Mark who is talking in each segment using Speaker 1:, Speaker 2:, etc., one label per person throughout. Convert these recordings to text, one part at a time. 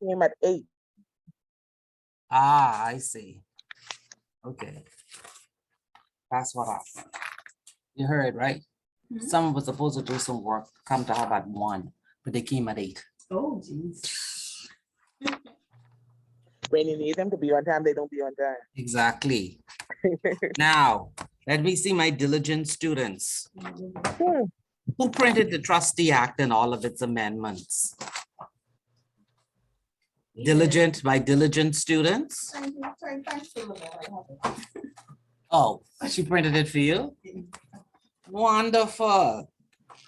Speaker 1: came at 8.
Speaker 2: Ah, I see. Okay. That's what you heard, right? Someone was supposed to do some work, come to have at 1, but they came at 8.
Speaker 3: Oh, geez.
Speaker 1: When you need them to be on time, they don't be on time.
Speaker 2: Exactly. Now, let me see my diligent students. Who printed the Trustee Act and all of its amendments? Diligent, my diligent students? Oh, she printed it for you? Wonderful.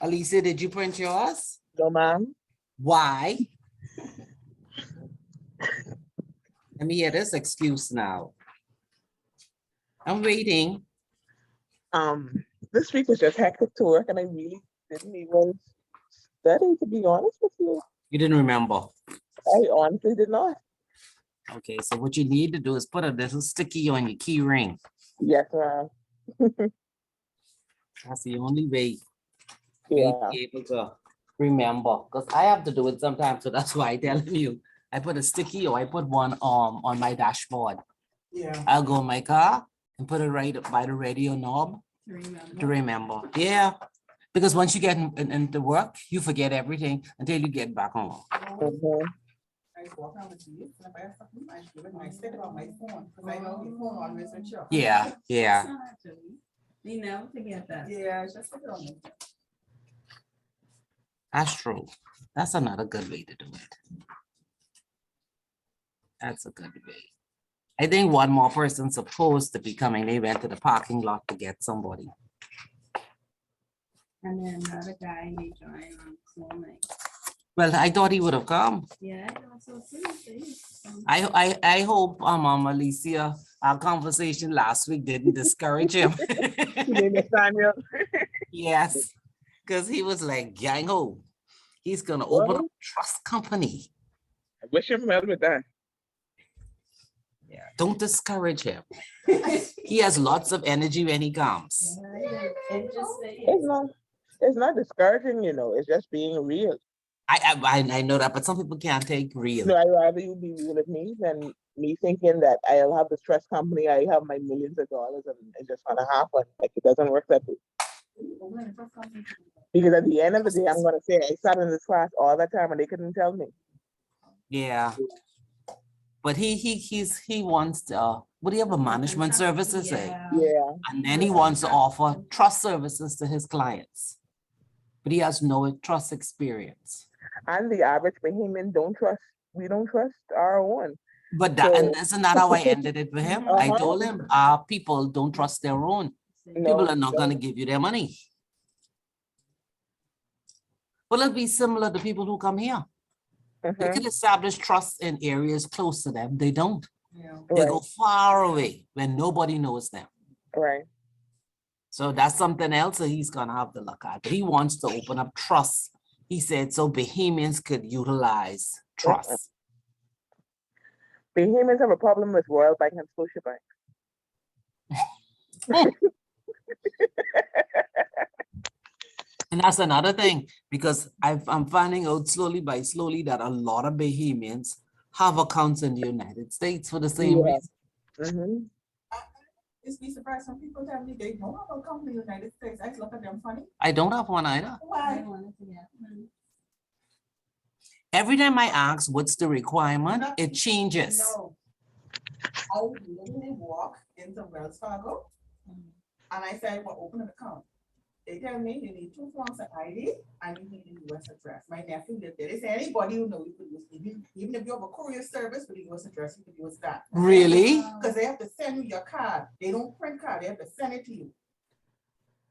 Speaker 2: Alicia, did you print yours?
Speaker 1: No, ma'am.
Speaker 2: Why? Let me hear this excuse now. I'm waiting.
Speaker 1: This week was just hectic to work, and I really didn't even study, to be honest with you.
Speaker 2: You didn't remember.
Speaker 1: I honestly did not.
Speaker 2: Okay, so what you need to do is put a little sticky on your key ring.
Speaker 1: Yes, ma'am.
Speaker 2: That's the only way
Speaker 1: Yeah.
Speaker 2: you'll be able to remember. Because I have to do it sometimes, so that's why I telling you. I put a sticky or I put one on my dashboard.
Speaker 3: Yeah.
Speaker 2: I'll go in my car and put it right by the radio knob to remember. Yeah. Because once you get into work, you forget everything until you get back home.
Speaker 1: Mhm.
Speaker 2: Yeah, yeah.
Speaker 3: You never forget that.
Speaker 4: Yeah, it's just put it on me.
Speaker 2: That's true. That's another good way to do it. That's a good way. I think one more person's supposed to be coming. They went to the parking lot to get somebody.
Speaker 3: And then another guy may join on Zoom.
Speaker 2: Well, I thought he would have come.
Speaker 3: Yeah, I also see.
Speaker 2: I hope Alicia, our conversation last week didn't discourage him.
Speaker 1: You mean Nathaniel?
Speaker 2: Yes, because he was like, gang ho, he's gonna open up
Speaker 1: Well,
Speaker 2: a trust company.
Speaker 1: I wish him well with that.
Speaker 2: Yeah, don't discourage him. He has lots of energy when he comes.
Speaker 1: It's not discouraging, it's just being real.
Speaker 2: I know that, but some people can't take real.
Speaker 1: No, I'd rather you be real with me than me thinking that I'll have this trust company, I have my millions of dollars, and it's just gonna happen. Like, it doesn't work that way. Because at the end of the day, I'm gonna say I sat in this class all the time and they couldn't tell me.
Speaker 2: Yeah. But he wants to, what do you have, a management services?
Speaker 1: Yeah.
Speaker 2: And then he wants to offer trust services to his clients. But he has no trust experience.
Speaker 1: And the average Bahamian we don't trust our own.
Speaker 2: But that, and isn't that how I ended it with him? I told him, people don't trust their own. People are not going to give you their money. Well, it'll be similar to people who come here. They can establish trust in areas close to them. They don't.
Speaker 4: Yeah.
Speaker 2: They
Speaker 1: Right.
Speaker 2: go far away when nobody knows them.
Speaker 1: Right.
Speaker 2: So that's something else that he's gonna have to look at. But he wants to open up trust. He said so Bahamians could utilize trust.
Speaker 1: Bahamians have a problem with Royal Bank and Scotia Bank.
Speaker 2: And that's another thing, because I'm finding out slowly by slowly that a lot of Bahamians have accounts in the United States for the same
Speaker 1: Yeah.
Speaker 2: reason.
Speaker 1: Mhm.
Speaker 4: Just be surprised when people tell me they don't have a company in the United States. I look at them funny.
Speaker 2: I don't have one either.
Speaker 4: Why?
Speaker 2: Every time I ask what's the requirement, it changes.
Speaker 4: No. I would literally walk into Wells Fargo and I say, well, open an account. They tell me you need 2 forms of ID and you need a US address. My nephew lived there. They say anybody who knows you could use, even if you have a courier service with a US address, you could use that.
Speaker 2: Really?
Speaker 4: Because they have to send you your card. They don't print card, they have to send it to you.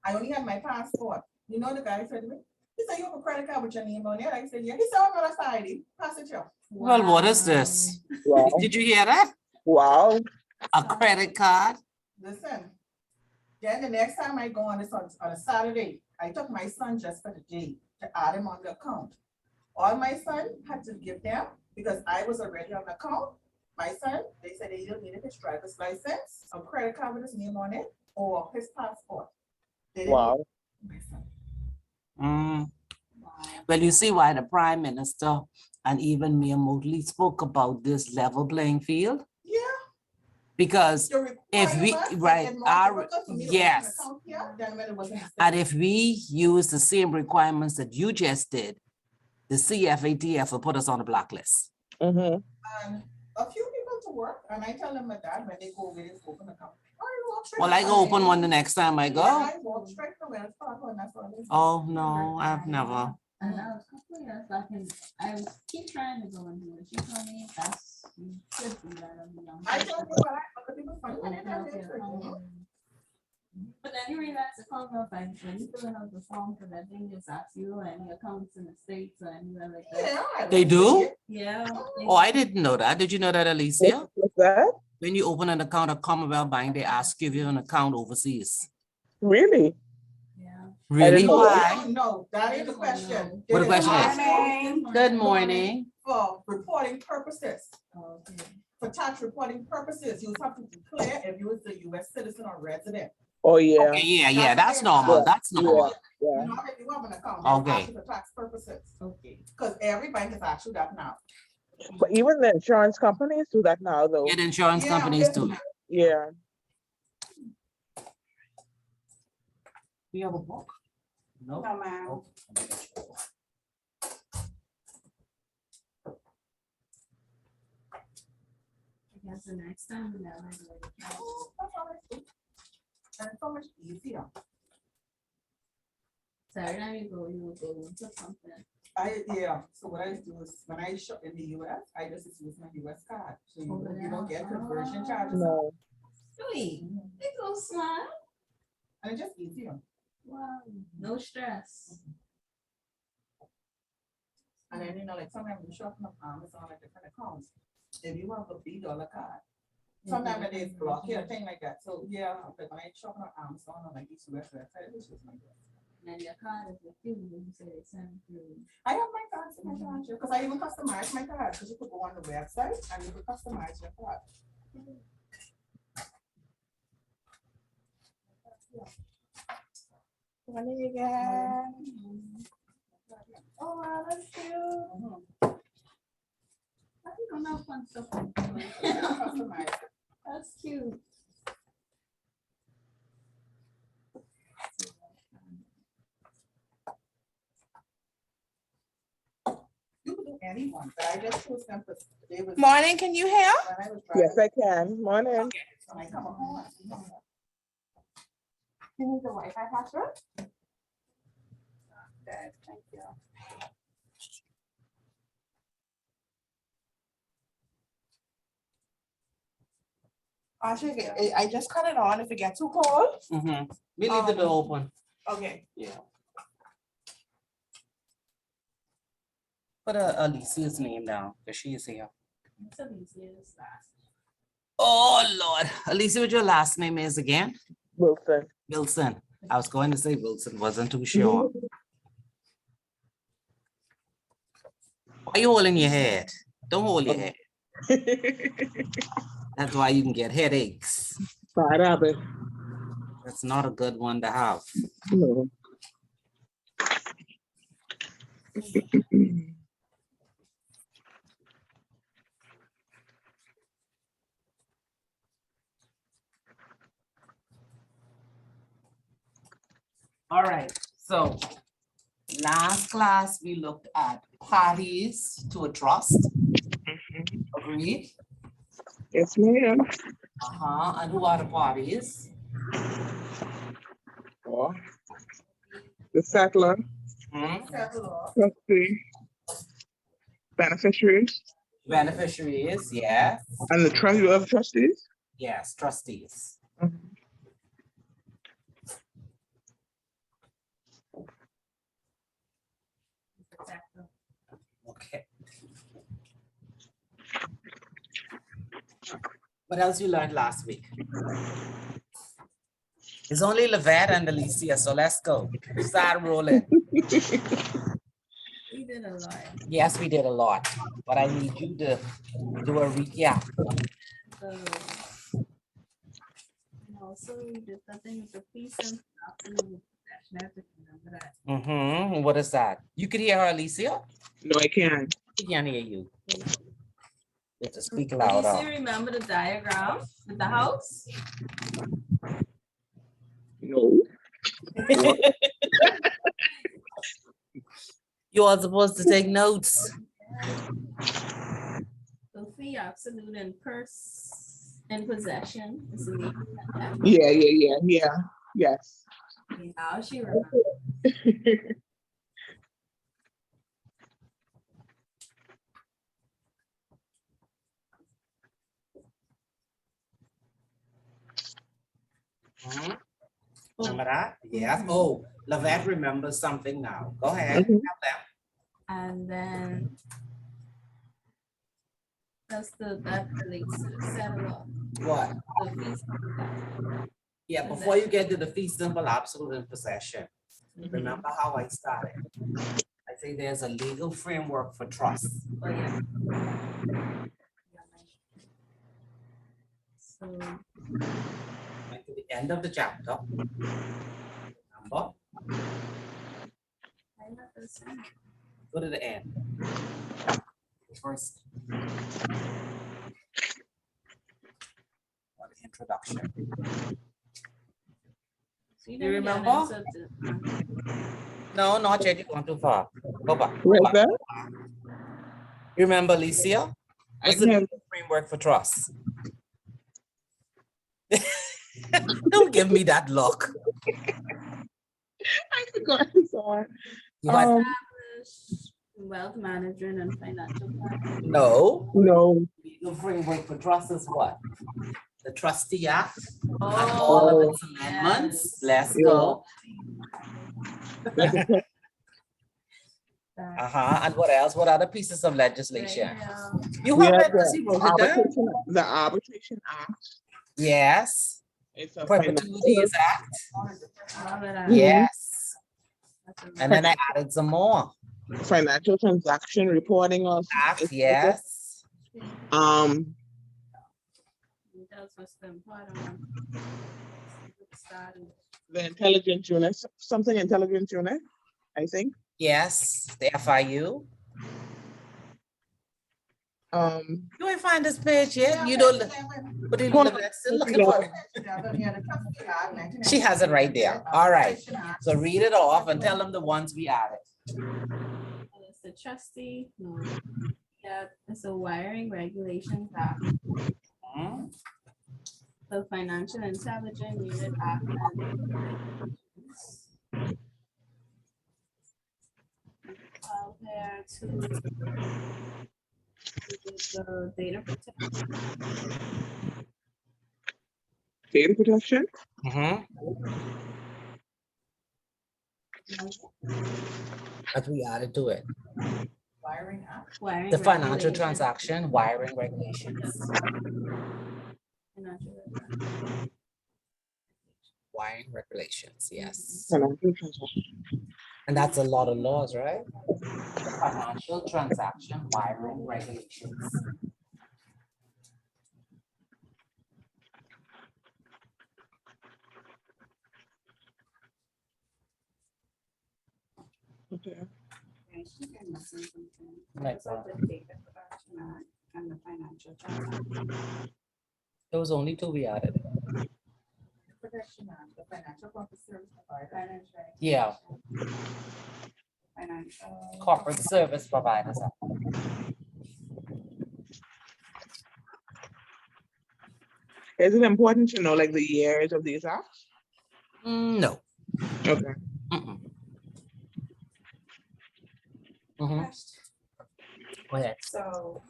Speaker 4: I only had my passport. You know the guy said to me, he said, you have a credit card with your name on it? I said, yeah. He said, I'm not a ID. Pass it here.
Speaker 2: Well, what is this?
Speaker 1: Wow.
Speaker 2: Did you hear that?
Speaker 1: Wow.
Speaker 2: A credit card?
Speaker 4: Listen, then the next time I go on this on a Saturday, I took my son just for the day to add him on the account. All my son had to give them, because I was already on the account, my son, they said they either needed his driver's license, a credit card with his name on it, or his passport. They didn't
Speaker 1: Wow.
Speaker 4: need my son.
Speaker 2: Mm, Well, you see why the Prime Minister and even Mayor Motley spoke about this level playing field?
Speaker 4: Yeah.
Speaker 2: Because
Speaker 4: the
Speaker 2: if we-
Speaker 4: requirements
Speaker 2: right,
Speaker 4: and more
Speaker 2: our-
Speaker 4: difficult for me to open an
Speaker 2: yes.
Speaker 4: account here than when it was in the
Speaker 2: and
Speaker 4: state.
Speaker 2: if we use the same requirements that you just did, the CFATF will put us on the blacklist.
Speaker 1: Mhm.
Speaker 4: And a few people to work, and I tell them my dad when they go over there to open account. I walk straight
Speaker 2: Well, I
Speaker 4: to
Speaker 2: go
Speaker 4: my-
Speaker 2: open one the next time I
Speaker 4: Yeah,
Speaker 2: go.
Speaker 4: I walk straight to Wells Fargo and that's all they do.
Speaker 2: Oh, no, I've never.
Speaker 3: And I was a couple of years back and I was keep trying to go and do it. She told me that's, you should do that on the young.
Speaker 4: I
Speaker 3: people.
Speaker 4: told you what I, other people funny when they
Speaker 3: Open
Speaker 4: tell
Speaker 3: up
Speaker 4: me
Speaker 3: your
Speaker 4: it's like,
Speaker 3: account. But then you realize the Commonwealth Bank, when you fill out the form for that thing, just ask you any accounts in the States or anywhere like that.
Speaker 4: yeah, I
Speaker 2: They
Speaker 4: don't
Speaker 2: do?
Speaker 4: see it.
Speaker 3: Yeah.
Speaker 2: Oh, I didn't know that. Did you know that, Alicia?
Speaker 1: What's that?
Speaker 2: When you open an account at Commonwealth Bank, they ask if you have an account overseas.
Speaker 1: Really?
Speaker 3: Yeah.
Speaker 2: Really?
Speaker 1: know that.
Speaker 2: Why?
Speaker 4: I don't know, that is the question.
Speaker 2: What the question is?
Speaker 4: Asking
Speaker 2: Good morning.
Speaker 4: For reporting purposes,
Speaker 3: Okay.
Speaker 4: for tax reporting purposes, you have to declare if you was a US citizen or resident.
Speaker 1: Oh, yeah.
Speaker 2: Okay, yeah,
Speaker 4: That's
Speaker 2: that's normal.
Speaker 1: Yeah,
Speaker 2: That's normal.
Speaker 1: Yeah.
Speaker 4: You know, if you have an account,
Speaker 2: Okay.
Speaker 4: they ask you for tax purposes,
Speaker 3: Okay.
Speaker 4: because every bank is actually that now.
Speaker 1: But even the insurance companies do that now, though.
Speaker 2: Get insurance
Speaker 4: Yeah,
Speaker 2: companies
Speaker 4: yeah.
Speaker 2: too.
Speaker 1: Yeah.
Speaker 2: We have a book? No.
Speaker 4: No, ma'am.
Speaker 2: Oh.
Speaker 3: I guess the next time we never go to Cal.
Speaker 4: Oh, that's all I do. And it's so much easier.
Speaker 3: So every time you go, you will go and put something.
Speaker 4: Yeah, so what I do is when I shop in the US, I just use my US card. So you don't get conversion charges.
Speaker 1: No.
Speaker 3: Sweet. They go smile.
Speaker 4: And it's just easier.
Speaker 3: Wow. No stress.
Speaker 4: And then, you know, like sometimes you shop on Amazon, like different accounts. If you have a $3 card, sometimes it is blocked, a thing like that. So yeah, like when I shop on Amazon or like these US websites, it's just like that.
Speaker 3: And your card is with you, you say they send through.
Speaker 4: I have my cards in my card, because I even customize my card, because you could go on the website and you could customize your card. Morning again.
Speaker 3: Oh, wow, that's cute. I think I'm not fun stuff.
Speaker 4: Customize.
Speaker 3: That's cute.
Speaker 4: You could do anyone, but I just chose them because they was.
Speaker 5: Morning, can you hear?
Speaker 4: When I was
Speaker 1: Yes,
Speaker 4: driving,
Speaker 1: I can. Morning.
Speaker 4: when I come home. You need the Wi-Fi password? Okay, thank you.
Speaker 5: Actually, I just cut it on if it gets too cold.
Speaker 2: Mhm. We leave the door open.
Speaker 5: Okay.
Speaker 2: Yeah. Put Alicia's name down, because she is here.
Speaker 3: It's a easiest last.
Speaker 2: Oh, Lord. Alicia, what your last name is again?
Speaker 1: Wilson.
Speaker 2: Wilson. I was going to say Wilson, wasn't too sure. Why you holding your head? Don't hold your head. That's why you can get headaches.
Speaker 1: Bad habit.
Speaker 2: That's not a good one to have.
Speaker 1: No.
Speaker 2: All right, so last class, we looked at parties to a trust. Agreed?
Speaker 1: Yes, ma'am.
Speaker 2: And who are the parties?
Speaker 1: Oh. The settler,
Speaker 2: Hmm?
Speaker 1: trustee, beneficiaries,
Speaker 2: Beneficiaries, yes,
Speaker 1: and the treasurer of trustees.
Speaker 2: yes, trustees. Okay. What else you learned last week? It's only Levette and Alicia, so let's go. Start rolling.
Speaker 3: We did a lot.
Speaker 2: Yes, we did a lot, but I need you to do a recap.
Speaker 3: So, and also we did something with the fees and after the national remember that.
Speaker 2: Mm-hmm. What is that? You could hear her, Alicia?
Speaker 1: No, I can't.
Speaker 2: She can't hear you. You have to speak
Speaker 3: Do
Speaker 2: louder.
Speaker 3: you remember the diagram with the house?
Speaker 1: No.
Speaker 2: You are supposed to take notes.
Speaker 3: The fee absolute and purse in possession is immediate.
Speaker 1: Yeah. Yes.
Speaker 3: Now she remembers.
Speaker 2: Mhm. Remember that? Yes. Oh, Lavette remembers something now. Go ahead.
Speaker 1: Mhm.
Speaker 2: Tell them.
Speaker 3: And then that relates to the settle
Speaker 2: What?
Speaker 3: the fees.
Speaker 2: Yeah, before you get to the fee simple absolute in possession, remember how I started? I say there's a legal framework for trust.
Speaker 3: Oh, yeah. So,
Speaker 2: Like to the end of the chapter. Remember?
Speaker 3: I have this one.
Speaker 2: Go to the end. First. Or the introduction.
Speaker 3: So you
Speaker 2: You
Speaker 3: didn't get
Speaker 2: remember?
Speaker 3: into the-
Speaker 2: No, not yet. You've gone too far. Go back. Go
Speaker 1: Where's
Speaker 2: back.
Speaker 1: that?
Speaker 2: You remember, Alicia?
Speaker 1: I
Speaker 2: What's the
Speaker 1: have,
Speaker 2: legal framework for trust? Don't give me that look.
Speaker 1: I forgot. Sorry.
Speaker 2: You had
Speaker 3: Establish wealth management and financial planning.
Speaker 2: no.
Speaker 1: No.
Speaker 2: Legal framework for trust is what? The Trustee Act and
Speaker 3: Oh,
Speaker 2: all of its
Speaker 3: yes.
Speaker 2: amendments. Let's
Speaker 1: Yeah.
Speaker 2: go.
Speaker 1: That's a-
Speaker 2: Uh-huh. And what else? What other pieces of
Speaker 3: Right
Speaker 2: legislation?
Speaker 3: now.
Speaker 2: You
Speaker 1: We
Speaker 2: have
Speaker 1: have
Speaker 2: it because you wrote it down.
Speaker 1: the Arbitration Act.
Speaker 2: Yes.
Speaker 1: It's a
Speaker 2: Perpetuities Act.
Speaker 3: All of that.
Speaker 1: Mhm.
Speaker 2: Yes.
Speaker 3: That's a
Speaker 2: And then I added some more.
Speaker 1: financial transaction reporting also.
Speaker 2: Act, yes.
Speaker 3: That's what's the important one. Starting.
Speaker 1: The intelligence unit, something intelligence unit, I think.
Speaker 2: Yes, the FIU. You ain't find this page yet. You don't, but you
Speaker 1: Hold
Speaker 2: look at still looking for it. She has it right there. All right. So read it off and tell them the ones we added.
Speaker 3: It's the trustee, no. Yeah, it's a wiring regulations act,
Speaker 2: Hmm?
Speaker 3: the financial intelligence unit act. There to the data protection.
Speaker 1: Data protection.
Speaker 2: Mhm. That we added to it.
Speaker 4: Wiring up.
Speaker 3: Wiring
Speaker 2: The financial
Speaker 3: regulations.
Speaker 2: transaction wiring regulations.
Speaker 3: Financial regulations.
Speaker 2: Wiring regulations, yes.
Speaker 1: Financial transaction.
Speaker 2: And that's a lot of laws, right? The financial transaction wiring regulations.
Speaker 1: Okay.
Speaker 2: Like that.
Speaker 3: The data protection act and the financial transaction.
Speaker 2: There was only two we added.
Speaker 4: Protection Act, the financial corporate service provider.
Speaker 3: Financial.
Speaker 2: Yeah,
Speaker 3: Financial.
Speaker 2: corporate service providers.
Speaker 1: Is it important to know like the years of these acts?
Speaker 2: No.
Speaker 1: Okay.
Speaker 2: Mm-mm. Mhm. Go ahead.
Speaker 3: So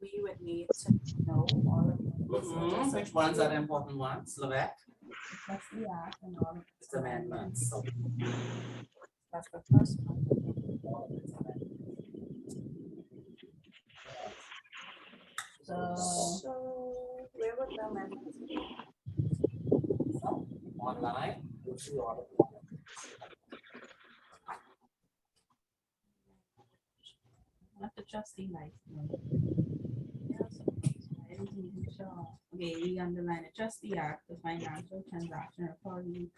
Speaker 3: we would need to know all of these.
Speaker 2: Which ones are the important ones, Lovette?
Speaker 3: That's the act and all of
Speaker 2: It's amendments. So
Speaker 3: That's the first one. So where would the amendments be?
Speaker 2: online, you'll see all of them.
Speaker 3: Not the trustee license. Okay, we underline the trustee act, the financial transaction reporting.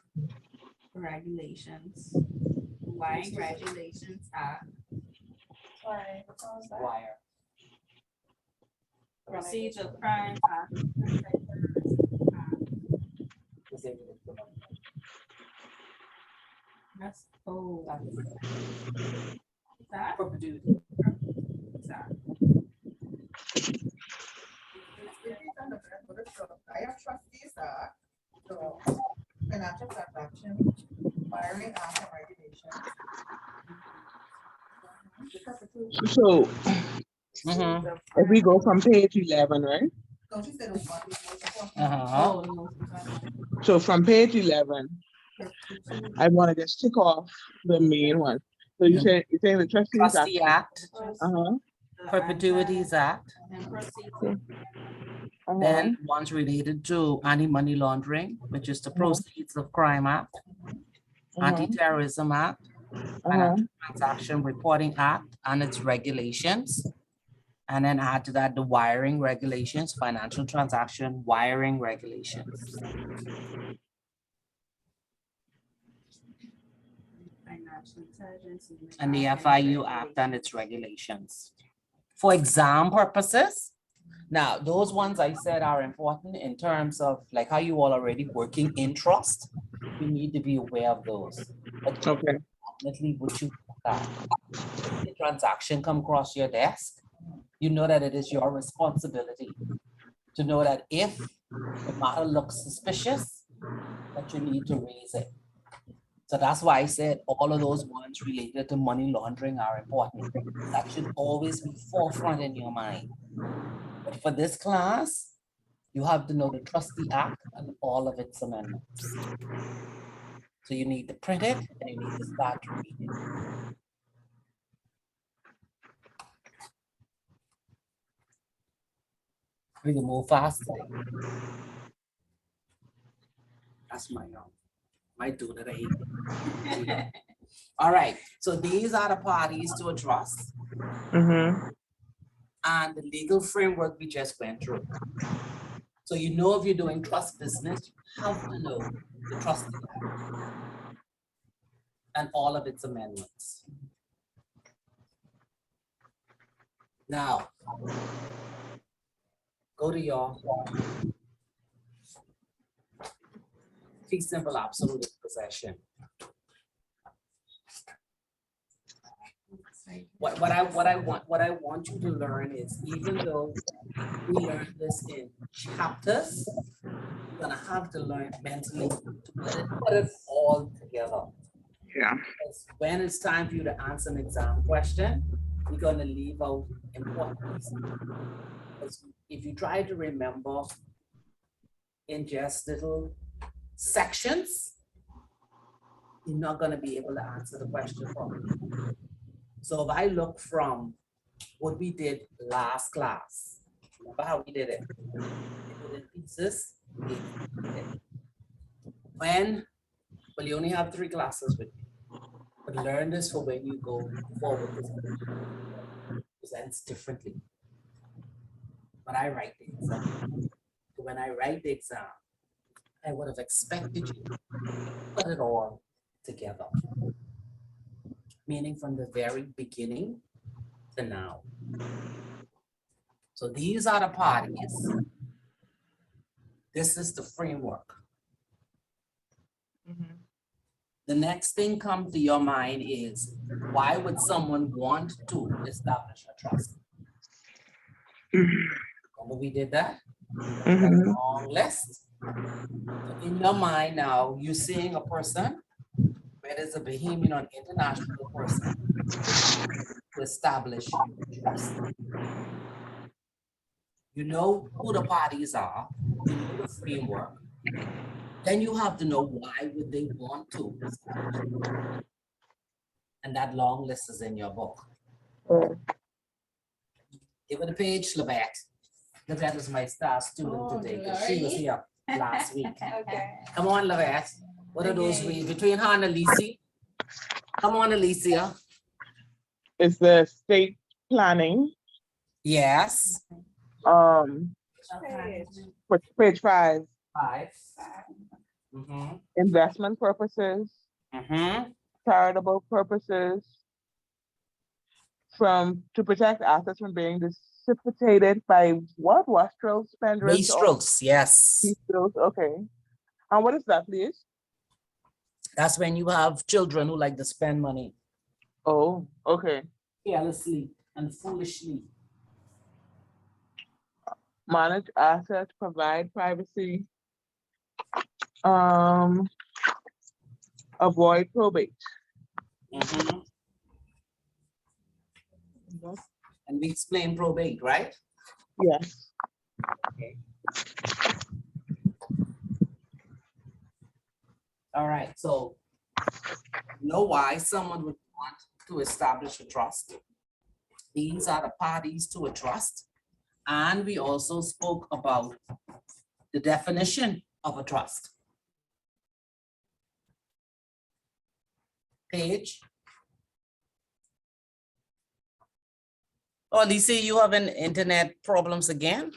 Speaker 3: Regulations. Wiring Regulations Act.
Speaker 5: Sorry, what was that?
Speaker 2: Wire.
Speaker 3: Procedure Crimes Act. That's, oh, that,
Speaker 2: Perpetuity.
Speaker 3: that.
Speaker 4: I have trustees, so financial transaction, wiring act and regulations.
Speaker 1: So
Speaker 2: Mhm.
Speaker 1: if we go from page 11, right?
Speaker 4: Don't you say the one before?
Speaker 2: Uh-huh.
Speaker 3: Oh, the most important.
Speaker 1: So from page 11, I want to just tick off the main one. So you say, you're saying the trustees act.
Speaker 2: Trustee Act,
Speaker 1: Uh-huh,
Speaker 2: Perpetuities Act,
Speaker 3: And procedure.
Speaker 2: then ones related to anti-money laundering, which is the Proceeds of Crime Act, Anti-Terrorism Act, Financial Transaction Reporting Act and its regulations. And then add to that the wiring regulations, financial transaction wiring regulations.
Speaker 3: Financial intelligence.
Speaker 2: And the FIU Act and its regulations. For exam purposes, now those ones I said are important in terms of like how you all already working in trust. You need to be aware of those. But
Speaker 1: okay,
Speaker 2: definitely what you look at. If the transaction come across your desk, you know that it is your responsibility to know that if the matter looks suspicious, that you need to raise it. So that's why I said all of those ones related to money laundering are important. That should always be forefront in your mind. But for this class, you have to know the Trustee Act and all of its amendments. So you need to print it and you need to start to read it. We can move fast today. That's my do that I hate. All right, so these are the parties to a trust and the legal framework we just went through. So you know if you're doing trust business, you have to know the Trustee Act and all of its amendments. Now, go to your fee simple absolute possession. What I want you to learn is even though we learn this in chapters, you're gonna have to learn mentally to put it all together.
Speaker 1: yeah.
Speaker 2: Because when it's time for you to answer an exam question, you're gonna leave out important pieces. Because if you try to remember in just little sections, you're not gonna be able to answer the question properly. So if I look from what we did last class, remember how we did it? We did it in pieces. Well, you only have 3 classes with you, but learn this for when you go forward. Presents differently. When I write the exam, I would have expected you to put it all together. Meaning from the very beginning to now. So these are the parties. This is the framework. The next thing comes to your mind is, why would someone want to establish a trust? Remember we did that? That long list. So in your mind now, you're seeing a person, whether it's a Bahamian or an international person, to establish a trust. You know who the parties are, you know the framework. Then you have to know why would they want to establish it. And that long list is in your book. Give it a page, Levette. Levette is my star student today because she was here last week.
Speaker 5: Okay.
Speaker 2: Come on, Levette. What are those read between her and Alicia? Come on, Alicia.
Speaker 1: It's the state planning,
Speaker 2: Yes.
Speaker 1: for page 5.
Speaker 2: 5. Mm-hmm.
Speaker 1: investment purposes,
Speaker 2: Mm-hmm.
Speaker 1: charitable purposes, to protect assets from being dissipated by what? Wastrels, spendthrifts, or
Speaker 2: Strokes, yes.
Speaker 1: those? Okay. And what is that, please?
Speaker 2: That's when you have children who like to spend money
Speaker 1: Oh, okay.
Speaker 2: carelessly and foolishly.
Speaker 1: Manage assets, provide privacy, um, avoid probate.
Speaker 2: Mhm. And we explain probate, right?
Speaker 1: Yes.
Speaker 2: All right, so you know why someone would want to establish a trust? These are the parties to a trust. And we also spoke about the definition of a trust. Page. Oh, Lisa, you having internet problems again?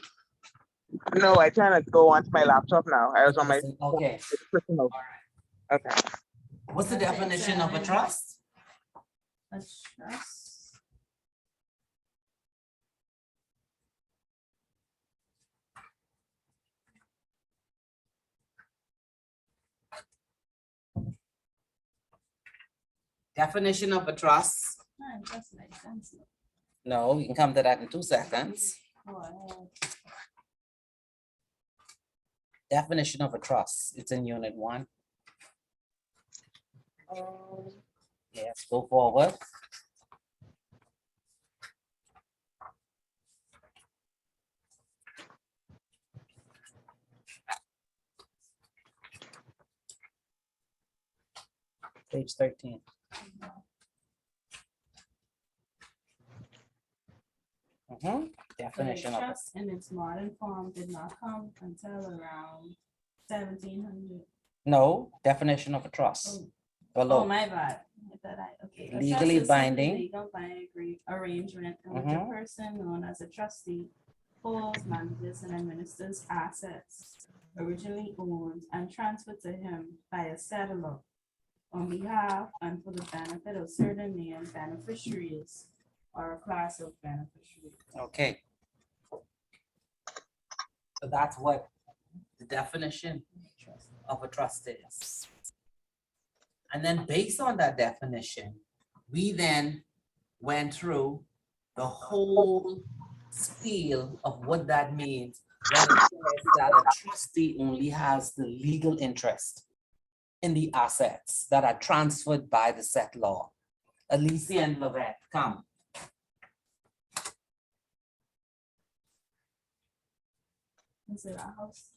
Speaker 1: No, I trying to go onto my laptop now. I was on my
Speaker 2: Okay,
Speaker 1: personal. Okay.
Speaker 2: what's the definition of a trust?
Speaker 3: A trust.
Speaker 2: Definition of a trust?
Speaker 3: Just like sense.
Speaker 2: No, we can come to that in 2 seconds.
Speaker 3: Oh,
Speaker 2: Definition of a trust, it's in unit 1. Yes, go forward. Page 13. Mhm. Definition
Speaker 3: the
Speaker 2: of it.
Speaker 3: trust in its modern form did not come until around 1700.
Speaker 2: No, definition of a trust.
Speaker 3: Oh,
Speaker 2: Below.
Speaker 3: my bad. I thought okay. A trust
Speaker 2: Legally
Speaker 3: is simply
Speaker 2: binding.
Speaker 3: legal binding arrangement in which a
Speaker 2: Mhm.
Speaker 3: person known as a trustee holds, manages, and administers assets originally owned and transferred to him by a settler on behalf and for the benefit of certain named beneficiaries or a class of beneficiaries.
Speaker 2: Okay. So that's what the definition of a trust is. And then based on that definition, we then went through the whole spiel of what that means when it says that a trustee only has the legal interest in the assets that are transferred by the settlor. Alicia and Lavette, come.
Speaker 3: Is it a house?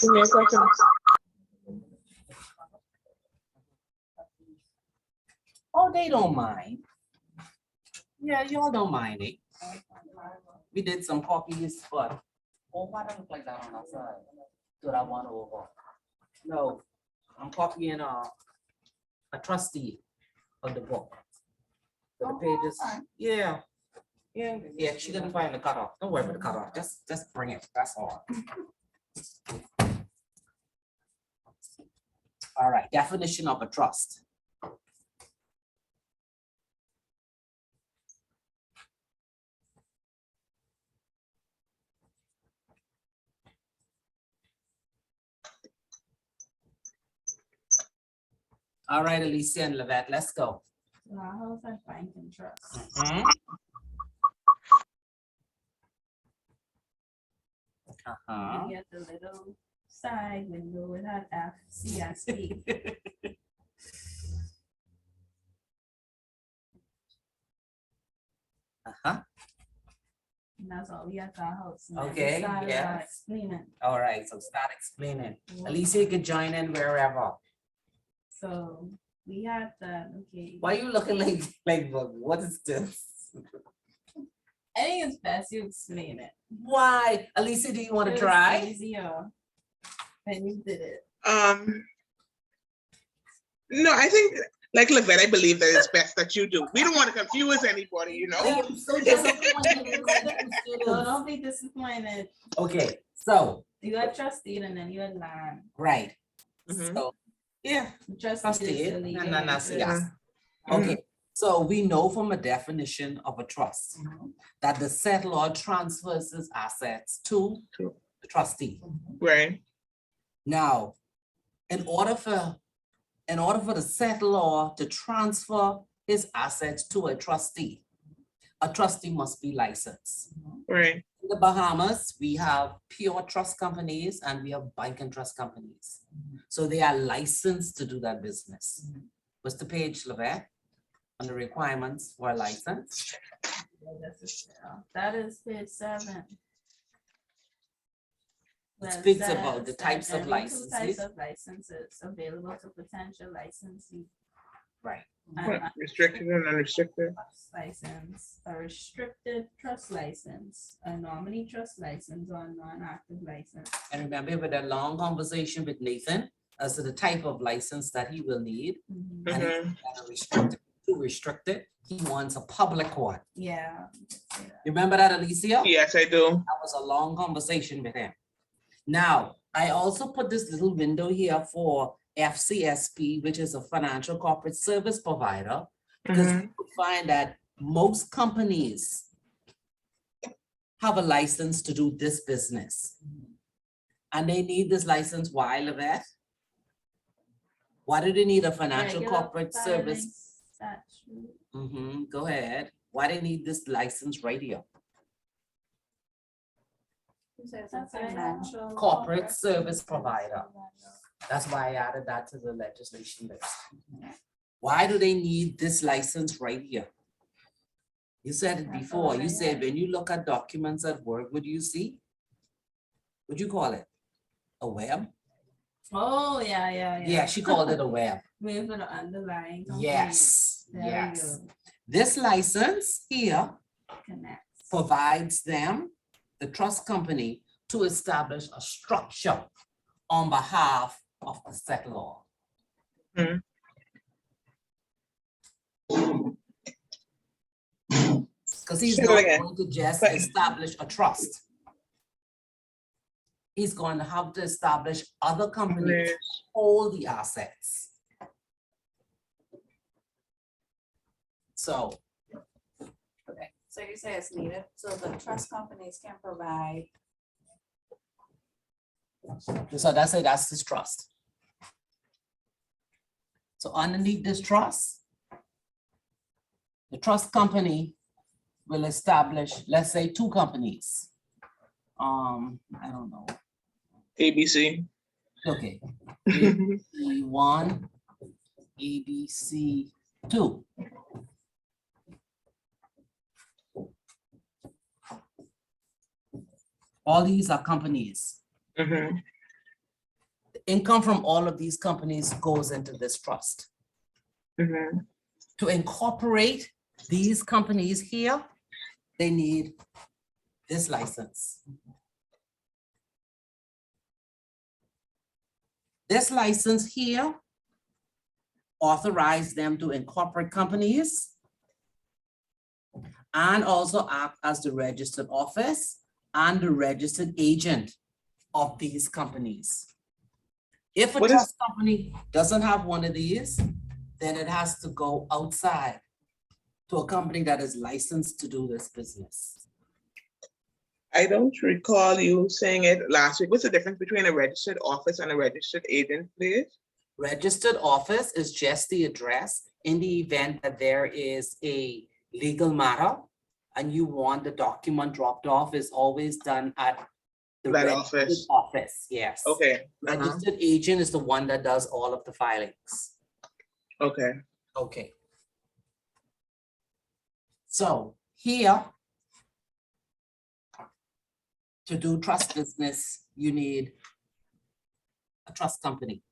Speaker 1: Give me a question.
Speaker 2: Oh, they don't mind. Yeah, y'all don't mind it. We did some copies, but, oh, why don't it look like that on that side? Do that one over. No, I'm copying a trustee of the book. So the
Speaker 4: Oh,
Speaker 2: pages,
Speaker 4: fine.
Speaker 2: yeah. Yeah, she didn't find the cutoff. Don't worry about the cutoff. Just bring it. That's all. All right, definition of a trust. All right, Alicia and Lavette, let's go.
Speaker 3: So a house and bank and trust.
Speaker 2: Mhm. Uh-huh.
Speaker 3: You get the little side window with that FCSP.
Speaker 2: Uh-huh.
Speaker 3: And that's all we have to our house. And then we
Speaker 2: Okay,
Speaker 3: started
Speaker 2: yes.
Speaker 3: explaining.
Speaker 2: All right, so start explaining.
Speaker 3: what-
Speaker 2: Alicia, you can join in wherever.
Speaker 3: So we had that, okay.
Speaker 2: Why are you looking like what is this?
Speaker 3: I think it's best you explain it.
Speaker 2: Why? Alicia, do you want
Speaker 3: It
Speaker 2: to
Speaker 3: was
Speaker 2: try?
Speaker 3: easier when you did it.
Speaker 1: No, I think, like Lavette, I believe that it's best that you do. We don't want to confuse anybody, you know?
Speaker 2: I'm so disappointed in certain
Speaker 3: So
Speaker 2: students.
Speaker 3: don't be disappointed.
Speaker 2: Okay, so,
Speaker 3: You had trustee and then you had land.
Speaker 2: right.
Speaker 1: Mhm.
Speaker 2: So, yeah,
Speaker 3: Just
Speaker 2: trustee,
Speaker 3: the legal
Speaker 2: and then that's,
Speaker 3: interest.
Speaker 2: yes. Okay, so we know from a definition of a trust that the settlor transfers his assets to
Speaker 1: To-
Speaker 2: the trustee.
Speaker 1: Right.
Speaker 2: Now, in order for the settlor to transfer his assets to a trustee must be licensed.
Speaker 1: Right.
Speaker 2: In the Bahamas, we have pure trust companies and we have bank and trust companies. So they are licensed to do that business. Mr. Page Levesque, on the requirements for a license.
Speaker 3: That is page 7.
Speaker 2: It
Speaker 3: That
Speaker 2: speaks about the
Speaker 3: says that
Speaker 2: types of
Speaker 3: any two
Speaker 2: licenses.
Speaker 3: Types of licenses available to potential licensee.
Speaker 2: Right.
Speaker 3: And
Speaker 1: Restricted and unrestricted.
Speaker 3: trust license, a restricted trust license, a nominee trust license, or a non-active license.
Speaker 2: And remember with that long conversation with Nathan as to the type of license that he will need.
Speaker 3: Mhm.
Speaker 2: And
Speaker 1: Mhm.
Speaker 2: it's restricted, too restricted. He wants a public one.
Speaker 3: Yeah.
Speaker 2: You remember that, Alicia?
Speaker 1: Yes, I do.
Speaker 2: That was a long conversation with him. Now, I also put this little window here for FCSP, which is a financial corporate service provider, because
Speaker 1: Mhm.
Speaker 2: you find that most companies have a license to do this business. And they need this license. Why, Levesque? Why do they need a financial
Speaker 3: Regular
Speaker 2: corporate
Speaker 3: filing
Speaker 2: service?
Speaker 3: statute.
Speaker 2: Go ahead. Why they need this license right here?
Speaker 5: It says
Speaker 3: That's
Speaker 5: a
Speaker 3: right.
Speaker 5: financial.
Speaker 2: Corporate service provider. That's why I added that to the legislation list. Why do they need this license right here? You said it
Speaker 3: That's
Speaker 2: before.
Speaker 3: all
Speaker 2: You
Speaker 3: I
Speaker 2: said
Speaker 3: had.
Speaker 2: when you look at documents at work, what do you see? What'd you call it? A web?
Speaker 3: Oh, yeah.
Speaker 2: Yeah, she called it a web.
Speaker 3: We're gonna underline.
Speaker 2: Yes,
Speaker 3: There we
Speaker 2: yes.
Speaker 3: go.
Speaker 2: This license here
Speaker 3: Connects.
Speaker 2: provides them, the trust company, to establish a structure on behalf of the settlor.
Speaker 1: Mhm.
Speaker 2: Because he's
Speaker 1: Say that
Speaker 2: not
Speaker 1: again.
Speaker 2: going to just
Speaker 1: But-
Speaker 2: establish a trust. He's going to have to establish other companies, hold the assets. So,
Speaker 5: Okay, so you say it's needed, so the trust companies can provide.
Speaker 2: so that's it, that's this trust. So underneath this trust, the trust company will establish, let's say, 2 companies. I don't know,
Speaker 1: ABC.
Speaker 2: okay. ABC1, ABC2. All these are companies.
Speaker 1: Mhm.
Speaker 2: The income from all of these companies goes into this trust.
Speaker 1: Mhm.
Speaker 2: To incorporate these companies here, they need this license. This license here authorize them to incorporate companies and also act as the registered office and the registered agent of these companies. If a
Speaker 1: What is-
Speaker 2: trust company doesn't have one of these, then it has to go outside to a company that is licensed to do this business.
Speaker 1: I don't recall you saying it last week. What's the difference between a registered office and a registered agent, please?
Speaker 2: Registered office is just the address in the event that there is a legal matter and you want the document dropped off, is always done at the
Speaker 1: That
Speaker 2: registered
Speaker 1: office.
Speaker 2: office, yes.
Speaker 1: Okay.
Speaker 2: Registered agent is the one that does all of the filings.
Speaker 1: Okay.
Speaker 2: Okay. So here, to do trust business, you need a trust company.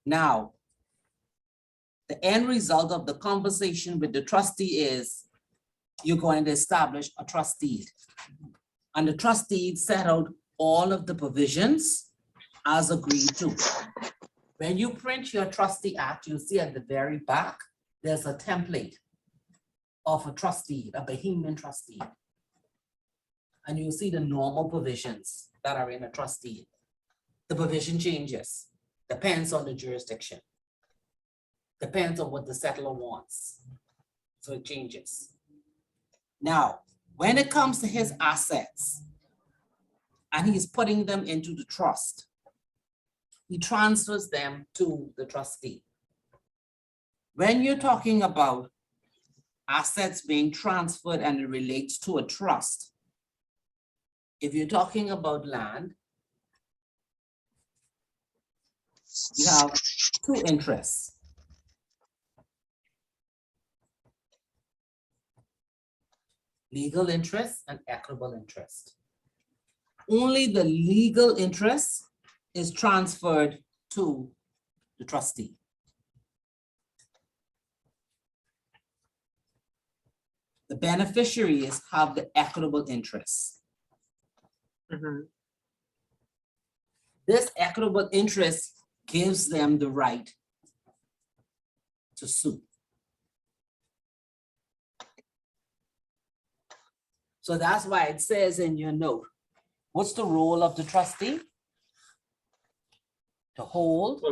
Speaker 2: Now, the end result of the conversation with the trustee is you're going to establish a trust deed. And the trust deed set out all of the provisions as agreed to. When you print your trustee act, you'll see at the very back, there's a template of a trust deed, a Bahamian trust deed. And you'll see the normal provisions that are in a trust deed. the provision changes. Depends on the jurisdiction. Depends on what the settler wants. So it changes. Now, when it comes to his assets, and he's putting them into the trust, he transfers them to the trustee. When you're talking about assets being transferred and it relates to a trust, if you're talking about land, you have two interests. Legal interest and equitable interest. Only the legal interest is transferred to the trustee. The beneficiaries have the equitable interest.
Speaker 1: Mhm.
Speaker 2: This equitable interest gives them the right to sue. So that's why it says in your note, what's the role of the trustee? To hold,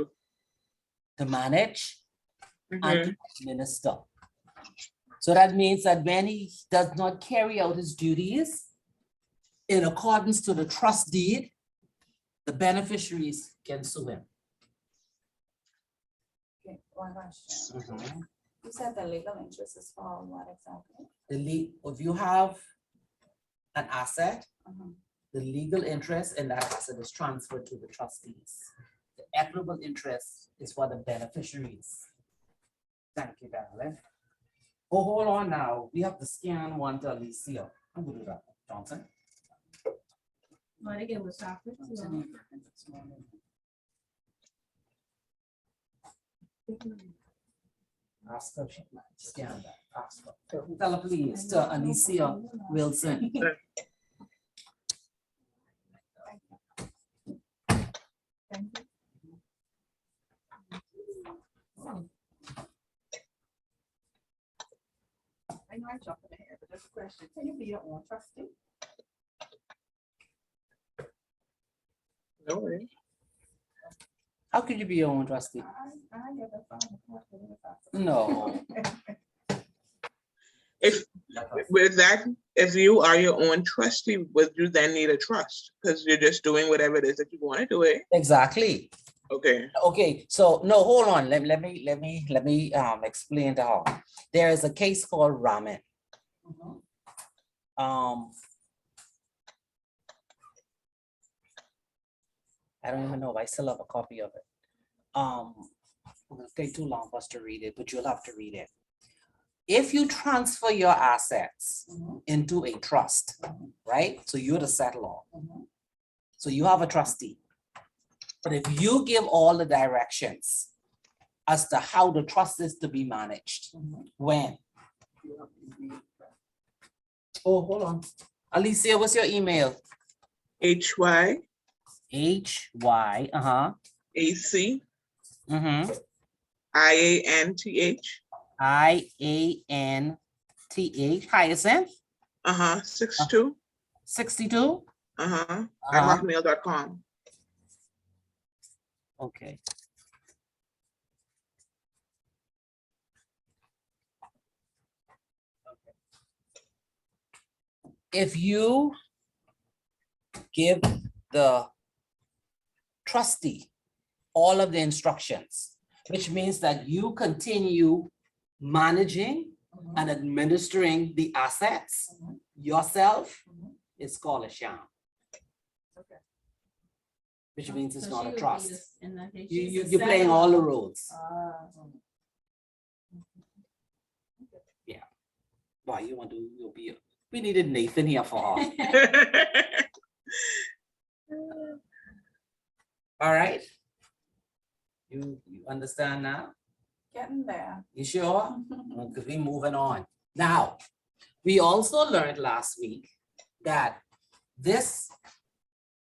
Speaker 2: to manage, and to administer. So that means that when he does not carry out his duties in accordance to the trust deed, the beneficiaries can sue him.
Speaker 5: Okay, one question. You said the legal interest is for what exactly?
Speaker 2: If you have an asset,
Speaker 5: Uh-huh.
Speaker 2: the legal interest in that asset is transferred to the trustees. The equitable interest is for the beneficiaries. Thank you, darling. Oh, hold on now. We have to scan one to Alicia. I'm gonna do that, Johnson.
Speaker 3: Want to get with chocolate?
Speaker 2: Ask her, scan that, ask her. Tell her please, to Alicia Wilson.
Speaker 4: I know I'm jumping ahead, but there's a question. Can you be your own trustee?
Speaker 1: No way.
Speaker 2: How could you be your own trustee?
Speaker 4: I never found a question.
Speaker 2: No.
Speaker 1: If with that, if you are your own trustee, would you then need a trust? Because you're just doing whatever it is that you want to do it.
Speaker 2: Exactly.
Speaker 1: Okay.
Speaker 2: Okay, so no, hold on. Let me explain to her. There is a case called Ramen. I don't even know if I still have a copy of it. It'll take too long for us to read it, but you'll have to read it. If you transfer your assets into a trust, right? So you're the settler. So you have a trustee. But if you give all the directions as to how the trust is to be managed, when? Oh, hold on. Alicia, what's your email?
Speaker 1: HY
Speaker 2: HY,
Speaker 1: AC
Speaker 2: IANTH, Hyacinth,
Speaker 1: 62
Speaker 2: 62.
Speaker 1: at hotmail.com.
Speaker 2: Okay. If you give the trustee all of the instructions, which means that you continue managing and administering the assets yourself, it's called a sham. Which means it's not a trust. You're playing all the roles. Yeah. Why you want to, you'll be, we needed Nathan here for her. All right. You understand now?
Speaker 5: Getting there.
Speaker 2: You sure? Because we're moving on. Now, we also learned last week that this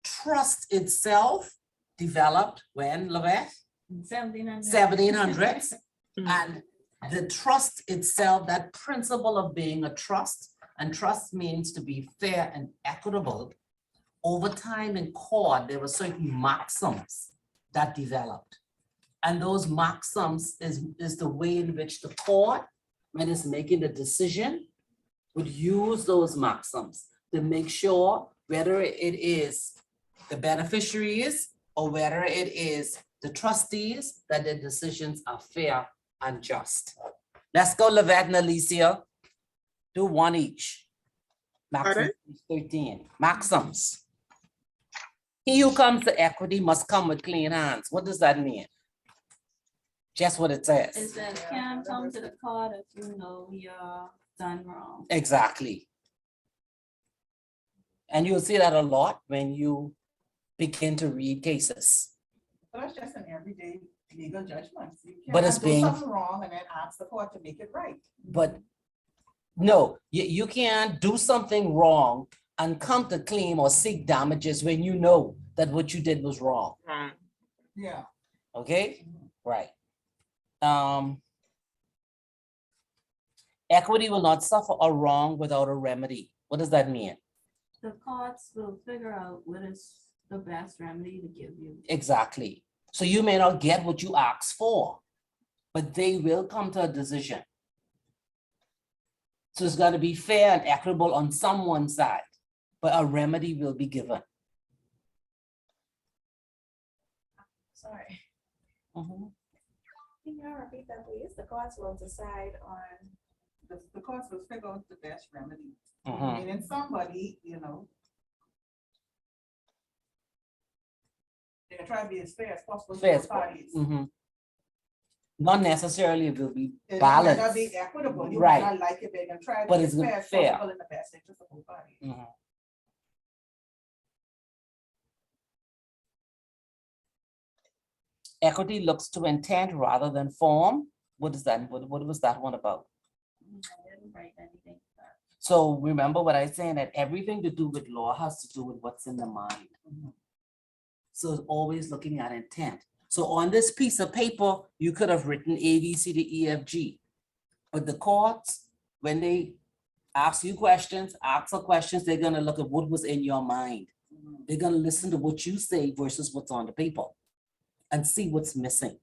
Speaker 2: trust itself developed when, Lavette? 1700s. And the trust itself, that principle of being a trust, and trust means to be fair and equitable, over time in court, there were certain maxims that developed. And those maxims is the way in which the court, when it's making the decision, would use those maxims to make sure whether it is the beneficiaries or whether it is the trustees, that their decisions are fair and just. Let's go, Lavette and Alicia. Do one each. Maxims 13, maxims. He who comes to equity must come with clean hands. What does that mean? Just what it
Speaker 3: Is
Speaker 2: says.
Speaker 3: that can't come to the court if you know you're done wrong.
Speaker 2: Exactly. And you'll see that a lot when you begin to read cases.
Speaker 4: But that's just an everyday legal judgment. You
Speaker 2: But it's
Speaker 4: cannot do
Speaker 2: being-
Speaker 4: something wrong and then ask the court to make it right.
Speaker 2: But no, you can't do something wrong and come to claim or seek damages when you know that what you did was wrong.
Speaker 4: Yeah.
Speaker 2: Okay, right. Equity will not suffer a wrong without a remedy. What does that mean?
Speaker 3: The courts will figure out what is the best remedy to give you.
Speaker 2: Exactly. So you may not get what you asked for, but they will come to a decision. So it's got to be fair and equitable on someone's side, but a remedy will be given.
Speaker 5: Sorry,
Speaker 2: Mhm.
Speaker 5: can you repeat that, please? The courts will decide on,
Speaker 4: The courts will figure out the best remedy.
Speaker 2: Mhm.
Speaker 4: Meaning somebody, you know. They're trying to be as fair as possible to
Speaker 2: Fair
Speaker 4: both
Speaker 2: as
Speaker 4: parties.
Speaker 2: Mhm. Not necessarily it will be
Speaker 4: It might not
Speaker 2: balanced.
Speaker 4: be equitable, you
Speaker 2: Right.
Speaker 4: might not like it, they're gonna try to
Speaker 2: But
Speaker 4: be
Speaker 2: it's
Speaker 4: as
Speaker 2: gonna
Speaker 4: fair
Speaker 2: be
Speaker 4: as
Speaker 2: fair.
Speaker 4: possible in the best interest of both parties.
Speaker 2: Mhm. Equity looks to intent rather than form. What is that? What was that one about?
Speaker 3: I didn't write anything.
Speaker 2: So remember what I said, that everything to do with law has to do with what's in the mind. So it's always looking at intent. So on this piece of paper, you could have written A, B, C, D, E, F, G. But the courts, when they ask you questions, answer questions, they're gonna look at what was in your mind. They're gonna listen to what you say versus what's on the paper and see what's missing.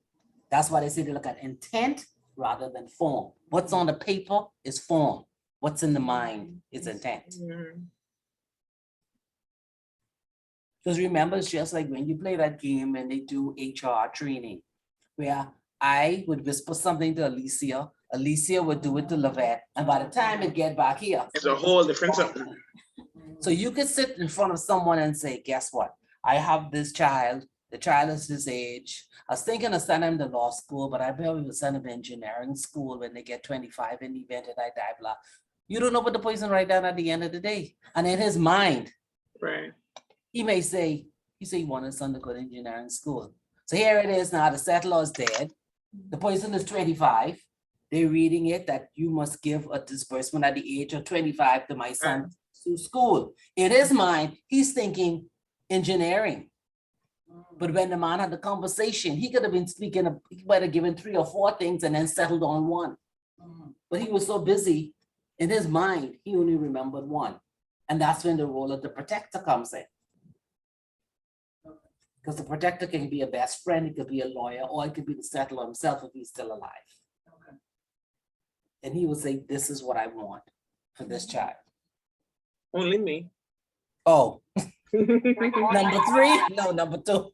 Speaker 2: That's why they say they look at intent rather than form. What's on the paper is form. What's in the mind is intent. Because remember, it's just like when you play that game and they do HR training, where I would whisper something to Alicia, Alicia would do it to Lavette, and by the time it get back here.
Speaker 1: It's a whole different something.
Speaker 2: So you could sit in front of someone and say, guess what? I have this child, the child is this age. I was thinking of sending him to law school, but I probably would send him to engineering school when they get 25 in the event that I die, blah. You don't know what the person write down at the end of the day. And in his mind,
Speaker 1: Right.
Speaker 2: he may say, he wanted his son to go to engineering school. So here it is now, the settler is dead. The person is 25. They're reading it that you must give a disbursement at the age of 25 to my son to school. In his mind, he's thinking engineering. But when the man had the conversation, he could have been speaking, he might have given 3 or 4 things and then settled on one. But he was so busy in his mind, he only remembered one. And that's when the role of the protector comes in. Because the protector can be a best friend, it could be a lawyer, or it could be the settler himself if he's still alive. And he would say, this is what I want for this child.
Speaker 1: Only me.
Speaker 2: Oh, number 3? No, number 2.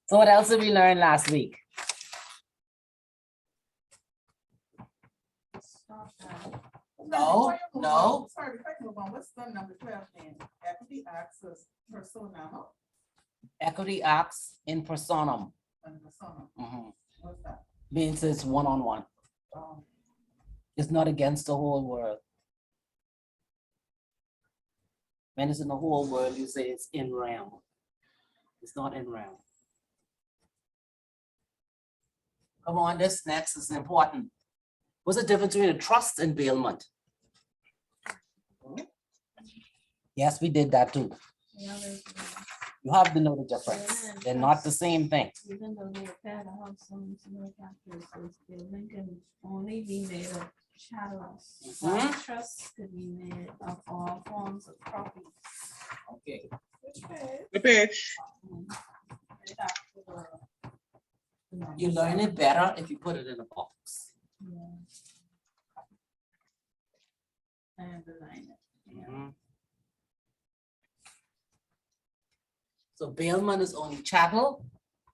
Speaker 2: So what else did we learn last week? No, no.
Speaker 4: Sorry, before you move on, what's the number 12 then? Equity acts as persona
Speaker 2: Equity acts in personam.
Speaker 4: and persona,
Speaker 2: Mhm.
Speaker 4: what's that?
Speaker 2: Means it's one-on-one. It's not against the whole world. When it's in the whole world, you say it's in realm. It's not in realm. Come on, this next is important. What's the difference between a trust and bailment? Yes, we did that too.
Speaker 3: Yeah, there's,
Speaker 2: You have to know the difference. They're not the same thing.
Speaker 3: even though they repair the house, some no factors, so the building can only be made of chattels.
Speaker 2: Mhm.
Speaker 3: Trusts could be made of all forms of property.
Speaker 2: Okay.
Speaker 1: The page.
Speaker 3: Right after the number
Speaker 2: You learn it better if you put it in a box.
Speaker 3: Yeah. I underline it. Yeah.
Speaker 2: Mhm. So bailment is only chattel,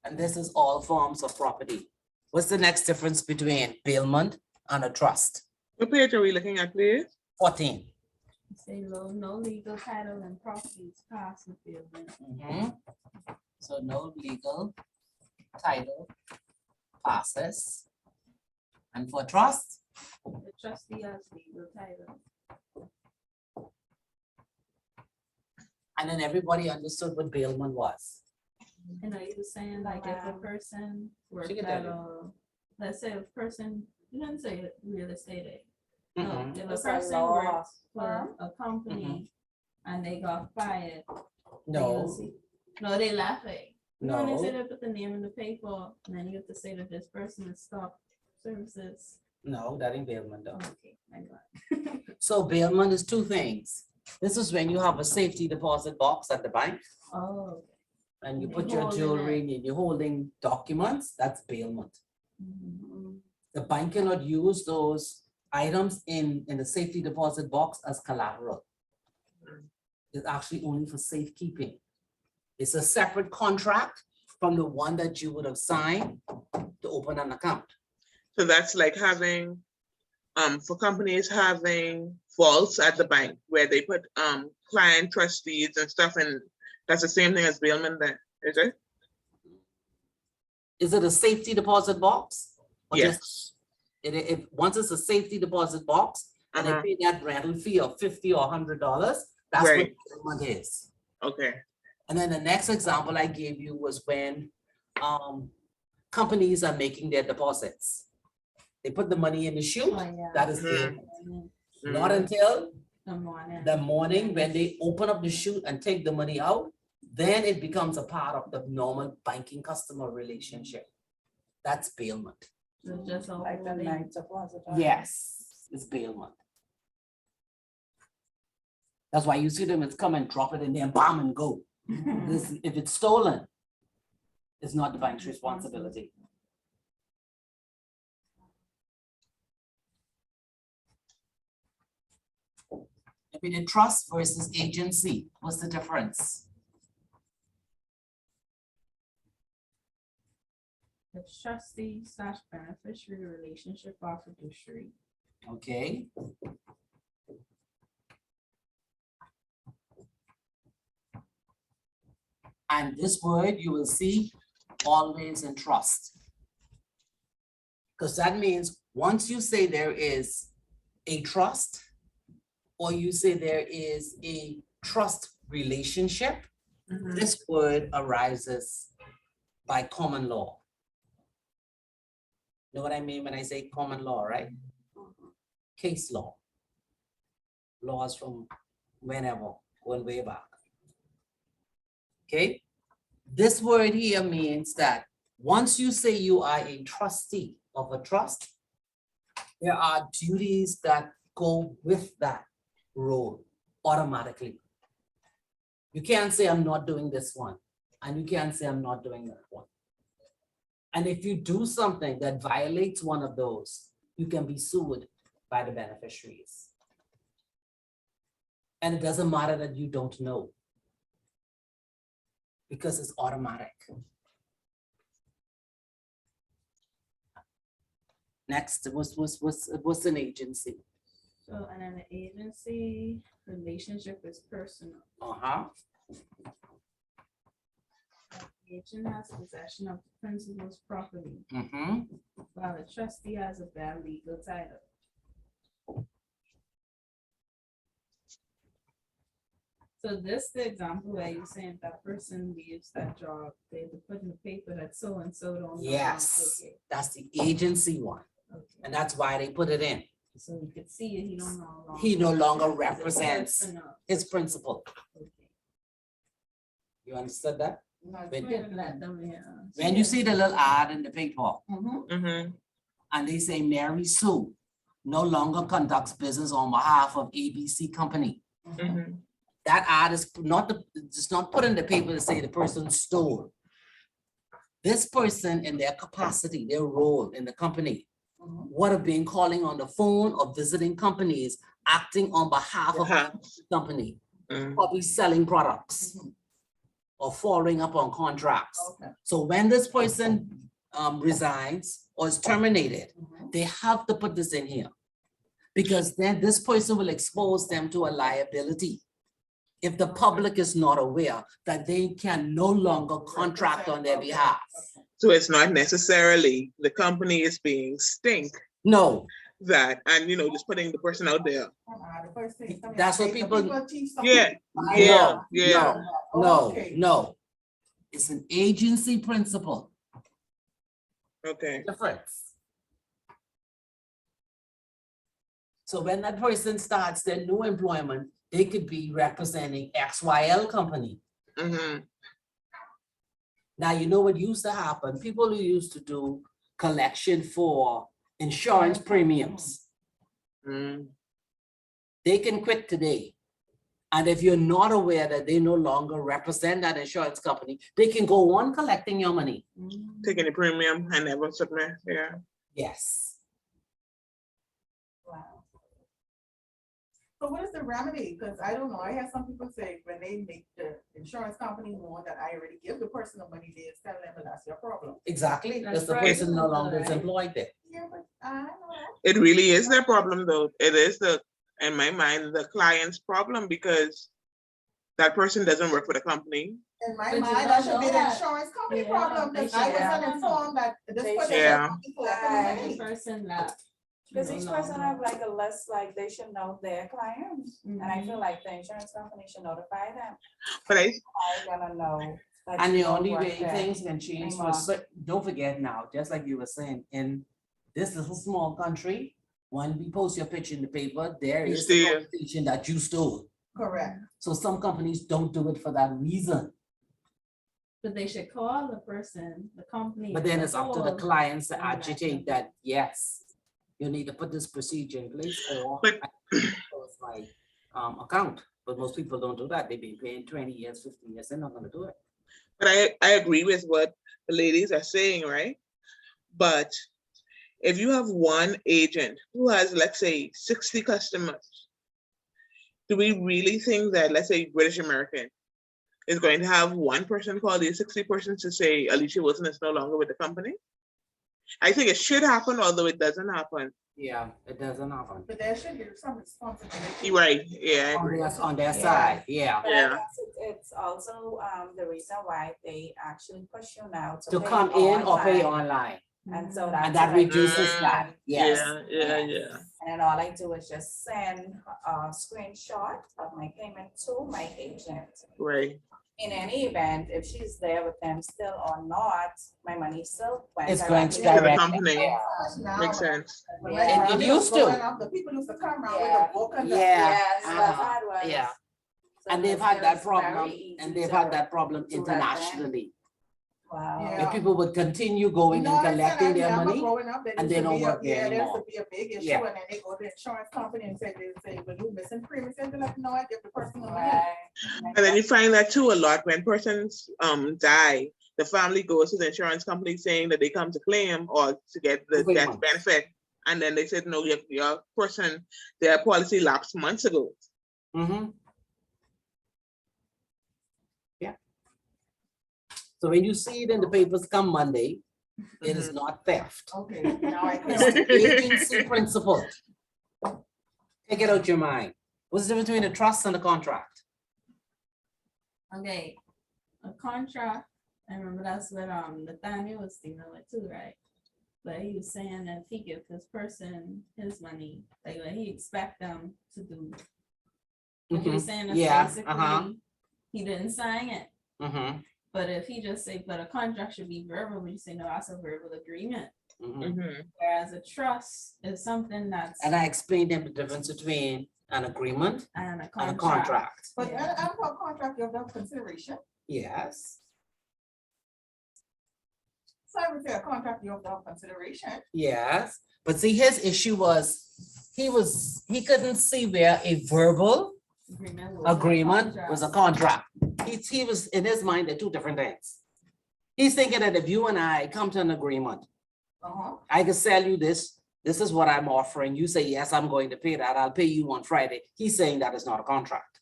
Speaker 2: and this is all forms of property. What's the next difference between bailment and a trust?
Speaker 1: What page are we looking at, please?
Speaker 2: 14.
Speaker 3: Say no legal title and properties pass with bailment.
Speaker 2: Mhm. So no legal title passes. And for trust,
Speaker 3: The trustee has legal title.
Speaker 2: and then everybody understood what bailment was.
Speaker 3: And are you saying like if a person worked
Speaker 2: can
Speaker 3: at
Speaker 2: tell
Speaker 3: a, let's say a person, you didn't say real estate agent. No,
Speaker 2: Mhm.
Speaker 3: if a
Speaker 5: It's a
Speaker 3: person
Speaker 5: law
Speaker 3: works for
Speaker 5: firm?
Speaker 3: a company and they got fired. they
Speaker 2: No,
Speaker 3: will see- No, they laughing. No, they say
Speaker 2: no,
Speaker 3: they put the name in the paper, and then you have to say that this person has stopped services.
Speaker 2: no, that ain't bailment though.
Speaker 3: Okay, I got it.
Speaker 2: So bailment is two things. This is when you have a safety deposit box at the bank
Speaker 3: Oh.
Speaker 2: and you
Speaker 3: You're
Speaker 2: put your
Speaker 3: holding
Speaker 2: jewelry in and you're holding documents, that's bailment.
Speaker 3: Mhm.
Speaker 2: The bank cannot use those items in the safety deposit box as collateral. It's actually only for safekeeping. It's a separate contract from the one that you would have signed to open an account.
Speaker 1: So that's like having, for companies having vaults at the bank where they put, client trust deeds and stuff, and that's the same thing as bailment then, is it?
Speaker 2: Is it a safety deposit box? Or just-
Speaker 1: Yes.
Speaker 2: Once it's a safety deposit box, and they
Speaker 1: Uh-huh.
Speaker 2: pay that rental fee of $50 or $100, that's what
Speaker 1: Right.
Speaker 2: bailment is.
Speaker 1: Okay,
Speaker 2: And then the next example I gave you was when companies are making their deposits. They put the money in the chute,
Speaker 3: Oh, yeah.
Speaker 2: that is
Speaker 1: Mhm.
Speaker 2: bailment. Not
Speaker 1: Mhm.
Speaker 2: until
Speaker 3: The morning.
Speaker 2: the morning when they open up the chute and take the money out, then it becomes a part of the normal banking customer relationship. That's bailment.
Speaker 3: So just a
Speaker 5: Like the
Speaker 3: holding.
Speaker 5: night deposit.
Speaker 2: Yes, it's bailment. That's why you see them, it's come and drop it in there, bam and go. This, if it's stolen, it's not the bank's responsibility. If we did trust versus agency, what's the difference?
Speaker 3: The trustee / beneficiary relationship or fiduciary.
Speaker 2: Okay. And this word you will see always in trust. Because that means once you say there is a trust, or you say there is a trust relationship, this word arises by common law. Know what I mean when I say common law, right? Case law. Laws from whenever, going way back. Okay? This word here means that once you say you are a trustee of a trust, there are duties that go with that role automatically. You can't say I'm not doing this one, and you can't say I'm not doing that one. And if you do something that violates one of those, you can be sued by the beneficiaries. And it doesn't matter that you don't know, because it's automatic. Next, what's an agency?
Speaker 3: So, and then the agency relationship is personal.
Speaker 2: Uh-huh.
Speaker 3: The agent has possession of the principal's property,
Speaker 2: Mm-hmm.
Speaker 3: while the trustee has a bad legal title. So this the example where you're saying that person leaves that job, they have to put in the paper that so and so don't. know.
Speaker 2: Yes,
Speaker 3: Okay,
Speaker 2: that's the agency one,
Speaker 3: okay.
Speaker 2: and that's why they put it in.
Speaker 3: So you could see it, he don't know.
Speaker 2: He no longer
Speaker 3: It's a
Speaker 2: represents
Speaker 3: personal.
Speaker 2: his principal.
Speaker 3: Okay.
Speaker 2: You understood that?
Speaker 3: We could let them, yeah.
Speaker 2: When you see the little ad in the paper
Speaker 4: Mhm.
Speaker 1: Mhm.
Speaker 2: and they say Mary Sue, no longer conducts business on behalf of ABC company.
Speaker 1: Mhm.
Speaker 2: That ad is it's not put in the paper to say the person stole. This person in their capacity, their role in the company, would have been calling on the phone or visiting companies, acting on behalf of
Speaker 1: Uh-huh.
Speaker 2: the company,
Speaker 1: Mm.
Speaker 2: probably selling products or following up on contracts.
Speaker 4: Okay.
Speaker 2: So when this person resigns or is terminated, they have to put this in here. Because then this person will expose them to a liability. If the public is not aware that they can no longer contract on their behalf.
Speaker 1: So it's not necessarily the company is being stink
Speaker 2: No,
Speaker 1: that, and just putting the person out there.
Speaker 4: The first thing coming
Speaker 2: That's
Speaker 4: out,
Speaker 2: what
Speaker 4: the
Speaker 2: people-
Speaker 4: teach some
Speaker 1: Yeah,
Speaker 4: people.
Speaker 1: yeah,
Speaker 2: no,
Speaker 1: yeah.
Speaker 2: no,
Speaker 4: Okay.
Speaker 2: no. It's an agency principle
Speaker 1: Okay.
Speaker 2: difference. So when that person starts their new employment, they could be representing XYL company.
Speaker 1: Mhm.
Speaker 2: Now, you know what used to happen? People who used to do collection for insurance premiums,
Speaker 1: Mm.
Speaker 2: they can quit today. And if you're not aware that they no longer represent that insurance company, they can go on collecting your money.
Speaker 1: Taking the premium and never submit. Yeah.
Speaker 2: Yes.
Speaker 5: Wow.
Speaker 4: So what is the remedy? Because I don't know, I have some people say when they make the insurance company know that I already give the person the money, they tell them, but that's your problem.
Speaker 2: Exactly, because
Speaker 3: That's
Speaker 2: the
Speaker 3: right.
Speaker 2: person no longer is employed there.
Speaker 4: Yeah, but I know that.
Speaker 1: It really is their problem though. It is in my mind, the client's problem because that person doesn't work for the company.
Speaker 4: In my
Speaker 3: But you
Speaker 4: mind,
Speaker 3: don't
Speaker 4: that should
Speaker 3: know
Speaker 4: be the
Speaker 3: that.
Speaker 4: insurance company
Speaker 3: Yeah,
Speaker 4: problem,
Speaker 3: they
Speaker 4: because I
Speaker 3: should-
Speaker 4: wasn't
Speaker 3: yeah.
Speaker 4: informed that this
Speaker 5: They
Speaker 4: person.
Speaker 5: should-
Speaker 1: Yeah.
Speaker 5: Right.
Speaker 3: The person that.
Speaker 5: Because
Speaker 3: no
Speaker 5: each person
Speaker 3: longer-
Speaker 5: have like a list, like they should know their clients. And I
Speaker 3: Mhm.
Speaker 5: feel like the insurance company should notify them.
Speaker 1: But
Speaker 5: I gotta know. that
Speaker 2: And
Speaker 5: you
Speaker 2: the
Speaker 5: don't
Speaker 2: only
Speaker 5: work
Speaker 2: way
Speaker 5: there.
Speaker 2: things can change for,
Speaker 5: anymore.
Speaker 2: don't forget now, just like you were saying, in this little small country, when we post your picture in the paper, there
Speaker 1: You
Speaker 2: is the
Speaker 1: still-
Speaker 2: notification that you stole.
Speaker 4: Correct.
Speaker 2: So some companies don't do it for that reason,
Speaker 3: But they should call the person, the company.
Speaker 2: but then it's up to the
Speaker 3: before.
Speaker 2: clients to
Speaker 3: and let
Speaker 2: agitate
Speaker 3: them-
Speaker 2: that, yes, you need to put this procedure in place or
Speaker 1: But-
Speaker 2: close my account, but most people don't do that. They've been paying 20 years, 15 years, they're not gonna do it.
Speaker 1: But I agree with what the ladies are saying, right? But if you have one agent who has, let's say, 60 customers, do we really think that, let's say, British American is going to have one person call these 60 persons to say Alicia Wilson is no longer with the company? I think it should happen, although it doesn't happen.
Speaker 2: Yeah, it doesn't happen.
Speaker 4: But there should be some responsibility.
Speaker 1: You're right. Yeah, I agree.
Speaker 2: On their
Speaker 5: Yeah.
Speaker 2: side, yeah,
Speaker 5: But I
Speaker 1: Yeah.
Speaker 5: guess it's also the reason why they actually push you now
Speaker 2: to
Speaker 5: pay
Speaker 2: come in or pay
Speaker 5: online.
Speaker 2: online,
Speaker 5: And so that's.
Speaker 2: and that
Speaker 5: what I do.
Speaker 2: reduces that, yes.
Speaker 1: Yeah.
Speaker 5: And then all I do is just send a screenshot of my payment to my agent.
Speaker 1: Right.
Speaker 5: In any event, if she's there with them still or not, my money still went.
Speaker 2: It's going to
Speaker 1: To the
Speaker 2: direct.
Speaker 1: company.
Speaker 4: Now,
Speaker 1: Makes sense.
Speaker 4: when
Speaker 5: Yeah.
Speaker 4: my
Speaker 2: It
Speaker 4: grandmother
Speaker 2: used
Speaker 4: was
Speaker 2: to.
Speaker 4: growing up, the people used to come around with
Speaker 5: Yeah.
Speaker 4: a book and. the-
Speaker 2: Yeah.
Speaker 5: Yes, that's
Speaker 2: uh-huh,
Speaker 5: how it was.
Speaker 2: yeah.
Speaker 5: So
Speaker 2: And they've
Speaker 5: it's-
Speaker 2: had
Speaker 5: it
Speaker 2: that
Speaker 5: was very
Speaker 2: problem,
Speaker 5: easy
Speaker 2: and they've
Speaker 5: to-
Speaker 2: had that problem
Speaker 5: to recommend.
Speaker 2: internationally.
Speaker 5: Wow.
Speaker 4: Yeah.
Speaker 2: Where people would continue
Speaker 4: You
Speaker 2: going
Speaker 4: know
Speaker 2: and
Speaker 4: what I'm saying? I
Speaker 2: collecting their
Speaker 4: remember
Speaker 2: money.
Speaker 4: growing up, there
Speaker 2: and
Speaker 4: used
Speaker 2: they
Speaker 4: to
Speaker 2: don't
Speaker 4: be a-
Speaker 2: work there
Speaker 4: yeah, there used
Speaker 2: anymore.
Speaker 4: to be a big issue,
Speaker 2: Yeah.
Speaker 4: and then they go to the insurance company and say, well, you missing premiums, and they're like, no, I give the person the money.
Speaker 5: Right.
Speaker 1: And then you find that too a lot when persons die, the family goes to the insurance company saying that they come to claim or to get the
Speaker 2: Wait
Speaker 1: death
Speaker 2: months.
Speaker 1: benefit. And then they said, no, your person, their policy lapsed months ago.
Speaker 2: Mhm. Yeah. So when you see it in the papers come Monday, it is not theft.
Speaker 4: Okay, now I
Speaker 2: It's
Speaker 4: can.
Speaker 2: the agency principle. Take it out your mind. What's the difference between a trust and a contract?
Speaker 3: Okay, a contract, I remember that's what Nathaniel was dealing with too, right? But he was saying that if he give this person his money, like what he expect them to do. Like he was saying that
Speaker 2: Yeah,
Speaker 3: basically, he didn't sign it.
Speaker 2: Mhm,
Speaker 3: But if he just say, but a contract should be verbal, you say, no, that's a verbal agreement.
Speaker 2: mhm.
Speaker 1: Mhm.
Speaker 3: Whereas a trust is something that's
Speaker 2: And I explained them the difference between an agreement
Speaker 3: and a
Speaker 2: and a
Speaker 3: contract.
Speaker 2: contract.
Speaker 4: But
Speaker 3: Yeah.
Speaker 4: I'm for contract, you have that consideration.
Speaker 2: Yes.
Speaker 4: So I would say a contract you have to have consideration.
Speaker 2: Yes, but see, his issue was, he couldn't see where a verbal agreement was a contract. He was, in his mind, they're two different things. He's thinking that if you and I come to an agreement,
Speaker 4: Uh-huh.
Speaker 2: I can sell you this is what I'm offering. You say, yes, I'm going to pay that. I'll pay you on Friday. He's saying that is not a contract.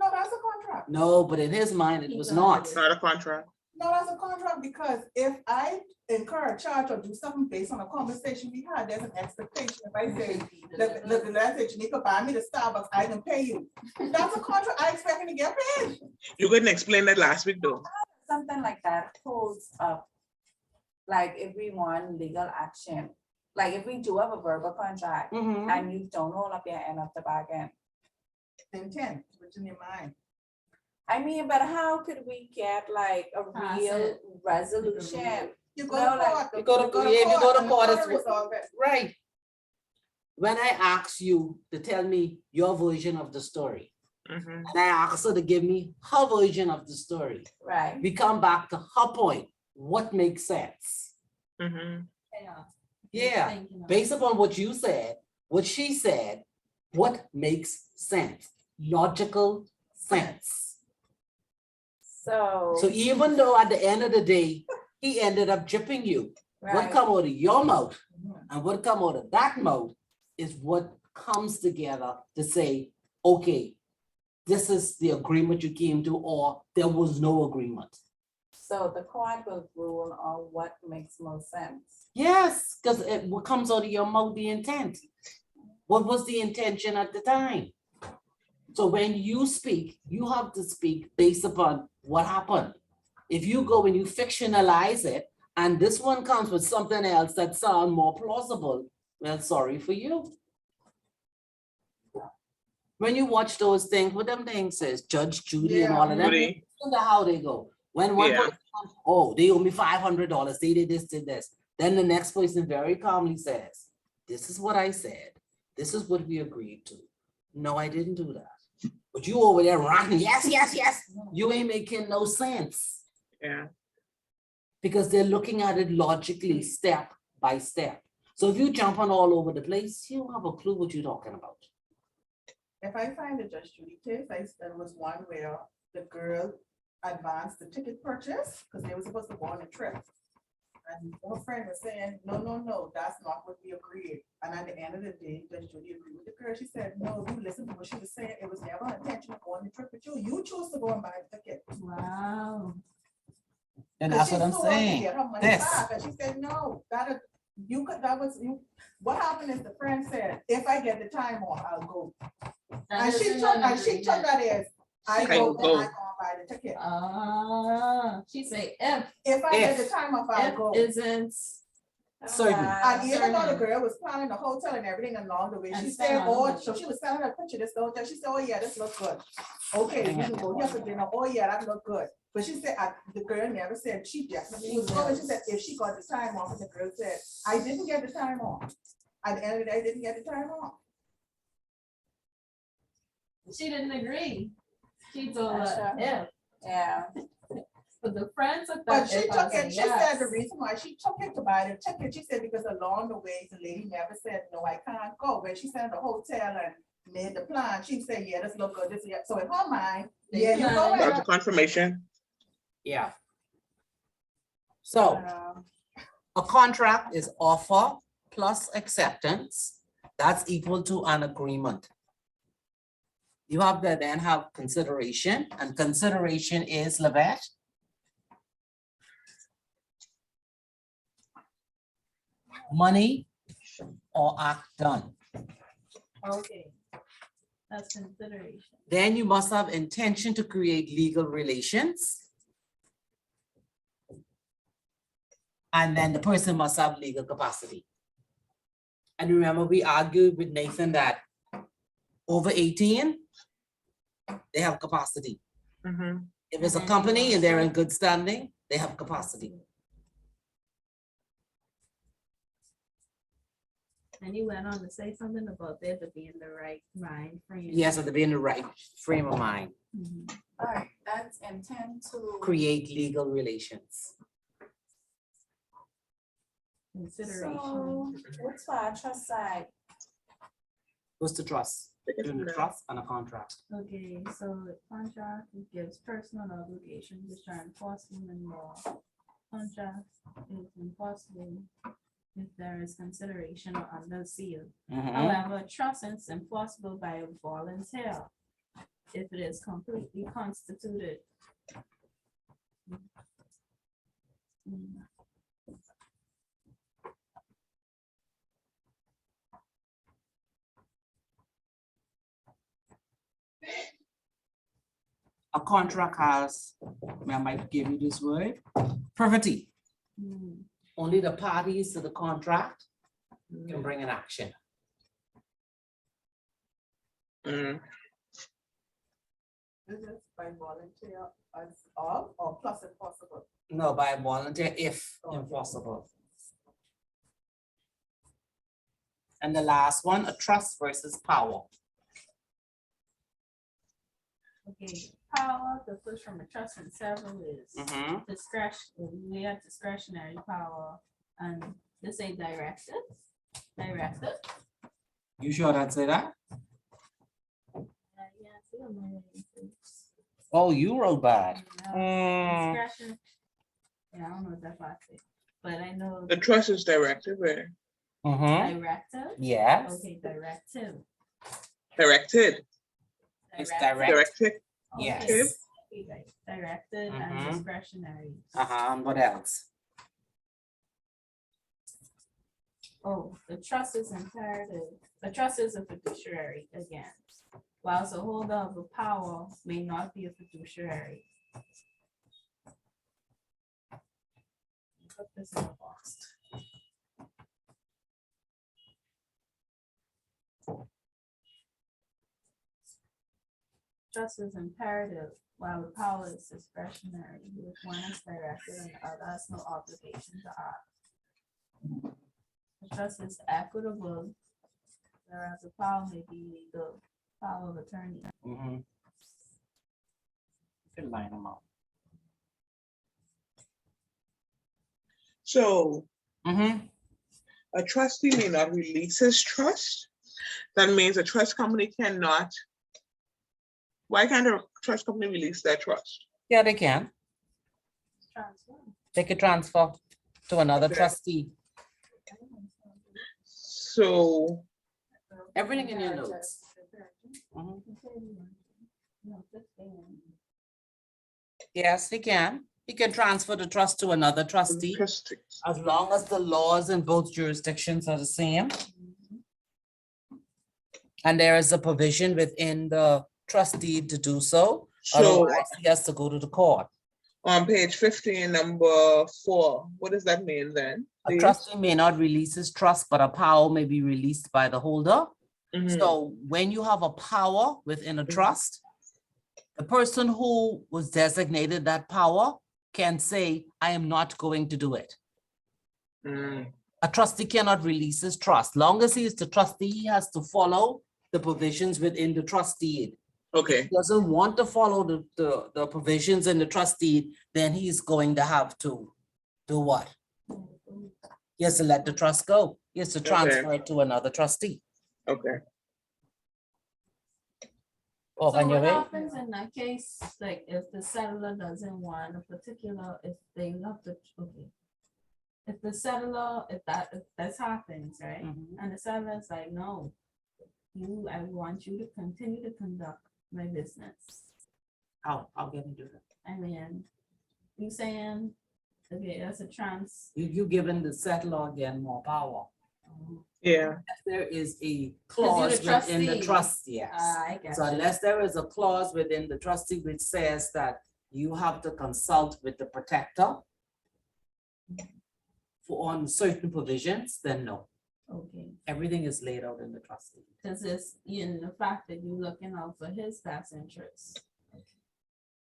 Speaker 4: No, that's a contract.
Speaker 2: No, but in his mind, it was not.
Speaker 1: Not a contract.
Speaker 4: No, that's a contract because if I incur a charge or do something based on a conversation we had, there's an expectation. If I say, look, let's say Janika, buy me the Starbucks, I can pay you. That's a contract. I expect him to get paid.
Speaker 1: You couldn't explain that last week though.
Speaker 5: Something like that holds up. Like if we want legal action, like if we do have a verbal contract
Speaker 2: Mhm.
Speaker 5: and you don't hold up your end of the bargain.
Speaker 4: Intent, what's in your mind?
Speaker 5: I mean, but how could we get like a
Speaker 3: Pass
Speaker 5: real
Speaker 3: it.
Speaker 5: resolution?
Speaker 4: You go
Speaker 5: No,
Speaker 4: to
Speaker 5: like,
Speaker 4: court.
Speaker 2: you go to- yeah, you go to
Speaker 4: and the
Speaker 2: court,
Speaker 4: court
Speaker 2: it's-
Speaker 4: resolve it.
Speaker 2: Right. When I ask you to tell me your version of the story,
Speaker 1: Mhm.
Speaker 2: and I ask her to give me her version of the story,
Speaker 5: Right,
Speaker 2: we come back to her point. What makes sense?
Speaker 1: Mhm.
Speaker 2: Yeah, based upon what you said, what she said, what makes sense? Logical sense.
Speaker 5: so.
Speaker 2: So even though at the end of the day, he ended up chipping you, what
Speaker 5: Right.
Speaker 2: come out of your mouth
Speaker 4: Mhm.
Speaker 2: and what come out of that mouth is what comes together to say, okay, this is the agreement you came to, or there was no agreement.
Speaker 5: So the court will rule on what makes most sense.
Speaker 2: Yes, because what comes out of your mouth, the intent. What was the intention at the time? So when you speak, you have to speak based upon what happened. If you go and you fictionalize it, and this one comes with something else that sounds more plausible, well, sorry for you. When you watch those things, what them things says, Judge Judy and all of them,
Speaker 1: Judy.
Speaker 2: wonder how they go. When one
Speaker 1: Yeah.
Speaker 2: person comes, oh, they owe me $500, they did this, did this. Then the next person very calmly says, this is what I said. This is what we agreed to. No, I didn't do that. But you over there rocking, yes, yes, yes. You ain't making no sense
Speaker 1: Yeah.
Speaker 2: because they're looking at it logically, step by step. So if you jumping all over the place, you don't have a clue what you're talking about.
Speaker 4: If I find the Judge Judy case, there was one where the girl advanced the ticket purchase because they were supposed to go on a trip. And her friend was saying, no, that's not what we agreed. And at the end of the day, Judge Judy agreed with the girl. She said, no, you listen to what she was saying. It was never her intention to go on the trip with you. You chose to go and buy the ticket.
Speaker 3: Wow.
Speaker 2: And
Speaker 4: 'Cause
Speaker 2: that's
Speaker 4: she
Speaker 2: what I'm
Speaker 4: still wanted to
Speaker 2: saying.
Speaker 4: get her money
Speaker 2: This.
Speaker 4: back, and she said, no, that was you. What happened is the friend said, if I get the time off, I'll go. And she took that as, I
Speaker 1: She
Speaker 4: go,
Speaker 1: can
Speaker 4: then
Speaker 1: go.
Speaker 4: I go and buy the ticket.
Speaker 3: She say if
Speaker 4: If I get the
Speaker 2: If.
Speaker 4: time off, I'll go.
Speaker 3: isn't.
Speaker 2: Certain.
Speaker 4: And even though the
Speaker 3: certain.
Speaker 4: girl was planning the hotel and everything along the way,
Speaker 3: And
Speaker 4: she
Speaker 3: spend
Speaker 4: said,
Speaker 3: on the
Speaker 4: oh,
Speaker 3: hotel.
Speaker 4: so she was sending her a picture, this hotel, she said, oh yeah, this looks good. Okay, we can go here for dinner, oh yeah, that look good. But she said, the girl never said, she definitely was going, she said, if she got the time off, and the girl said, I didn't get the time off. At the end of the day, I didn't get the time off.
Speaker 3: She didn't agree. She told
Speaker 5: That's
Speaker 3: her
Speaker 5: right.
Speaker 3: if,
Speaker 5: Yeah,
Speaker 3: but the friend took
Speaker 4: But
Speaker 3: that
Speaker 4: she
Speaker 3: if
Speaker 4: took
Speaker 3: as a
Speaker 4: it, she said the
Speaker 3: yes.
Speaker 4: reason why she took it to buy the ticket, she said because along the way, the lady never said, no, I can't go. When she sent the hotel and made the plan, she said, yeah, this look good, this, yeah. So in her mind, yeah, you go
Speaker 1: That's a
Speaker 4: ahead.
Speaker 1: confirmation.
Speaker 2: Yeah. So a contract is offer plus acceptance. That's equal to an agreement. You have to then have consideration, and consideration is, Lavette, money or act done.
Speaker 3: Okay. That's consideration.
Speaker 2: Then you must have intention to create legal relations. And then the person must have legal capacity. And remember, we argued with Nathan that over 18, they have capacity.
Speaker 1: Mhm.
Speaker 2: If it's a
Speaker 3: And then
Speaker 2: company
Speaker 3: you
Speaker 2: and they're in
Speaker 3: also-
Speaker 2: good standing, they have capacity.
Speaker 3: And you went on to say something about there to be in the right mind frame.
Speaker 2: Yes, and to be in the right frame of mind,
Speaker 3: Mhm.
Speaker 5: all right, that's intent to.
Speaker 2: create legal relations.
Speaker 3: consideration.
Speaker 5: So what's for our trust side?
Speaker 2: What's the trust? Between the trust and a contract.
Speaker 3: Okay, so the contract gives personal obligations which are enforceable in law. Contract is enforceable if there is consideration or under seal.
Speaker 2: Mhm.
Speaker 3: However, trust is enforceable by a volunteer if it is completely constituted. Mm.
Speaker 2: A contract has, I might give you this word, privity.
Speaker 3: Mm.
Speaker 2: Only the parties to the contract can bring an action.
Speaker 1: Mm.
Speaker 4: Is it by volunteer as all or plus if possible?
Speaker 2: No, by volunteer if enforceable. And the last one, a trust versus power.
Speaker 3: Okay, power, the push from a trust and several is
Speaker 2: Mhm.
Speaker 3: discretion, we have discretionary power, and this say directive.
Speaker 2: You sure that's it? Huh?
Speaker 3: Yeah, I feel my-
Speaker 2: Oh, you wrote bad.
Speaker 3: Yeah, discretion. Yeah, I don't know if that's what I say, but I know
Speaker 1: The trust is directive, right?
Speaker 2: Mhm.
Speaker 3: directive.
Speaker 2: Yes.
Speaker 3: Okay, directive.
Speaker 1: Directed,
Speaker 2: It's
Speaker 3: Directive.
Speaker 2: direct.
Speaker 1: directed.
Speaker 2: Yes.
Speaker 3: Okay, right. Directed and
Speaker 2: Mhm.
Speaker 3: discretionary.
Speaker 2: And what else?
Speaker 3: Oh, the trust is imperative. The trust is a fiduciary again. Whilst the holder of the power may not be a fiduciary. Put this in a box. Trust is imperative, while the power is discretionary, with one is directed and the other has no obligation to act. The trust is equitable, whereas the power may be legal, power of attorney.
Speaker 2: Mhm. You can line them up.
Speaker 1: So
Speaker 2: Mhm.
Speaker 1: a trustee may not release his trust. That means a trust company cannot. Why can't a trust company release their trust?
Speaker 2: Yeah, they can.
Speaker 3: Transfer.
Speaker 2: They could transfer to another
Speaker 1: Okay.
Speaker 2: trustee.
Speaker 1: So,
Speaker 2: Everything in your notes. Mhm.
Speaker 3: No, 15.
Speaker 2: Yes, he can. He can transfer the trust to another trustee
Speaker 1: trustees.
Speaker 2: as long as the laws in both jurisdictions are the same. And there is a provision within the trustee to do so.
Speaker 1: So
Speaker 2: Otherwise, he has to go to the court.
Speaker 1: on page 15, number 4, what does that mean then?
Speaker 2: A
Speaker 1: please?
Speaker 2: trustee may not release his trust, but a power may be released by the holder.
Speaker 1: Mhm.
Speaker 2: So when you have a power within a trust, the person who was designated that power can say, I am not going to do it.
Speaker 1: Mm.
Speaker 2: A trustee cannot release his trust. Long as he is the trustee, he has to follow the provisions within the trustee.
Speaker 1: Okay,
Speaker 2: Doesn't want to follow the provisions in the trustee, then he's going to have to do what? He has to let the trust go. He has to transfer it to another trustee.
Speaker 1: okay.
Speaker 2: Oh,
Speaker 3: So
Speaker 2: on your
Speaker 3: what
Speaker 2: way?
Speaker 3: happens in that case, like if the settler doesn't want a particular, if they love the, okay. If the settler, if that happens, right?
Speaker 2: Mhm.
Speaker 3: And the settler's like, no, I want you to continue to conduct my business.
Speaker 2: I'll get into that.
Speaker 3: I mean, you saying, okay, that's a
Speaker 2: You giving the settler again more power.
Speaker 1: Yeah,
Speaker 2: There is a clause
Speaker 3: the
Speaker 2: within the
Speaker 3: trustee.
Speaker 2: trust, yes.
Speaker 3: I get
Speaker 2: So
Speaker 3: you.
Speaker 2: unless there is a clause within the trustee which says that you have to consult with the protector for on certain provisions, then no,
Speaker 3: Okay,
Speaker 2: everything is laid out in the trustee.
Speaker 3: because it's in the fact that you're looking out for his best interest.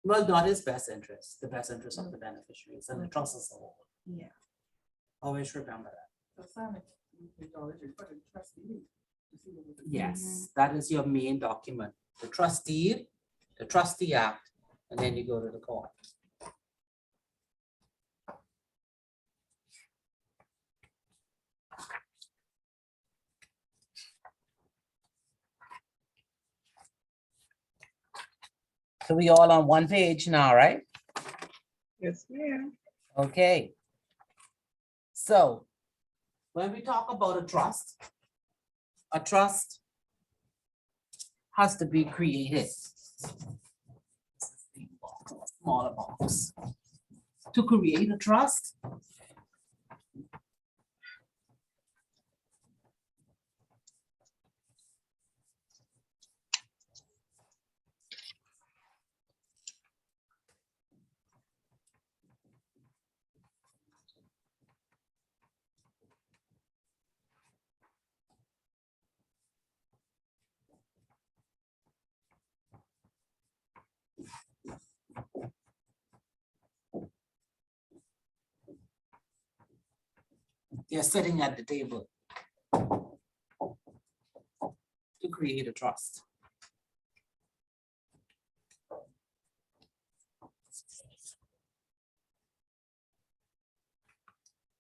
Speaker 2: Well, not his best interest, the best interest of the beneficiaries and the trust as a whole.
Speaker 3: Yeah.
Speaker 2: Always remember that.
Speaker 4: So Simon, we already put a trustee to see what we can do.
Speaker 2: Yes, that is your main document, the trustee, the trustee act, and then you go to the court. So we all on one page now, right?
Speaker 1: Yes, ma'am.
Speaker 2: Okay. So when we talk about a trust has to be created. Smaller box. To create a trust, you're sitting at the table to create a trust.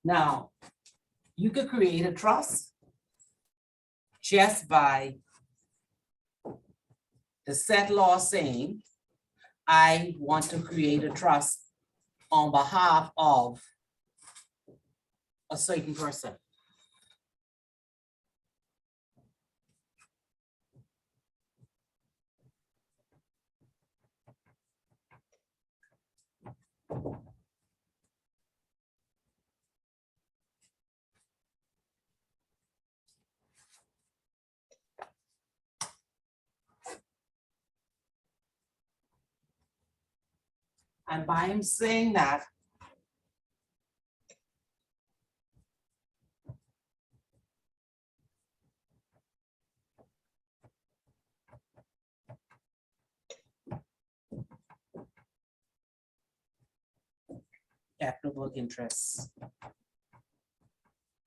Speaker 2: Now, you could create a trust just by the set law saying, I want to create a trust on behalf of a certain person. And by him saying that, equitable interest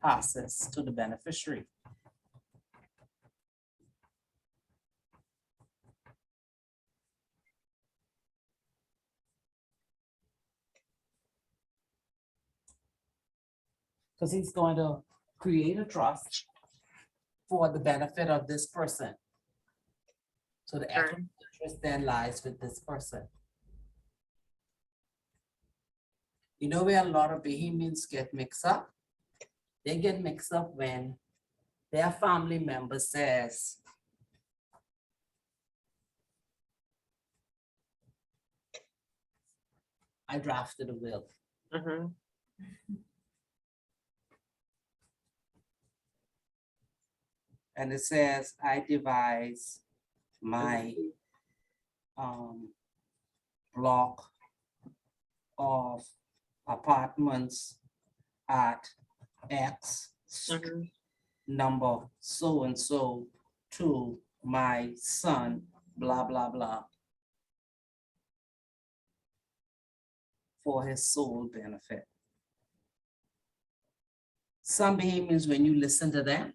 Speaker 2: passes to the beneficiary. Because he's going to create a trust for the benefit of this person. So the
Speaker 1: Okay.
Speaker 2: equitable interest then lies with this person. You know where a lot of Bahamians get mixed up? They get mixed up when their family member says, I drafted a will.
Speaker 1: Mhm.
Speaker 2: And it says, I devise my block of apartments at X
Speaker 1: Mhm.
Speaker 2: number so and so to my son, blah, blah, blah, for his sole benefit. Some Bahamians, when you listen to them,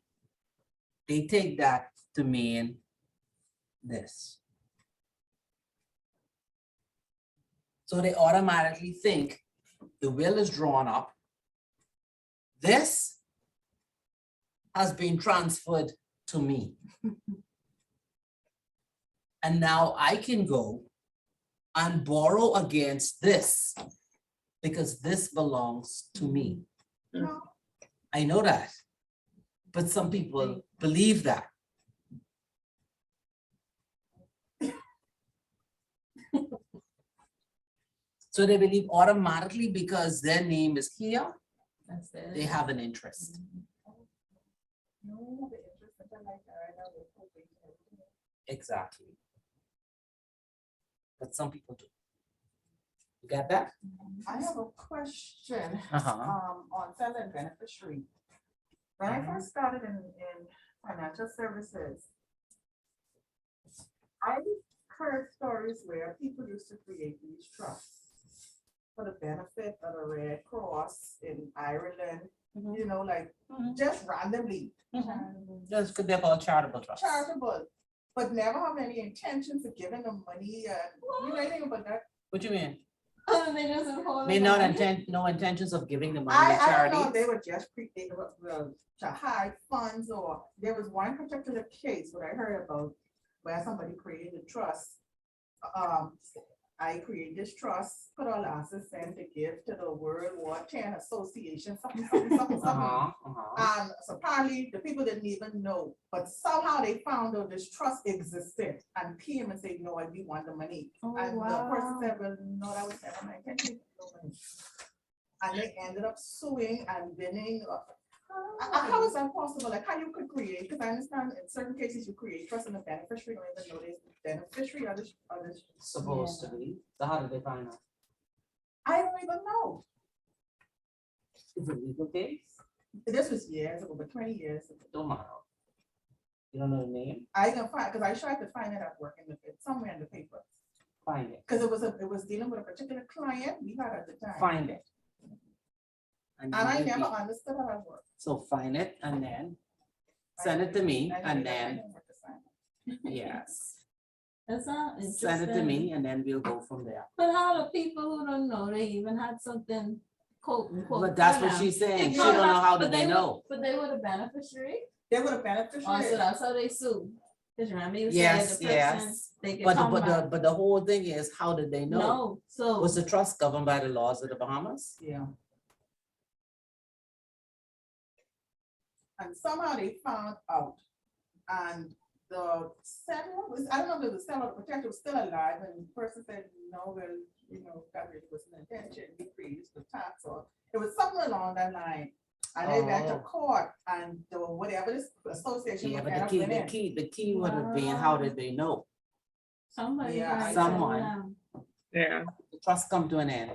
Speaker 2: they take that to mean this. So they automatically think the will is drawn up. This has been transferred to me. And now I can go and borrow against this because this belongs to me.
Speaker 4: No,
Speaker 2: I know that, but some people believe that. So they believe automatically because their name is here,
Speaker 5: That's it.
Speaker 2: they have an interest.
Speaker 4: no, the interest in like that, I know we're hoping to-
Speaker 2: Exactly. But some people do. You got that?
Speaker 4: I have a question,
Speaker 2: Uh-huh.
Speaker 4: on silent beneficiary. When I first started in financial services, I heard stories where people used to create these trusts for the benefit of the Red Cross in Ireland, you know, like just randomly
Speaker 2: Just because they're called charitable trusts.
Speaker 4: charitable, but never have any intentions of giving them money. You know anything about that?
Speaker 2: What do you mean?
Speaker 3: They just hold
Speaker 2: May
Speaker 3: it
Speaker 2: not
Speaker 3: on.
Speaker 2: intend, no intentions of giving the money
Speaker 4: I
Speaker 2: to
Speaker 4: don't know if
Speaker 2: charity.
Speaker 4: they were just to hide funds, or there was one particular case what I heard about where somebody created a trust I create this trust, put all the assets in to give to the World War X Association, something, something, something, something. And so apparently the people didn't even know, but somehow they found out this trust existed and came and said, no, I do want the money.
Speaker 3: Oh,
Speaker 4: And the person
Speaker 3: wow.
Speaker 4: said, well, no, that was never my intention. No money. And they ended up suing and winning. How is that possible? Like how you could create, because I understand in certain cases you create trust in the beneficiary, don't even know the beneficiary of this.
Speaker 2: Supposed to be. So how did they find out?
Speaker 4: I don't even know.
Speaker 2: Is it a legal case?
Speaker 4: This was years ago, but 20 years ago.
Speaker 2: Don't matter. You don't know the name?
Speaker 4: I can find, because I tried to find it at work in the, somewhere in the paper.
Speaker 2: Find it.
Speaker 4: Because it was dealing with a particular client we had at the time.
Speaker 2: Find it.
Speaker 4: And
Speaker 2: then
Speaker 4: I
Speaker 2: we'll
Speaker 4: never
Speaker 2: be-
Speaker 4: understood how it worked.
Speaker 2: So find it and then send it to me
Speaker 4: I
Speaker 2: and
Speaker 4: never
Speaker 2: then,
Speaker 4: knew what to sign.
Speaker 2: yes.
Speaker 3: That's not
Speaker 2: Send it to
Speaker 3: interesting.
Speaker 2: me and then we'll go from there.
Speaker 3: But how the people who don't know, they even had something quote unquote.
Speaker 2: But that's
Speaker 3: for
Speaker 2: what
Speaker 3: them.
Speaker 2: she's saying. She
Speaker 3: But
Speaker 2: don't know how
Speaker 3: but
Speaker 2: did they
Speaker 3: were-
Speaker 2: know.
Speaker 3: But they were the beneficiary,
Speaker 4: They were the
Speaker 3: oh,
Speaker 4: beneficiaries.
Speaker 3: so that's how they sue. Because remember you said
Speaker 2: Yes,
Speaker 3: the person,
Speaker 2: yes.
Speaker 3: they could
Speaker 2: But
Speaker 3: come back.
Speaker 2: the whole thing is, how did they know?
Speaker 3: No, so.
Speaker 2: Was the trust governed by the laws of the Bahamas?
Speaker 4: Yeah. And somehow they found out. And the seller was, I don't know if the seller or the protector was still alive, and the person said, no, well, you know, that really wasn't an intention, we created the tax, or it was something along that line. And they went to
Speaker 2: Oh.
Speaker 4: court, and the whatever this association.
Speaker 2: Yeah,
Speaker 4: would
Speaker 2: but
Speaker 4: end up winning.
Speaker 2: the key would have been, how did they know?
Speaker 3: Somebody.
Speaker 4: Yeah,
Speaker 3: tried to
Speaker 2: someone.
Speaker 3: sue them.
Speaker 1: Yeah.
Speaker 2: The trust come to an end.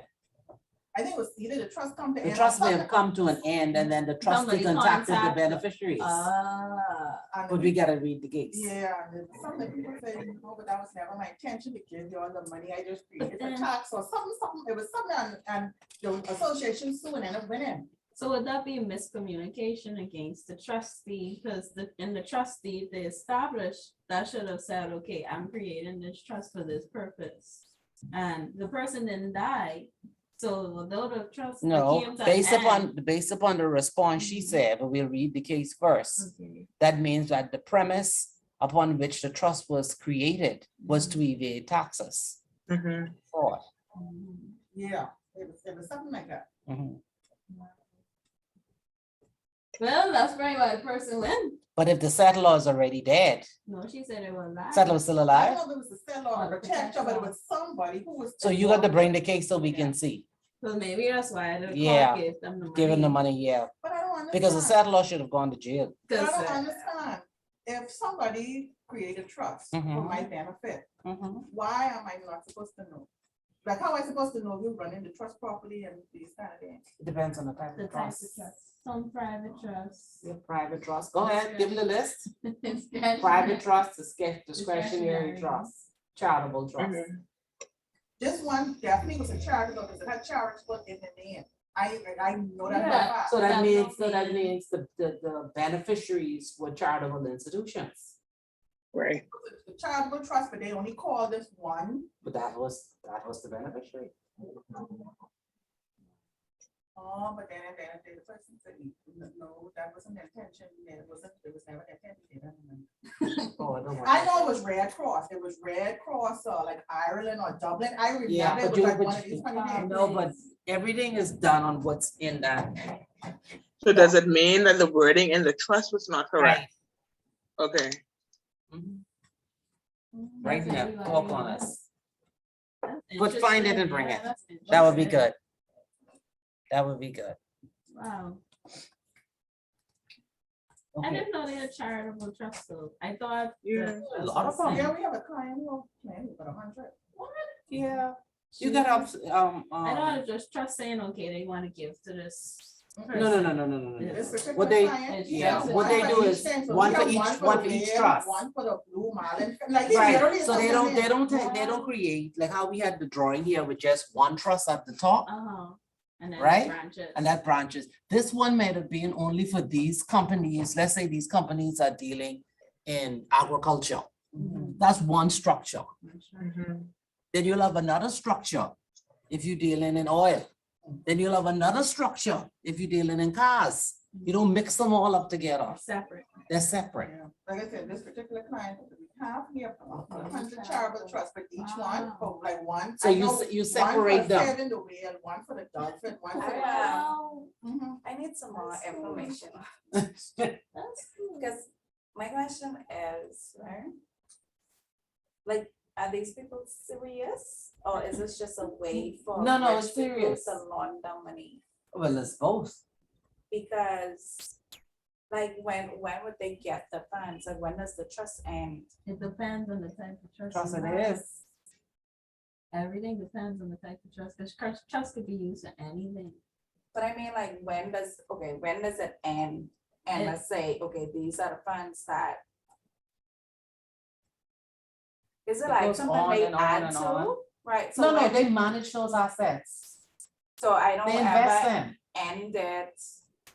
Speaker 4: I think it was either the trust come to.
Speaker 2: The
Speaker 4: end or
Speaker 2: trust may have
Speaker 4: something.
Speaker 2: come to an end and then the trustee
Speaker 3: Somebody
Speaker 2: contacted the
Speaker 3: contacted-
Speaker 2: beneficiaries.
Speaker 4: And
Speaker 2: But we gotta read the case.
Speaker 4: yeah, and then some of the people say, no, but that was never my intention to give you all the money, I just created for
Speaker 3: then-
Speaker 4: tax or something, it was something, and the association suing and it went in.
Speaker 3: So would that be miscommunication against the trustee? Because in the trustee, they established, that should have said, okay, I'm creating this trust for this purpose. And the person didn't die. So although the trust.
Speaker 2: No,
Speaker 3: came to an
Speaker 2: based upon the response she said, but we'll read the case first.
Speaker 3: Okay.
Speaker 2: That means that the premise upon which the trust was created was to evade taxes.
Speaker 1: Mhm.
Speaker 2: Fraud.
Speaker 4: Yeah, it was something like that.
Speaker 2: Mhm.
Speaker 3: Well, that's probably why the person went.
Speaker 2: But if the settler is already dead,
Speaker 3: No, she said it was alive.
Speaker 2: settler is still
Speaker 4: I
Speaker 2: alive,
Speaker 4: don't know if it was the seller or the protector, but it was somebody who was.
Speaker 2: so you got to bring the case so we can see.
Speaker 3: So maybe that's why the
Speaker 2: Yeah,
Speaker 3: court gave them the money.
Speaker 2: Giving the money, yeah,
Speaker 4: But I don't understand.
Speaker 2: because the settler should have gone to jail.
Speaker 4: But I
Speaker 3: 'Cause,
Speaker 4: don't understand, if somebody created trust for
Speaker 2: Mhm.
Speaker 4: my benefit,
Speaker 2: Mhm.
Speaker 4: why am I not supposed to know? Like, how am I supposed to know you're running the trust properly and these kind of things?
Speaker 2: It depends on the type
Speaker 3: The
Speaker 2: of
Speaker 3: type of
Speaker 2: trust.
Speaker 3: trust, some private trusts.
Speaker 2: Your private trust, go ahead, give me the list.
Speaker 3: Discretionary.
Speaker 2: Private trust, discretionary
Speaker 3: Discretionary.
Speaker 2: trust, charitable trust.
Speaker 1: Mhm.
Speaker 4: This one definitely was a charitable, because it had charitable in the name. I know that. for a
Speaker 3: Yeah.
Speaker 4: fact.
Speaker 2: So that
Speaker 3: That
Speaker 2: means,
Speaker 3: don't
Speaker 2: so that
Speaker 3: mean-
Speaker 2: means the beneficiaries were charitable institutions.
Speaker 1: Right.
Speaker 4: The charitable trust, but they only call this one.
Speaker 2: But that was the beneficiary.
Speaker 4: Oh, but then the person said, no, that wasn't the intention, it was never the intention.
Speaker 2: Oh, I don't want
Speaker 4: I
Speaker 2: that.
Speaker 4: know it was Red Cross, like Ireland or Dublin, I remember
Speaker 2: Yeah,
Speaker 4: it
Speaker 2: but
Speaker 4: was
Speaker 2: you,
Speaker 4: like
Speaker 2: but
Speaker 4: one of these funny names.
Speaker 2: no, but everything is done on what's in that.
Speaker 1: So does it mean that the wording in the trust was not correct? Okay.
Speaker 2: Mhm.
Speaker 3: Mm,
Speaker 2: Right
Speaker 3: that's
Speaker 2: now,
Speaker 3: everybody
Speaker 2: talk on
Speaker 3: wants.
Speaker 2: us.
Speaker 3: That's
Speaker 2: But find it
Speaker 3: interesting.
Speaker 2: and bring
Speaker 3: Yeah,
Speaker 2: it.
Speaker 3: that's
Speaker 2: That would be
Speaker 3: interesting.
Speaker 2: good. That would be good.
Speaker 3: Wow, I
Speaker 2: Okay.
Speaker 3: didn't know they had charitable trusts though. I thought.
Speaker 1: Yeah,
Speaker 3: the
Speaker 2: a
Speaker 3: trust
Speaker 2: lot of
Speaker 3: was
Speaker 2: them.
Speaker 3: saying-
Speaker 4: Yeah, we have a client who, man, we got 100.
Speaker 2: Yeah. You got up,
Speaker 3: I know it's just trust saying, okay, they want to give to this.
Speaker 2: no.
Speaker 4: This particular
Speaker 2: What they-
Speaker 4: client,
Speaker 3: yeah,
Speaker 4: yes,
Speaker 3: what they
Speaker 4: one
Speaker 2: do
Speaker 4: for each
Speaker 2: is
Speaker 4: thing. So
Speaker 2: one
Speaker 4: we
Speaker 2: for
Speaker 4: have
Speaker 2: each-
Speaker 4: for
Speaker 2: one for
Speaker 4: the
Speaker 2: each
Speaker 4: Whale,
Speaker 2: trust.
Speaker 4: One for the Blue Marlin, like. it
Speaker 2: Right,
Speaker 4: literally
Speaker 2: so
Speaker 4: is
Speaker 2: they
Speaker 4: the
Speaker 2: don't,
Speaker 4: name.
Speaker 2: they don't create, like how we had the drawing here with just one trust at the top.
Speaker 3: Uh-huh. And then
Speaker 2: Right?
Speaker 3: branches.
Speaker 2: And that branches. This one might have been only for these companies. Let's say these companies are dealing in agriculture.
Speaker 3: Mhm.
Speaker 2: That's one structure.
Speaker 1: Mhm.
Speaker 2: Then you'll have another structure if you're dealing in oil. Then you'll have another structure if you're dealing in cars. You don't mix them all up together.
Speaker 3: Separate.
Speaker 2: They're separate.
Speaker 4: Yeah. Like I said, this particular client, we half here, 100 charitable trusts, but each one, oh, like one.
Speaker 2: So
Speaker 4: I
Speaker 2: you
Speaker 4: know
Speaker 2: se- you
Speaker 4: one for
Speaker 2: separate them.
Speaker 4: Saving the whale, one for the dolphin, one for the.
Speaker 5: Wow.
Speaker 4: Mhm.
Speaker 5: I need some more
Speaker 3: That's cool.
Speaker 5: information,
Speaker 3: That's cool.
Speaker 5: because my question is, right? Like, are these people serious, or is this just a way for?
Speaker 2: No,
Speaker 5: rich
Speaker 2: it's
Speaker 5: people
Speaker 2: serious.
Speaker 5: To launder money,
Speaker 2: Well, it's both.
Speaker 5: because, like, when would they get the funds, and when does the trust end?
Speaker 3: It depends on the type of trust.
Speaker 2: Trust
Speaker 3: you
Speaker 2: it
Speaker 3: have.
Speaker 2: is.
Speaker 3: Everything depends on the type of trust, because trust could be used for anything.
Speaker 5: But I mean, like, when does it end? And
Speaker 3: It-
Speaker 5: let's say, okay, these are the funds that. Is it
Speaker 2: It
Speaker 5: like
Speaker 2: goes
Speaker 5: something
Speaker 2: on
Speaker 5: they
Speaker 2: and on
Speaker 5: add
Speaker 2: and
Speaker 5: to,
Speaker 2: on.
Speaker 5: right? So
Speaker 2: No,
Speaker 5: when-
Speaker 2: they manage those assets.
Speaker 5: So I don't
Speaker 2: They invest
Speaker 5: ever
Speaker 2: them.
Speaker 5: end it.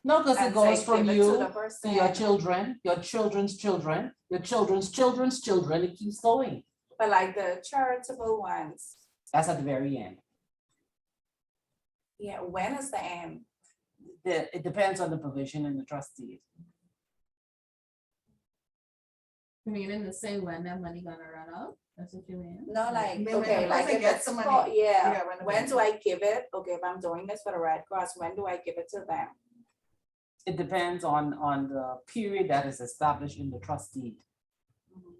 Speaker 2: No, because it
Speaker 5: and
Speaker 2: goes
Speaker 5: say,
Speaker 2: from
Speaker 5: give it to the
Speaker 2: you to
Speaker 5: person.
Speaker 2: your children, your children's children, your children's children's children. It keeps going.
Speaker 5: But like the charitable ones,
Speaker 2: That's at the very end.
Speaker 5: yeah, when is the end?
Speaker 2: It depends on the provision and the trustee.
Speaker 3: You mean in the same when that money gonna run out? That's what you mean?
Speaker 5: No, like,
Speaker 4: When the
Speaker 5: okay, like
Speaker 4: person
Speaker 5: if
Speaker 4: gets
Speaker 5: it's
Speaker 4: the money.
Speaker 5: for, yeah,
Speaker 4: Yeah, when the
Speaker 5: when
Speaker 4: money-
Speaker 5: do I give it? Okay, if I'm doing this for the Red Cross, when do I give it to them?
Speaker 2: It depends on the period that is established in the trustee.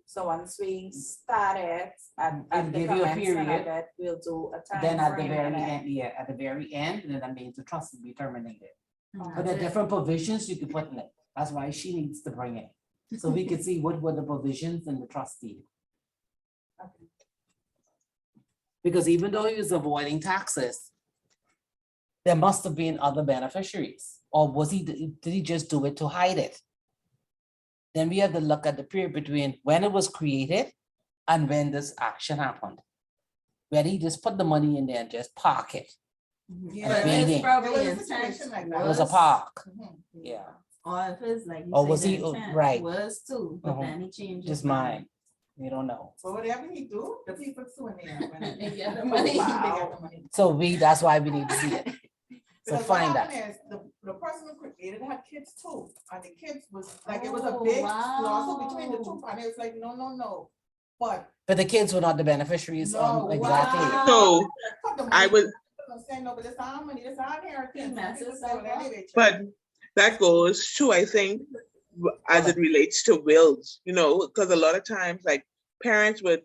Speaker 5: So once we start it, at
Speaker 2: It'll
Speaker 5: the
Speaker 2: give you a
Speaker 5: commencement of
Speaker 2: period.
Speaker 5: it, we'll do a time.
Speaker 2: Then at the
Speaker 5: frame
Speaker 2: very
Speaker 5: and then-
Speaker 2: end, yeah, at the very end, then that means the trust will be terminated.
Speaker 3: And
Speaker 2: But
Speaker 3: that's
Speaker 2: there are
Speaker 3: it.
Speaker 2: different provisions you can put in it. That's why she needs to bring it. So we can see what were the provisions in the trustee.
Speaker 5: Okay.
Speaker 2: Because even though he was avoiding taxes, there must have been other beneficiaries. Or was did he just do it to hide it? Then we have to look at the period between when it was created and when this action happened. Where he just put the money in there and just park it.
Speaker 4: Yeah,
Speaker 3: But
Speaker 2: meaning-
Speaker 3: it's probably
Speaker 4: There was a
Speaker 3: intent
Speaker 4: situation like
Speaker 2: It
Speaker 4: that.
Speaker 2: was a
Speaker 3: was-
Speaker 2: park,
Speaker 4: Mhm.
Speaker 2: yeah.
Speaker 3: Or if it's like. you
Speaker 2: Or
Speaker 3: say
Speaker 2: was
Speaker 3: the
Speaker 2: he-
Speaker 3: intent
Speaker 2: right.
Speaker 3: Was too, but
Speaker 2: Mhm.
Speaker 3: then he changed.
Speaker 2: Just
Speaker 3: his mind.
Speaker 2: mine. We don't know.
Speaker 4: So whatever he do, the people suing him. when
Speaker 3: They
Speaker 4: they-
Speaker 3: get the money.
Speaker 4: They get the money.
Speaker 2: So that's why we need to see it. So
Speaker 4: Because what
Speaker 2: find that.
Speaker 4: happened is, the person who created had kids too, and the kids was, like, it was a
Speaker 3: Oh,
Speaker 4: big lawsuit between the
Speaker 3: wow.
Speaker 4: two, and it was like, no. But.
Speaker 2: But the kids were not the beneficiaries
Speaker 4: No,
Speaker 2: on exactly.
Speaker 3: wow.
Speaker 1: So
Speaker 4: put the
Speaker 1: I
Speaker 4: money-
Speaker 1: would,
Speaker 4: I'm saying, no, but it's our money, it's our inheritance.
Speaker 3: He messes
Speaker 4: People say, well,
Speaker 3: up.
Speaker 4: anyway,
Speaker 1: but that goes to, I think, as it relates to wills, because a lot of times, like, parents would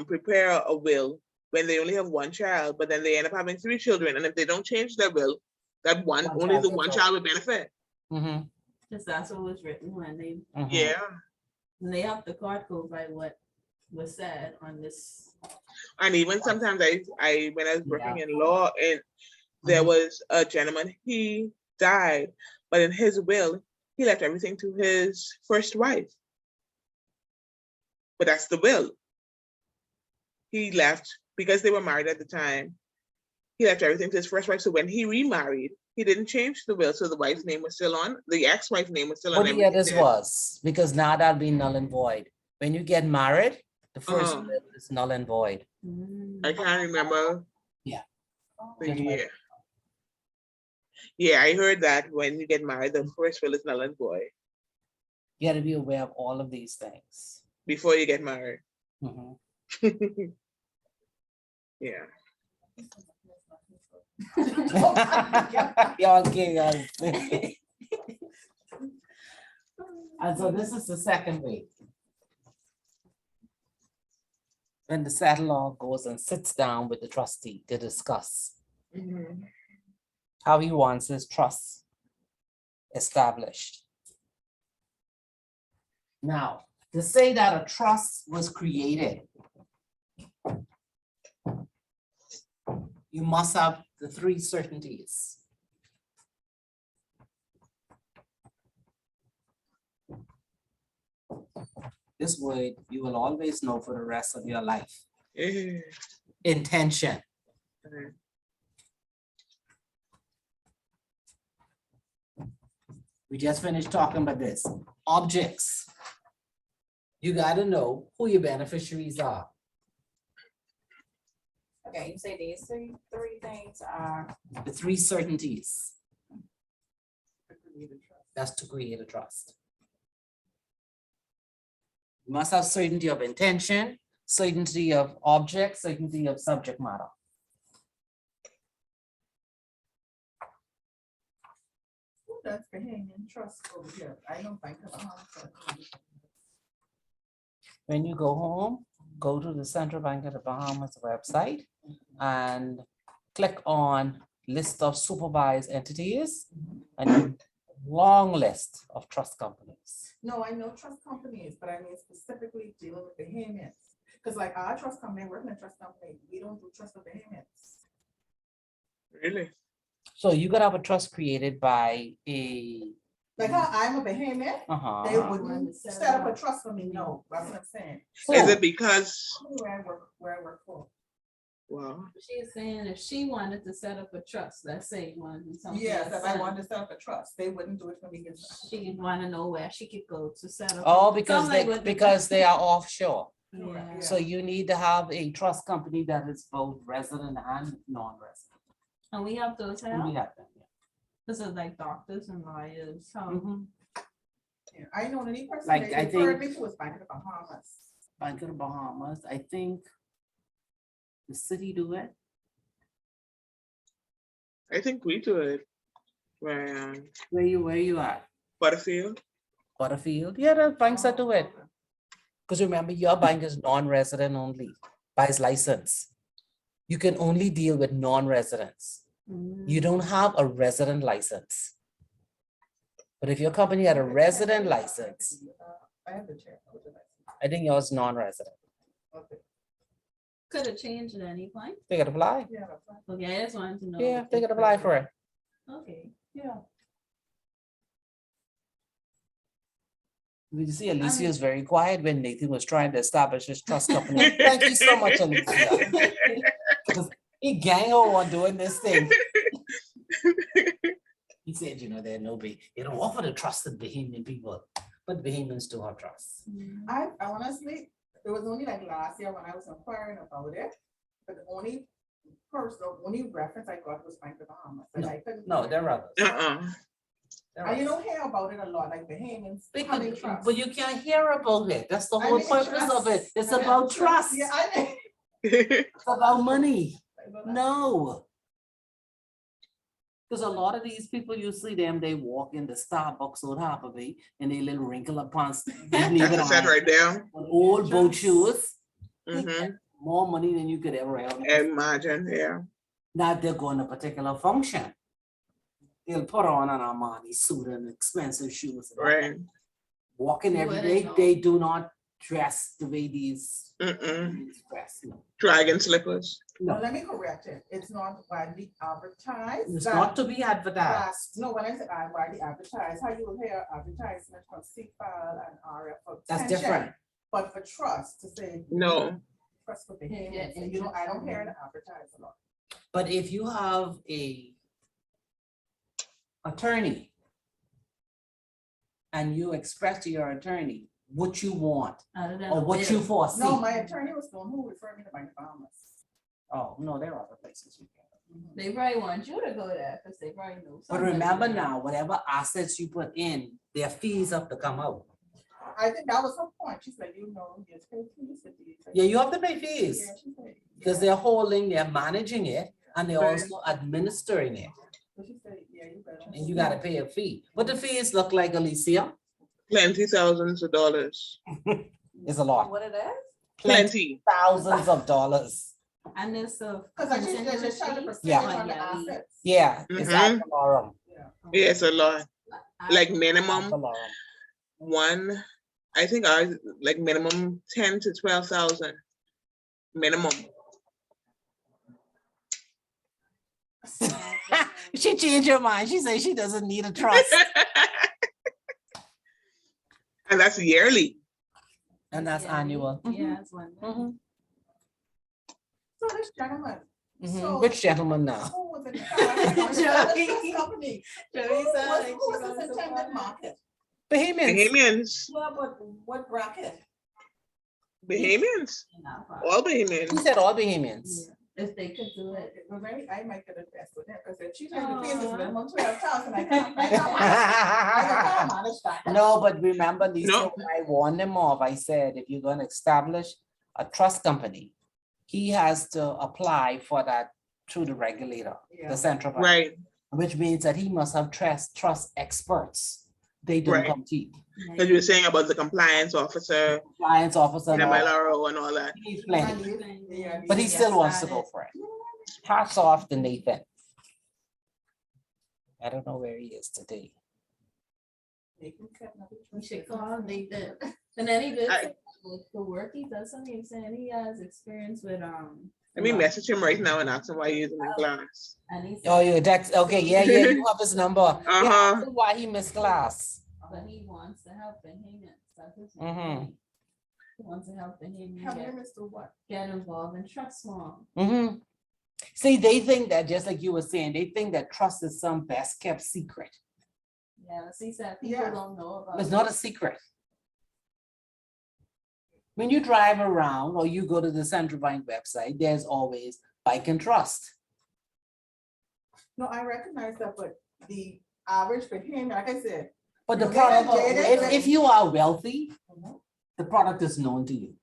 Speaker 1: prepare a will when they only have one child, but then they end up having 3 children, and if they don't change their will, that
Speaker 2: One
Speaker 1: only
Speaker 2: child
Speaker 1: the
Speaker 2: gets
Speaker 1: one
Speaker 2: all.
Speaker 1: child would benefit.
Speaker 2: Mhm,
Speaker 3: Just that's what was written when they
Speaker 1: Yeah,
Speaker 3: have the court go by what was said on this.
Speaker 1: and even sometimes I when I was working
Speaker 2: Yeah.
Speaker 1: in law, and there
Speaker 2: Mhm.
Speaker 1: was a gentleman, he died, but in his will, he left everything to his first wife. But that's the will. He left because they were married at the time. He left everything to his first wife. So when he remarried, he didn't change the will. So the wife's name was still on, the ex-wife's name was still on
Speaker 2: What year
Speaker 1: everything
Speaker 2: this
Speaker 1: there.
Speaker 2: was, because now that'll be null and void. When you get married, the first
Speaker 1: Uh-huh.
Speaker 2: will is null and void.
Speaker 1: I can't remember the
Speaker 2: Just like-
Speaker 1: year. Yeah, I heard that when you get married, the first will is null and void
Speaker 2: You gotta be aware of all of these things.
Speaker 1: before you get married.
Speaker 2: Mhm.
Speaker 1: Yeah.
Speaker 2: Y'all kidding us. And so this is the second way. When the settlor goes and sits down with the trustee to discuss
Speaker 1: Mhm.
Speaker 2: how he wants his trust established. Now, to say that a trust was created, you must have the 3 certainties. This way, you will always know for the rest of your life.
Speaker 1: Yeah.
Speaker 2: Intention.
Speaker 1: Mhm.
Speaker 2: We just finished talking about this. Objects. You gotta know who your beneficiaries are.
Speaker 5: Okay, you say these three things are,
Speaker 2: The 3 certainties. That's to create a trust. You must have certainty of intention, certainty of object, certainty of subject matter.
Speaker 4: Who does Bahamian Trust over here? I don't think of a home.
Speaker 2: When you go home, go to the Central Bank of the Bahamas website and click on list of supervised entities and long list of trust companies.
Speaker 4: No, I know trust companies, but I mean specifically dealing with Bahamians. Because like our trust company, we're in a trust company, we don't do trust with Bahamians.
Speaker 1: Really?
Speaker 2: So you could have a trust created by a,
Speaker 4: Like how I'm a Bahamian, they
Speaker 2: uh-huh.
Speaker 4: wouldn't set up a trust for me, no, that's what I'm saying.
Speaker 1: Is it because,
Speaker 4: Where I work for.
Speaker 1: wow,
Speaker 3: She's saying if she wanted to set up a trust, let's say you wanted to do something.
Speaker 4: Yes,
Speaker 3: like
Speaker 4: if I
Speaker 3: that,
Speaker 4: wanted to set up a trust, they wouldn't do it for me.
Speaker 3: She'd want to know where she could go to set up.
Speaker 2: Oh, because
Speaker 3: something
Speaker 2: they,
Speaker 3: like the
Speaker 2: because
Speaker 3: trust-
Speaker 2: they are offshore.
Speaker 3: Yeah.
Speaker 2: So you need to have a trust company that is both resident and non-resident.
Speaker 3: And we have those
Speaker 2: We
Speaker 3: now.
Speaker 2: have them, yeah.
Speaker 3: This is like doctors and lawyers. So
Speaker 2: Mhm.
Speaker 4: Yeah, I know any person
Speaker 2: Like,
Speaker 4: they
Speaker 2: I
Speaker 4: referred
Speaker 2: think-
Speaker 4: me to was Bank of the Bahamas.
Speaker 2: Bank of the Bahamas, I think the city do it.
Speaker 1: I think we do it. Where,
Speaker 2: Where you at?
Speaker 1: Butterfield?
Speaker 2: Butterfield? Yeah, the banks that do it. Because remember, your bank is non-resident only, by its license. You can only deal with non-residents. You don't have a resident license. But if your company had a resident license,
Speaker 4: I have the chair.
Speaker 2: I think yours is non-resident.
Speaker 4: Okay.
Speaker 3: could have changed at any point.
Speaker 2: They could apply.
Speaker 4: Yeah, that's fine.
Speaker 3: Okay, I just wanted to know.
Speaker 2: Yeah, they could apply for it.
Speaker 3: Okay.
Speaker 2: Yeah. You see, Alicia is very quiet when Nathan was trying to establish his trust company. Thank you so much, Alicia. Because he gang on doing this thing. He said, you know, they don't offer to trust the Bahamian people, but Bahamians do have trust.
Speaker 4: I honestly, it was only like last year when I was inquiring about it, but the only reference I got was Bank of the Bahamas. And I couldn't.
Speaker 2: No, there are others.
Speaker 1: Uh-uh.
Speaker 2: There are
Speaker 4: And you
Speaker 2: others.
Speaker 4: don't hear about it a lot, like Bahamians.
Speaker 2: They
Speaker 4: having
Speaker 2: could-
Speaker 4: trust.
Speaker 2: But you can't hear about it. That's the
Speaker 4: I
Speaker 2: whole
Speaker 4: mean,
Speaker 2: purpose of it.
Speaker 4: trust.
Speaker 2: It's
Speaker 4: I mean,
Speaker 2: about trust.
Speaker 4: Yeah, I mean.
Speaker 2: It's about money.
Speaker 4: No.
Speaker 2: No. Because a lot of these people, you see them, they walk in the Starbucks Old Harbor Bay and they little wrinkle up pants.
Speaker 1: That's it right there.
Speaker 2: Old boat shoes,
Speaker 1: Mm-hmm.
Speaker 2: more money than you could ever have.
Speaker 1: Imagine, yeah.
Speaker 2: Now they're going to a particular function. They'll put on an Armani suit and expensive shoes.
Speaker 1: Right.
Speaker 2: Walking
Speaker 3: You
Speaker 2: every
Speaker 3: wouldn't
Speaker 2: day,
Speaker 3: know.
Speaker 2: they do not dress the way these
Speaker 1: Mm-mm.
Speaker 2: dress. No.
Speaker 1: Dragon slippers.
Speaker 4: Well, let me correct it. It's not widely advertised.
Speaker 2: It's
Speaker 4: that-
Speaker 2: not to be advertised.
Speaker 4: that- No, when I say widely advertised, how you will hear advertisement from CFAL and RF. for
Speaker 2: That's
Speaker 4: pension,
Speaker 2: different.
Speaker 4: But for trust, to say.
Speaker 1: No.
Speaker 4: Trust for the
Speaker 3: Yeah,
Speaker 4: Bahamians, you know, I don't hear it advertised a lot.
Speaker 2: But if you have a attorney and you express to your attorney what you want
Speaker 3: Other than
Speaker 2: or
Speaker 3: the
Speaker 2: what you
Speaker 3: bill.
Speaker 2: foresee.
Speaker 4: No, my attorney was the one who referred me to Bank of the Bahamas.
Speaker 2: Oh, no, there are other places you can.
Speaker 3: They probably want you to go there because they probably know.
Speaker 2: But
Speaker 3: somebody
Speaker 2: remember
Speaker 3: there.
Speaker 2: now, whatever assets you put in, their fees have to come out.
Speaker 4: I think that was her point. She said, you know, yes, pay fees for these.
Speaker 2: Yeah, you have to pay fees
Speaker 4: Yeah, she said,
Speaker 2: because
Speaker 4: yeah.
Speaker 2: they're holding, they're managing it, and they're
Speaker 1: Right.
Speaker 2: also administering it.
Speaker 4: So she said, yeah, you better.
Speaker 2: And you gotta pay a fee. What the fees look like, Alicia?
Speaker 1: Plenty thousands of dollars.
Speaker 2: It's a lot.
Speaker 5: What it is?
Speaker 1: Plenty.
Speaker 2: Thousands of dollars.
Speaker 3: And there's a.
Speaker 4: Because I just, they just charge a percentage
Speaker 2: Yeah.
Speaker 4: on the
Speaker 3: Yeah, we-
Speaker 4: assets.
Speaker 2: Yeah, it's
Speaker 1: Mhm.
Speaker 2: ad valorem.
Speaker 4: Yeah.
Speaker 1: Yes, a lot. Like
Speaker 2: Ad
Speaker 1: minimum
Speaker 2: valorem.
Speaker 1: one, I think ours, like minimum 10 to 12,000. Minimum.
Speaker 2: She changed her mind. She said she doesn't need a trust.
Speaker 1: And that's yearly.
Speaker 2: And that's
Speaker 3: Yeah,
Speaker 2: annual.
Speaker 3: Yeah, it's one.
Speaker 2: Mhm,
Speaker 4: So this gentleman,
Speaker 2: mhm.
Speaker 4: So-
Speaker 2: Which gentleman now?
Speaker 4: who was in the
Speaker 3: Joey.
Speaker 4: company? Who
Speaker 3: Joey
Speaker 4: was
Speaker 3: sound like she
Speaker 4: who was
Speaker 3: goes
Speaker 4: this
Speaker 3: to
Speaker 4: intended
Speaker 3: one.
Speaker 4: market?
Speaker 2: Bahamians.
Speaker 1: Bahamians.
Speaker 4: Yeah, but what bracket?
Speaker 1: Bahamians.
Speaker 3: Yeah,
Speaker 1: All
Speaker 2: He
Speaker 1: Bahamians.
Speaker 2: said all Bahamians.
Speaker 3: if they could do it.
Speaker 4: Well, maybe I might get a test with that, because if she's
Speaker 3: Oh.
Speaker 4: trying to pay this minimum 12,000, I can't manage that.
Speaker 2: No, but remember, Lisa,
Speaker 1: No.
Speaker 2: when I warned him off, I said, if you're gonna establish a trust company, he has to apply for that through the regulator,
Speaker 4: Yeah.
Speaker 2: the central bank,
Speaker 1: Right,
Speaker 2: which means that he must have trust experts. They don't
Speaker 1: Right.
Speaker 2: compete.
Speaker 1: because you were saying about the compliance officer,
Speaker 2: Compliance officer,
Speaker 1: and
Speaker 2: and all,
Speaker 1: MLRO and all that.
Speaker 2: he's plenty,
Speaker 4: Yeah,
Speaker 2: but he
Speaker 3: Get
Speaker 2: still wants to go
Speaker 3: started.
Speaker 2: for it. Hats off to Nathan. I don't know where he is today.
Speaker 3: We should call Nathan. And then he did
Speaker 1: I-
Speaker 3: say with the work he does, something he's saying he has experience with
Speaker 1: Let me message him right now and ask him why he's in class.
Speaker 3: and he
Speaker 2: Oh,
Speaker 3: said,
Speaker 2: yeah, that's, okay, yeah, you have his number. Yeah,
Speaker 1: Uh-huh.
Speaker 2: ask him why he missed class.
Speaker 3: but he wants to help Bahamians. That's his
Speaker 2: Mhm.
Speaker 3: point. He wants to help Bahamians
Speaker 4: Have him as to what?
Speaker 3: get involved in trust law.
Speaker 2: Mhm. See, they think that, just like you were saying, they think that trust is some best kept secret.
Speaker 3: Yeah, see, that people
Speaker 4: Yeah.
Speaker 3: don't know about.
Speaker 2: It's not a secret. When you drive around or you go to the central bank website, there's always Bike and Trust.
Speaker 4: No, I recognize that, but the average for him, like I said.
Speaker 2: But the
Speaker 4: Yeah,
Speaker 2: product,
Speaker 4: Jada,
Speaker 2: if you are wealthy, the product is known to you.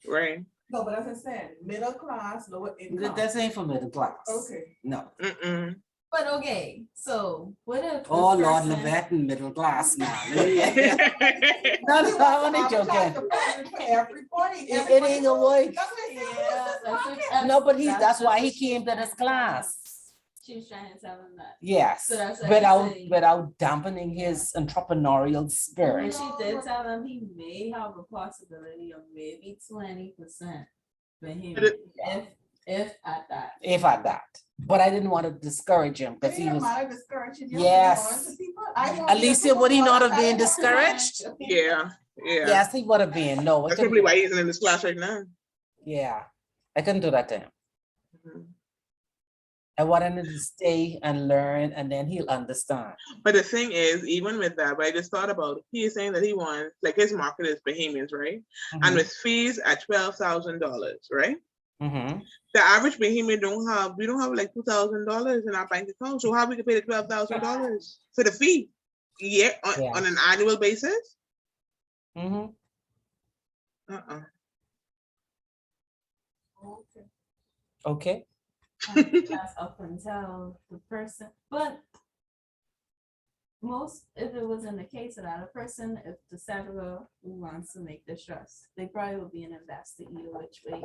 Speaker 1: Right,
Speaker 4: No, but as I said, middle class, lower income.
Speaker 2: That's ain't for middle class.
Speaker 4: Okay.
Speaker 2: No.
Speaker 1: mm-mm.
Speaker 3: But okay, so what if? this
Speaker 2: Oh, Lord,
Speaker 3: person-
Speaker 2: Levette and middle class now. No,
Speaker 4: He
Speaker 2: no,
Speaker 4: wants
Speaker 2: I'm only
Speaker 4: to advertise
Speaker 2: joking.
Speaker 4: the product for everybody.
Speaker 2: It
Speaker 4: Everybody
Speaker 2: ain't gonna
Speaker 4: knows.
Speaker 2: work.
Speaker 4: That's what I said,
Speaker 3: Yeah,
Speaker 4: what's this
Speaker 3: that's
Speaker 4: market?
Speaker 3: what-
Speaker 2: No, but that's why
Speaker 3: what
Speaker 2: he
Speaker 3: she
Speaker 2: came to
Speaker 3: was
Speaker 2: this
Speaker 3: trying
Speaker 2: class.
Speaker 3: She was trying to tell him that.
Speaker 2: Yes,
Speaker 3: So that's what I'm saying.
Speaker 2: without dampening his entrepreneurial
Speaker 3: And
Speaker 2: spirit.
Speaker 3: she did tell him he may have a possibility of maybe 20% for him,
Speaker 1: But it-
Speaker 3: if at that.
Speaker 2: If at that, but I didn't want to discourage him
Speaker 4: It
Speaker 2: because he
Speaker 4: didn't
Speaker 2: was,
Speaker 4: matter discouraging. you,
Speaker 2: Yes.
Speaker 4: you know, to people. I want
Speaker 2: Alicia,
Speaker 4: people
Speaker 2: would he
Speaker 4: to
Speaker 2: not
Speaker 4: go
Speaker 2: have been
Speaker 4: out and
Speaker 2: discouraged?
Speaker 1: Yeah, yeah.
Speaker 2: Yes, he would have been. No, I
Speaker 1: That's
Speaker 2: couldn't
Speaker 1: probably
Speaker 2: do
Speaker 1: why
Speaker 2: that.
Speaker 1: he's in this class right now.
Speaker 2: Yeah, I couldn't do that to him.
Speaker 1: Mhm.
Speaker 2: I wanted him to stay and learn, and then he'll understand.
Speaker 1: But the thing is, even with that, but I just thought about it, he is saying that he wants, like his market is Bahamians, right? And with fees at $12,000, right?
Speaker 2: Mhm.
Speaker 1: The average Bahamian we don't have like $2,000 in our bank account. So how we can pay the $12,000 for the fee? Yeah,
Speaker 2: Yeah.
Speaker 1: on an annual basis?
Speaker 2: Mhm.
Speaker 1: Uh-uh.
Speaker 2: Okay.
Speaker 3: That's up until the person, but most, if it was in the case of that, a person, if the settler who wants to make this trust, they probably would be an investor either which way.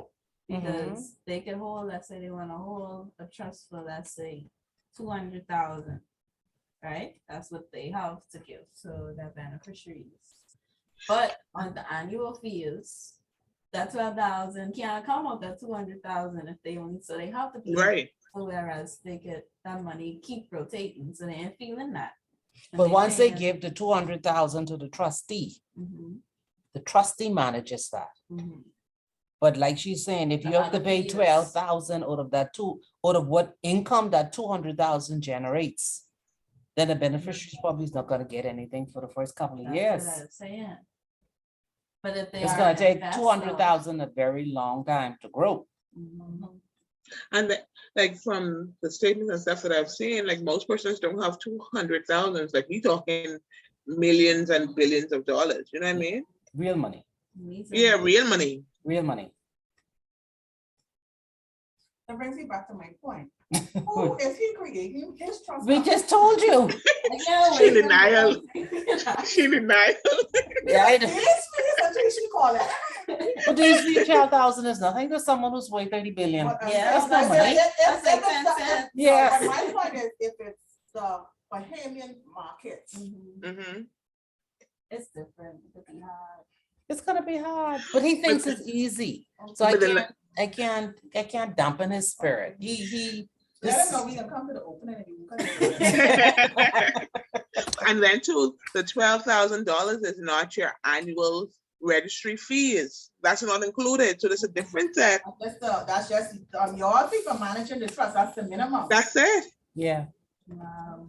Speaker 3: Because they can hold, let's say they want to hold a trust for, let's say, 200,000. Right? That's what they have to give to their beneficiaries. But on the annual fees, that 12,000 can't come up that 200,000 if they only, so they have to pay.
Speaker 1: Right.
Speaker 3: So whereas they get that money keep rotating, so they ain't feeling that. And
Speaker 2: But once they
Speaker 3: paying-
Speaker 2: give the 200,000 to the trustee,
Speaker 3: Mhm,
Speaker 2: the trustee manages that.
Speaker 3: mhm.
Speaker 2: But like she's saying, if
Speaker 3: The
Speaker 2: you have to
Speaker 3: other
Speaker 2: pay
Speaker 3: fees.
Speaker 2: 12,000 out of that out of what income that 200,000 generates, then the beneficiary probably is not gonna get anything for the first couple of
Speaker 3: That's
Speaker 2: years.
Speaker 3: what I'm saying. But if they
Speaker 2: It's
Speaker 3: are
Speaker 2: gonna
Speaker 3: an
Speaker 2: take
Speaker 3: investor-
Speaker 2: 200,000 a very long time to grow.
Speaker 3: Mhm.
Speaker 1: And like from the statements and stuff that I've seen, like most persons don't have 200,000. Like we talking millions and billions of dollars. You know what I mean?
Speaker 2: Real money,
Speaker 3: Needs a-
Speaker 1: Yeah, real money.
Speaker 2: real money.
Speaker 4: That brings me back to my point. Who is he creating his trust?
Speaker 2: We
Speaker 4: company?
Speaker 2: just told you.
Speaker 3: I can't
Speaker 1: She
Speaker 3: wait for
Speaker 1: denial.
Speaker 3: the-
Speaker 1: She denied.
Speaker 2: Yeah, I
Speaker 4: It
Speaker 2: know.
Speaker 4: is fees, that's what she call it.
Speaker 2: But these 12,000 is nothing to someone who's worth 30 billion.
Speaker 4: But I'm
Speaker 3: Yeah,
Speaker 4: saying,
Speaker 2: that's no
Speaker 4: I said,
Speaker 2: money.
Speaker 3: That's like
Speaker 4: if it's
Speaker 3: 10
Speaker 4: the-
Speaker 3: cents.
Speaker 2: Yes.
Speaker 4: But my point is, if it's the Bahamian market,
Speaker 3: Mhm.
Speaker 1: Mm-hmm.
Speaker 3: It's different. It could be hard.
Speaker 2: It's gonna be hard, but he thinks it's easy. So
Speaker 1: But then
Speaker 2: I can't dampen his spirit. He.
Speaker 4: let him know we can come to the opening and you can.
Speaker 1: And then too, the $12,000 is not your annual registry fees. That's not included. So there's a difference there.
Speaker 4: That's just, your people managing the trust, that's the minimum.
Speaker 1: That's it.
Speaker 2: Yeah,
Speaker 3: Wow.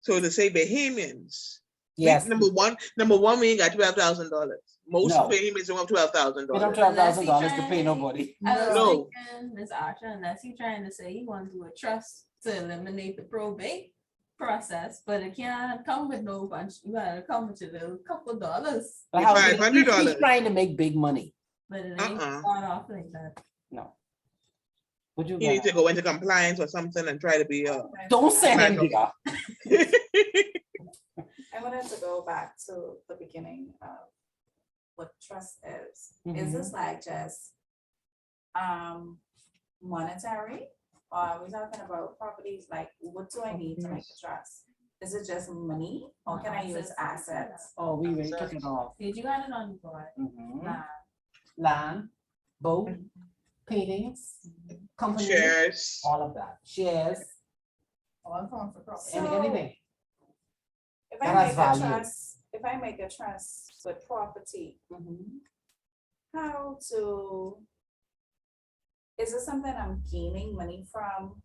Speaker 1: So to say Bahamians.
Speaker 2: yes,
Speaker 1: Number one, we ain't got $12,000. most
Speaker 2: No.
Speaker 1: pay him is about $12,000.
Speaker 2: You don't
Speaker 3: Unless he
Speaker 2: $12,000 to
Speaker 3: trying-
Speaker 2: pay nobody.
Speaker 3: I was
Speaker 1: No.
Speaker 3: thinking, Ms. Asha, unless you're trying to say you want to do a trust to eliminate the probate process, but it can't come with no bunch, you gotta come with your little couple dollars,
Speaker 2: But how-
Speaker 1: $500.
Speaker 2: He's trying to make big money.
Speaker 3: but it ain't
Speaker 1: Uh-uh.
Speaker 3: start off like that.
Speaker 2: No. Would you?
Speaker 1: He needs to go into compliance or something and try to be
Speaker 2: Don't send him
Speaker 1: Michael.
Speaker 2: there.
Speaker 5: I wanted to go back to the beginning of what trust is. Is this like just monetary? Or are we talking about properties? Like, what do I need to make a trust? Is it just money or can I use assets?
Speaker 2: Oh, we already took it off.
Speaker 3: Did you got it on the board?
Speaker 2: Mhm.
Speaker 3: Nah.
Speaker 2: Land, boat, paintings, company,
Speaker 1: shares.
Speaker 2: all of that, shares,
Speaker 4: All forms of property.
Speaker 2: and
Speaker 5: So-
Speaker 2: anything.
Speaker 5: If
Speaker 2: That
Speaker 5: I
Speaker 2: has
Speaker 5: make a
Speaker 2: value.
Speaker 5: trust, if I make a trust with property, how to? Is it something I'm gaining money from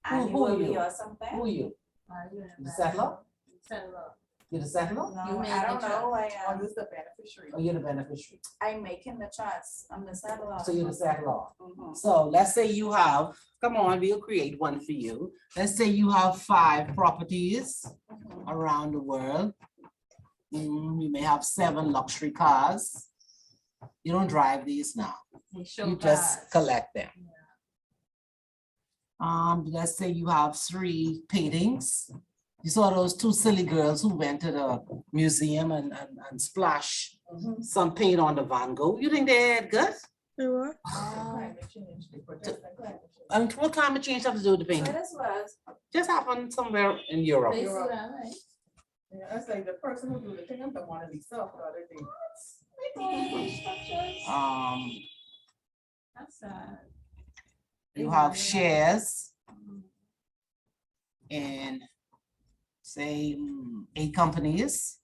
Speaker 2: Who
Speaker 5: annually
Speaker 2: you?
Speaker 5: or
Speaker 2: Who
Speaker 5: something?
Speaker 2: are you?
Speaker 3: Are you in
Speaker 2: The
Speaker 3: a-
Speaker 2: settler?
Speaker 3: Settler.
Speaker 2: You the settler?
Speaker 5: No,
Speaker 3: You made
Speaker 5: I
Speaker 3: the
Speaker 5: don't know,
Speaker 4: Or use the beneficiary.
Speaker 2: Or you're the beneficiary?
Speaker 5: I'm making the trust, I'm the settler.
Speaker 2: So you're the settler.
Speaker 5: Mhm.
Speaker 2: So let's say you have, come on, we'll create one for you. Let's say you have 5 properties
Speaker 5: Mhm.
Speaker 2: around the world. You may have 7 luxury cars. You don't drive these now.
Speaker 3: They show
Speaker 2: You just
Speaker 3: cars.
Speaker 2: collect them.
Speaker 3: Yeah.
Speaker 2: Let's say you have 3 paintings. You saw those 2 silly girls who went to the museum and splash some paint on the Van Gogh. You think they had good?
Speaker 4: Climate change, they protest the climate change.
Speaker 2: And what climate change have to do with the
Speaker 5: So
Speaker 2: painting?
Speaker 5: this was,
Speaker 2: Just happened somewhere in Europe.
Speaker 3: They see that, right?
Speaker 4: Yeah, it's like the person who do the thing, I'm the one in the self the other day.
Speaker 3: That's sad.
Speaker 2: You have shares in, say, 8 companies.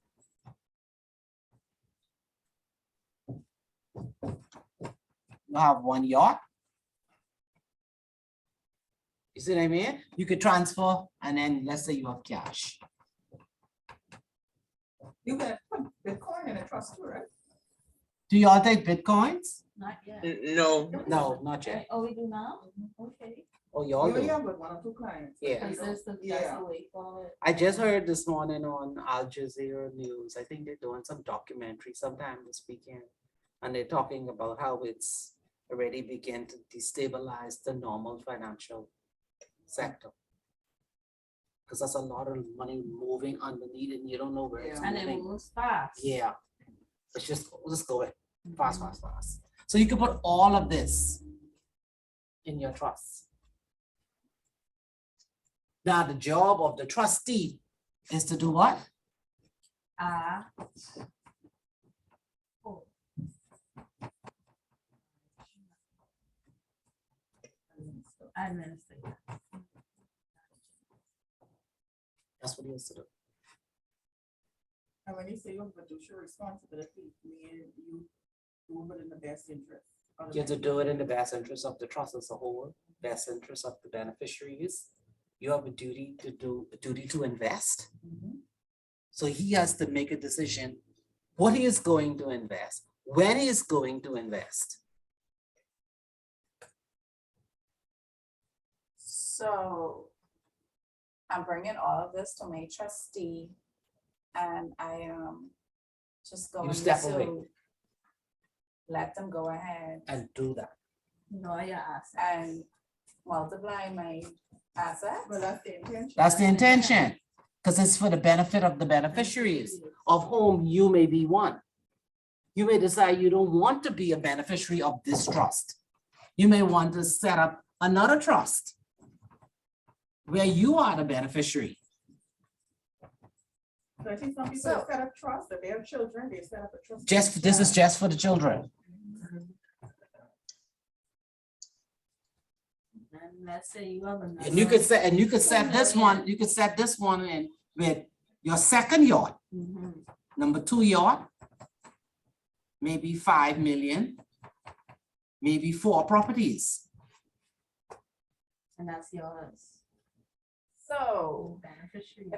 Speaker 2: You have 1 yacht. You see what I mean? You could transfer and then let's say you have cash.
Speaker 4: You can put Bitcoin in a trust too, right?
Speaker 2: Do y'all take Bitcoins?
Speaker 3: Not yet.
Speaker 1: No,
Speaker 2: No, not yet.
Speaker 3: Oh, we do now? Okay.
Speaker 2: Oh,
Speaker 4: You
Speaker 2: y'all
Speaker 4: only
Speaker 2: do.
Speaker 4: have but 1 or 2 clients.
Speaker 2: Yeah.
Speaker 3: Because that's the
Speaker 4: Yeah.
Speaker 3: way for it.
Speaker 2: I just heard this morning on Al Jazeera News, I think they're doing some documentary sometime this weekend. And they're talking about how it's already began to destabilize the normal financial sector. Because there's a lot of money moving underneath and you don't know where it's
Speaker 3: And it
Speaker 2: moving.
Speaker 3: moves fast.
Speaker 2: Yeah. Let's just go it fast, fast, fast. So you can put all of this in your trust. Now, the job of the trustee is to do what?
Speaker 3: Oh. Administrator.
Speaker 2: That's what he has to do.
Speaker 4: And when you say you reduce your responsibility, meaning you do it in the best interest. of the
Speaker 2: You have to do it in the best interest of the trust as a whole, best interest of the beneficiaries. You have a duty to do, a duty to invest.
Speaker 4: Mhm.
Speaker 2: So he has to make a decision what he is going to invest, when he is going to invest.
Speaker 5: so I'm bringing all of this to my trustee and I am just going
Speaker 2: step away.
Speaker 5: to let them go ahead
Speaker 2: And do that.
Speaker 3: No, your asset.
Speaker 5: and multiply my assets.
Speaker 4: Well, that's the intention.
Speaker 2: That's the intention, because it's for the benefit of the beneficiaries, of whom you may be one. You may decide you don't want to be a beneficiary of this trust. You may want to set up another trust where you are the beneficiary.
Speaker 4: So I think some people
Speaker 5: So-
Speaker 4: set up trust, that their children, they set up a trust.
Speaker 2: This is just for the children.
Speaker 3: And let's say you have another.
Speaker 2: And you could set this one, you could set this one in with your second yacht,
Speaker 3: Mhm.
Speaker 2: number 2 yacht, maybe 5 million, maybe 4 properties.
Speaker 3: And that's yours.
Speaker 5: So
Speaker 3: Beneficiary.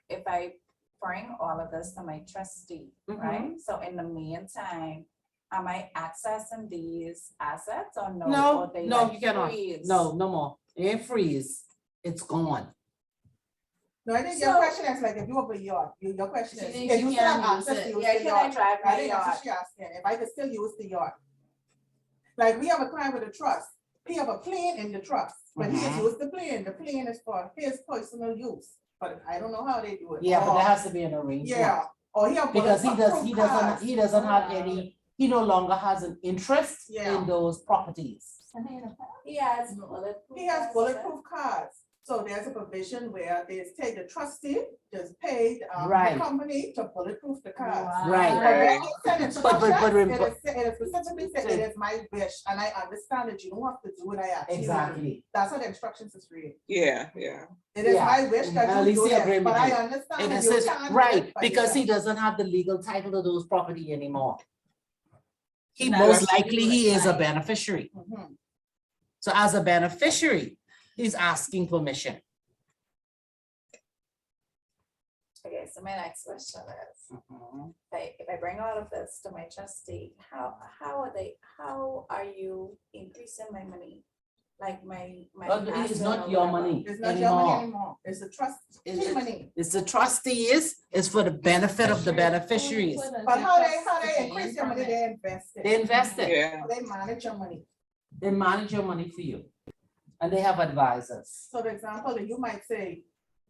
Speaker 5: if I bring all of this to my trustee,
Speaker 2: Mhm.
Speaker 5: right? So in the meantime, am I accessing these assets or no?
Speaker 2: No,
Speaker 5: Or they
Speaker 2: no,
Speaker 5: like
Speaker 2: you cannot.
Speaker 5: freeze?
Speaker 2: No, no more. It freeze. It's gone.
Speaker 4: No, I think your
Speaker 5: So-
Speaker 4: question is like, if you have a yacht, your question
Speaker 3: She
Speaker 4: is,
Speaker 3: thinks
Speaker 4: can
Speaker 3: she
Speaker 4: you still have
Speaker 3: can't use
Speaker 4: access to
Speaker 3: it.
Speaker 4: use
Speaker 5: Yeah,
Speaker 4: the
Speaker 5: can I
Speaker 4: yacht?
Speaker 5: drive
Speaker 4: I
Speaker 5: my
Speaker 4: think that's what
Speaker 5: yacht?
Speaker 4: she asking, if I could still use the yacht. Like, we have a client with a trust, he have a plane in the trust, but he just
Speaker 2: Mhm.
Speaker 4: used the plane is for his personal use, but I don't know how they do it.
Speaker 2: Yeah, but
Speaker 4: Or-
Speaker 2: there has to be an arrangement.
Speaker 4: Yeah, or he have.
Speaker 2: Because he
Speaker 4: bulletproof cars.
Speaker 2: doesn't have
Speaker 3: Wow.
Speaker 2: any, he no longer has an interest
Speaker 4: Yeah.
Speaker 2: in those properties.
Speaker 5: He has bulletproof.
Speaker 4: He has
Speaker 5: vests,
Speaker 4: bulletproof cars, so there's a provision where they take the trustee, just pay
Speaker 2: Right.
Speaker 4: the company to bulletproof the cars.
Speaker 2: Right.
Speaker 4: But when
Speaker 1: Right.
Speaker 4: you send
Speaker 2: but
Speaker 4: instructions,
Speaker 2: remember-
Speaker 4: it is specifically said, it is my wish, and I understand that you don't have to do what I ask you to do.
Speaker 2: Exactly.
Speaker 4: That's how the instructions is read.
Speaker 1: Yeah, yeah.
Speaker 4: It is
Speaker 2: Yeah.
Speaker 4: my wish that you
Speaker 2: Alicia
Speaker 4: do it,
Speaker 2: agree with
Speaker 4: but I
Speaker 2: you.
Speaker 4: understand
Speaker 2: And
Speaker 4: that
Speaker 2: it
Speaker 4: you
Speaker 2: says,
Speaker 4: can't. do
Speaker 2: right,
Speaker 4: it, but
Speaker 2: because
Speaker 4: yeah.
Speaker 2: he doesn't have the legal title to those property anymore. He
Speaker 3: Now
Speaker 2: most
Speaker 1: that's
Speaker 2: likely he is a
Speaker 3: right.
Speaker 2: beneficiary.
Speaker 4: Mhm.
Speaker 2: So as a beneficiary, he's asking permission.
Speaker 5: Okay, so my next question is, if I bring all of this to my trustee, how are you increasing my money? Like my.
Speaker 2: It's
Speaker 5: asset
Speaker 2: not
Speaker 5: or
Speaker 2: your
Speaker 5: whatever?
Speaker 2: money
Speaker 4: It's not your money
Speaker 2: anymore.
Speaker 4: anymore, it's the trust
Speaker 2: It's-
Speaker 4: money.
Speaker 2: It's the trustees, it's for the benefit of the beneficiaries.
Speaker 4: But how they increase your money, they invest it.
Speaker 2: They invest it,
Speaker 1: Yeah.
Speaker 4: They manage your money.
Speaker 2: they manage your money for you. And they have advisors.
Speaker 4: So for example, you might say,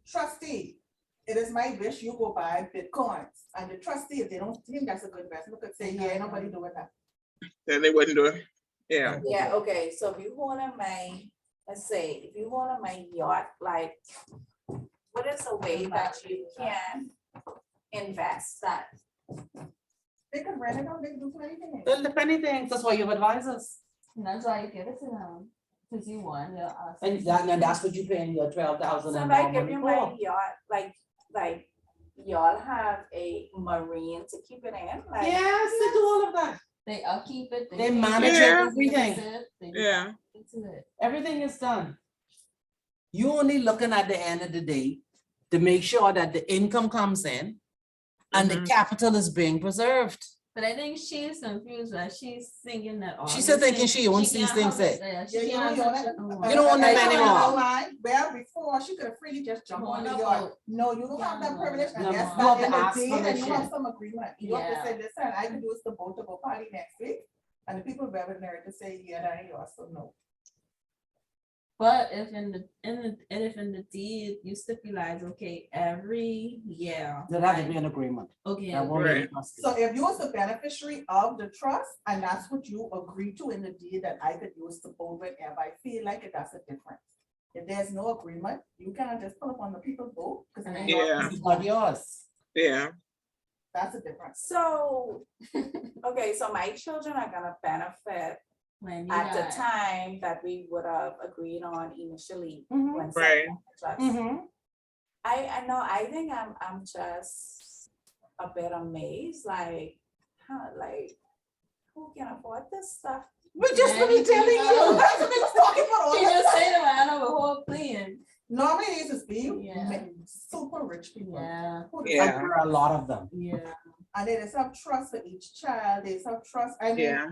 Speaker 4: trustee, it is my wish you go buy Bitcoins. And the trustee, if they don't think that's a good investment, could say, yeah, nobody doing that.
Speaker 1: Then they wouldn't do it. Yeah.
Speaker 5: Yeah, okay, so if you hold on my, let's say, if you hold on my yacht, like, what is a way that you can invest that?
Speaker 4: They can rent it out, they can do anything.
Speaker 2: Well, the funny thing, that's why you have advisors.
Speaker 3: That's why you give it to them, because you want your.
Speaker 2: And that's what you paying your 12,000
Speaker 5: So
Speaker 2: and
Speaker 5: if I
Speaker 2: more
Speaker 5: give
Speaker 2: money
Speaker 5: you my
Speaker 2: for.
Speaker 5: yacht, like, y'all have a marine to keep it in, like.
Speaker 2: Yes, they do all of that.
Speaker 3: They upkeep it.
Speaker 2: They
Speaker 3: pay
Speaker 2: manage
Speaker 3: it,
Speaker 1: Yeah.
Speaker 2: everything.
Speaker 3: use it, they do
Speaker 1: Yeah.
Speaker 3: everything to it.
Speaker 2: Everything is done. You only looking at the end of the day to make sure that the income comes in and the
Speaker 1: Mhm.
Speaker 2: capital is being preserved.
Speaker 3: But I think she's confused, right? She's thinking that. all
Speaker 2: She's
Speaker 3: these
Speaker 2: still thinking
Speaker 3: things-
Speaker 2: she owns these
Speaker 3: can't
Speaker 2: things
Speaker 3: have it,
Speaker 2: there.
Speaker 3: yeah,
Speaker 4: Yeah,
Speaker 3: she
Speaker 4: you
Speaker 3: can't
Speaker 4: know,
Speaker 3: have
Speaker 4: you
Speaker 3: it,
Speaker 4: own
Speaker 3: oh,
Speaker 2: You don't own them
Speaker 4: I saw
Speaker 2: anymore.
Speaker 4: another line Where before she could have freely just jumped on the
Speaker 3: Go on a
Speaker 4: yard.
Speaker 3: boat.
Speaker 4: No, you don't have that
Speaker 3: No.
Speaker 4: privilege. And
Speaker 2: No,
Speaker 4: that's
Speaker 2: you have
Speaker 4: not in
Speaker 2: to
Speaker 4: the
Speaker 2: ask
Speaker 4: deed, and you
Speaker 2: permission.
Speaker 4: have some agreement. You have to
Speaker 3: Yeah.
Speaker 4: say, listen, I can use the boat to go party next week. And the people better there to say, yeah, that ain't yours, so no.
Speaker 3: But if in the deed, you stipulate, okay, every year.
Speaker 2: There has to be an agreement.
Speaker 3: Okay,
Speaker 2: That won't be
Speaker 1: Right.
Speaker 2: trustee.
Speaker 4: So if you was the beneficiary of the trust, and that's what you agree to in the deed that I could use the boat whenever I feel like it, that's a difference. If there's no agreement, you cannot just pull up on the people's boat, because
Speaker 1: Yeah.
Speaker 2: It's not yours.
Speaker 1: Yeah.
Speaker 4: that's a difference.
Speaker 5: So, okay, so my children are gonna benefit
Speaker 3: when you
Speaker 5: at the
Speaker 3: die.
Speaker 5: time that we would have agreed on initially.
Speaker 2: Mhm.
Speaker 5: when
Speaker 1: Right.
Speaker 5: setting up the trust.
Speaker 2: Mhm.
Speaker 5: I know, I think I'm just a bit amazed, like, how, like, who can afford this stuff?
Speaker 2: We're just
Speaker 3: Yeah,
Speaker 2: really
Speaker 3: you
Speaker 2: telling
Speaker 3: know.
Speaker 2: you.
Speaker 4: That's what they was talking about all
Speaker 3: She
Speaker 4: the
Speaker 3: just
Speaker 4: time.
Speaker 3: say that I have a whole plan.
Speaker 4: Normally these is be
Speaker 3: Yeah.
Speaker 4: super rich people.
Speaker 3: Yeah,
Speaker 4: who
Speaker 2: And
Speaker 1: Yeah.
Speaker 2: there are a lot of them.
Speaker 3: yeah.
Speaker 4: And they just have trust for each child, they just have trust, I mean,
Speaker 1: Yeah.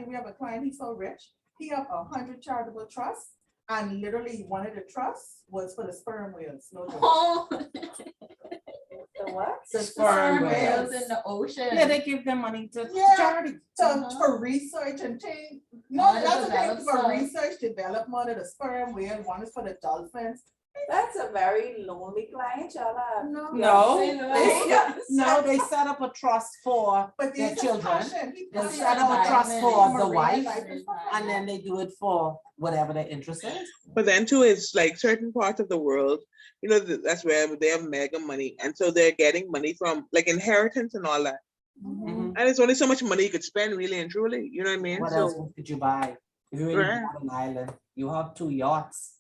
Speaker 4: we have a client, he's so rich, he have 100 charitable trusts. And literally one of the trusts was for the sperm whales, no joke.
Speaker 3: Oh,
Speaker 5: The what?
Speaker 4: The
Speaker 2: Sperm
Speaker 3: sperm whales
Speaker 4: whales.
Speaker 3: in the ocean.
Speaker 2: Yeah, they give them money to
Speaker 4: Yeah.
Speaker 2: charity.
Speaker 4: So
Speaker 3: Uh-huh.
Speaker 4: for research and thing, no,
Speaker 3: One to
Speaker 4: that's the thing,
Speaker 3: develop
Speaker 4: for
Speaker 3: stuff.
Speaker 4: research, development of the sperm whale, one is for the dolphins.
Speaker 5: That's a very lonely client, y'all are.
Speaker 4: No.
Speaker 2: No,
Speaker 3: Say no.
Speaker 2: they, no, they set up a trust for
Speaker 4: But
Speaker 2: their
Speaker 4: these are
Speaker 2: children.
Speaker 4: passion. He
Speaker 2: They
Speaker 4: passionate
Speaker 2: set up a
Speaker 4: about
Speaker 2: trust for the
Speaker 4: marine
Speaker 2: wife,
Speaker 4: life and stuff like
Speaker 2: and then they do it for whatever their interest is.
Speaker 1: But then too, it's like certain parts of the world, you know, that's where they have mega money. And so they're getting money from like inheritance and all that.
Speaker 2: Mhm.
Speaker 1: And it's only so much money you could spend really and truly, you know what I mean?
Speaker 2: What else
Speaker 1: So,
Speaker 2: could you buy? If you're in
Speaker 1: Right.
Speaker 2: an island, you have 2 yachts.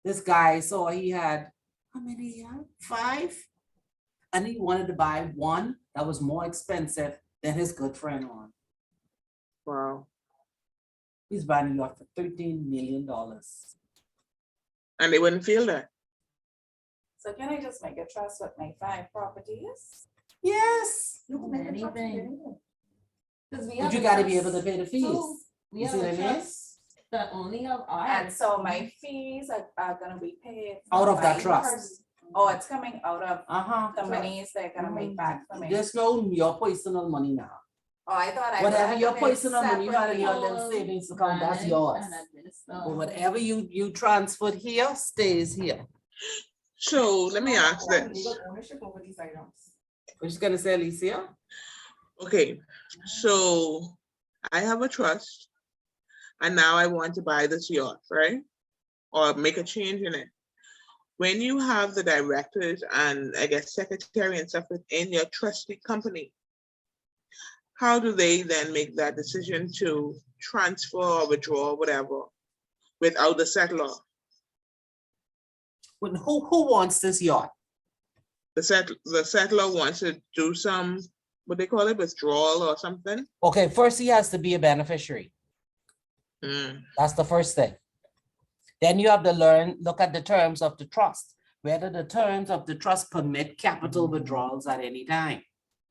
Speaker 2: This guy saw he had, how many he had? 5? And he wanted to buy one that was more expensive than his good friend one.
Speaker 1: wow.
Speaker 2: He's buying a yacht for $13 million.
Speaker 1: And they wouldn't feel that.
Speaker 5: So can I just make a trust with my 5 properties?
Speaker 2: Yes,
Speaker 4: You can make a trust with
Speaker 3: Anything.
Speaker 4: anything.
Speaker 3: Because we
Speaker 2: but
Speaker 3: have
Speaker 2: you
Speaker 3: a
Speaker 2: gotta be able
Speaker 3: trust
Speaker 2: to pay the fees.
Speaker 3: too. We
Speaker 2: You
Speaker 3: have
Speaker 2: see
Speaker 3: a
Speaker 2: what I mean?
Speaker 3: trust that only have
Speaker 5: And
Speaker 3: ours.
Speaker 5: so my fees are gonna be paid.
Speaker 2: Out
Speaker 5: from
Speaker 2: of that
Speaker 5: my
Speaker 2: trust.
Speaker 5: pers- Oh, it's coming out of
Speaker 2: Uh-huh.
Speaker 5: the monies they're gonna make back for me.
Speaker 2: There's no your personal money now.
Speaker 5: Oh, I thought I.
Speaker 2: Whatever your
Speaker 5: had to pay
Speaker 2: personal money you had in your
Speaker 5: separately.
Speaker 2: little savings account, that's
Speaker 3: Manage
Speaker 2: yours.
Speaker 3: and administer.
Speaker 2: But whatever you transferred here stays here.
Speaker 1: So let me ask
Speaker 4: I have
Speaker 1: this.
Speaker 4: legal ownership over these items.
Speaker 2: What you gonna say, Alicia?
Speaker 1: Okay, so I have a trust and now I want to buy this yacht, right? Or make a change in it. When you have the directors and I guess secretary and stuff within your trustee company, how do they then make that decision to transfer or withdraw or whatever without the settler?
Speaker 2: Who wants this yacht?
Speaker 1: The settler wants to do some, what they call it, withdrawal or something?
Speaker 2: Okay, first he has to be a beneficiary.
Speaker 1: Mm,
Speaker 2: That's the first thing. Then you have to look at the terms of the trust, whether the terms of the trust permit capital withdrawals at any time.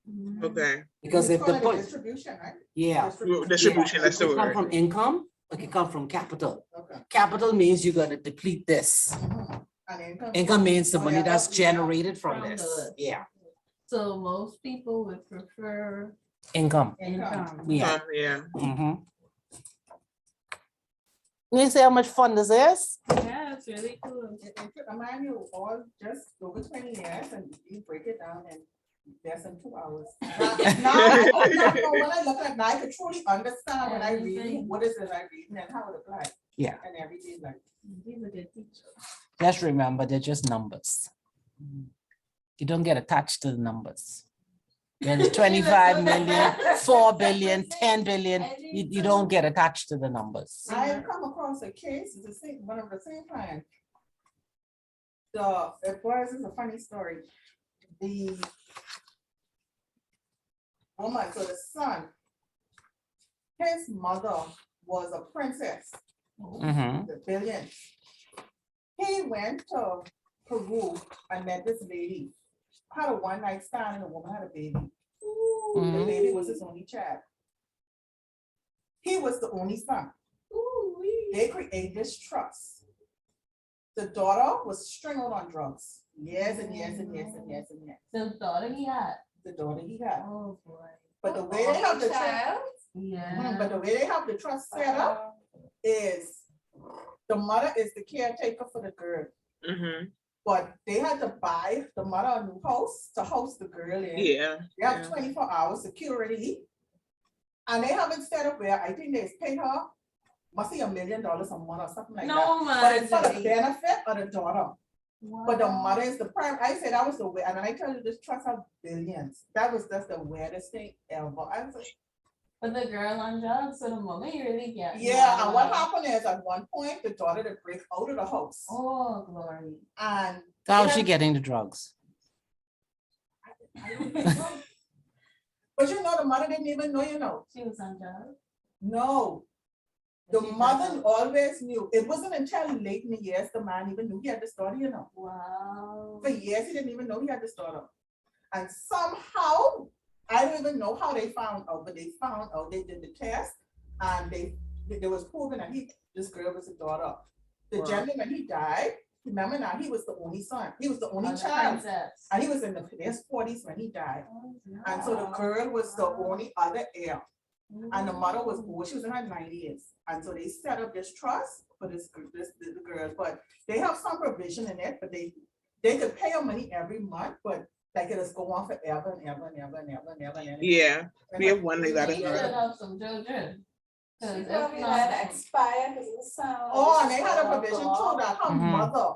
Speaker 3: Mhm.
Speaker 1: okay,
Speaker 2: Because
Speaker 4: You
Speaker 2: if
Speaker 4: call
Speaker 2: the
Speaker 4: it a
Speaker 2: point,
Speaker 4: distribution, right?
Speaker 2: yeah.
Speaker 1: distribution,
Speaker 2: yeah,
Speaker 1: that's the
Speaker 2: it can come
Speaker 1: word.
Speaker 2: from income, it can come from capital.
Speaker 4: Okay.
Speaker 2: Capital means you're gonna deplete this.
Speaker 4: Mhm. And income.
Speaker 2: Income means the money
Speaker 4: whatever
Speaker 2: that's
Speaker 4: we have.
Speaker 2: generated from
Speaker 3: From
Speaker 2: this.
Speaker 3: the-
Speaker 2: Yeah,
Speaker 3: So most people would prefer
Speaker 2: income.
Speaker 3: income.
Speaker 2: Yeah.
Speaker 1: Yeah,
Speaker 2: Mhm. You see how much fun this is?
Speaker 3: Yeah, it's really cool.
Speaker 4: Remind you all just over 20 years and you break it down in less than 2 hours. Now, when I look at it, now I can truly understand when I read it,
Speaker 3: Everything.
Speaker 4: what is it I read and how it applies.
Speaker 2: Yeah.
Speaker 4: And everything like.
Speaker 3: He's a good teacher.
Speaker 2: Just remember, they're just numbers. You don't get attached to the numbers. Whether it's 25 million, 4 billion, 10 billion, you don't get attached to the numbers.
Speaker 4: I have come across a case, it's the same, one of the same clients. It was a funny story. The woman, so the son, his mother was a princess,
Speaker 2: Mhm.
Speaker 4: the billion. He went to Peru and met this lady, had a one night stand and the woman had a baby. The
Speaker 2: Mhm.
Speaker 4: baby was his only child. He was the only son. They created this trust. The daughter was strangled on drugs. Years and years and years and years and years.
Speaker 3: The daughter he had.
Speaker 4: The daughter he had.
Speaker 3: Oh, boy.
Speaker 4: But the way they have the trust,
Speaker 5: Child?
Speaker 3: Yeah.
Speaker 4: but the way they have the trust set up is the mother is the caretaker for the girl.
Speaker 1: mhm,
Speaker 4: But they had to buy the mother a new house to house the girl in.
Speaker 1: yeah,
Speaker 4: They have
Speaker 1: yeah.
Speaker 4: 24-hour security. And they have it set up where I think they pay her, must be $1 million a month or something like that.
Speaker 3: No,
Speaker 4: But
Speaker 3: man.
Speaker 4: it's for the benefit of the daughter. But the
Speaker 3: Wow.
Speaker 4: mother is the prime. I said that was the way, and I tell you, this trust have billions. That was just the weirdest thing ever. I was like,
Speaker 3: But the girl on drugs, so the moment you really get.
Speaker 4: yeah, and what happened is at one point, the daughter to break out of the house.
Speaker 3: Oh, glory.
Speaker 4: And
Speaker 2: How's
Speaker 4: Yeah.
Speaker 2: she getting the drugs?
Speaker 4: I don't think so. But you know, the mother didn't even know, you know.
Speaker 3: She was on drugs.
Speaker 4: No, the
Speaker 3: She
Speaker 4: mother
Speaker 3: pregnant?
Speaker 4: always knew. It wasn't until late in the years the man even knew he had this daughter, you know.
Speaker 3: Wow.
Speaker 4: For years, he didn't even know he had this daughter. And somehow, I don't even know how they found out, but they found out, they did the test, and there was proven that this girl was a daughter. The
Speaker 1: Wow.
Speaker 4: gentleman, he died, remember now, he was the only son, he was the only
Speaker 3: On the
Speaker 4: child,
Speaker 3: princess.
Speaker 4: and he was in his 40s when he died.
Speaker 3: Oh,
Speaker 4: And so the girl was the only other heir, and the mother was
Speaker 3: Ooh.
Speaker 4: old, she was in her 90s. And so they set up this trust for the girl, but they have some provision in it, but they could pay her money every month, but like it just go on forever and ever and ever and ever and ever. and ever.
Speaker 1: Yeah,
Speaker 4: And
Speaker 1: we have one like that
Speaker 3: They
Speaker 1: as
Speaker 3: should
Speaker 1: well.
Speaker 3: have some children. 'Cause
Speaker 5: She
Speaker 3: if
Speaker 5: probably
Speaker 3: not-
Speaker 5: had expired because of the sound.
Speaker 4: Oh, and they had a provision too that her
Speaker 2: Mhm.
Speaker 4: mother,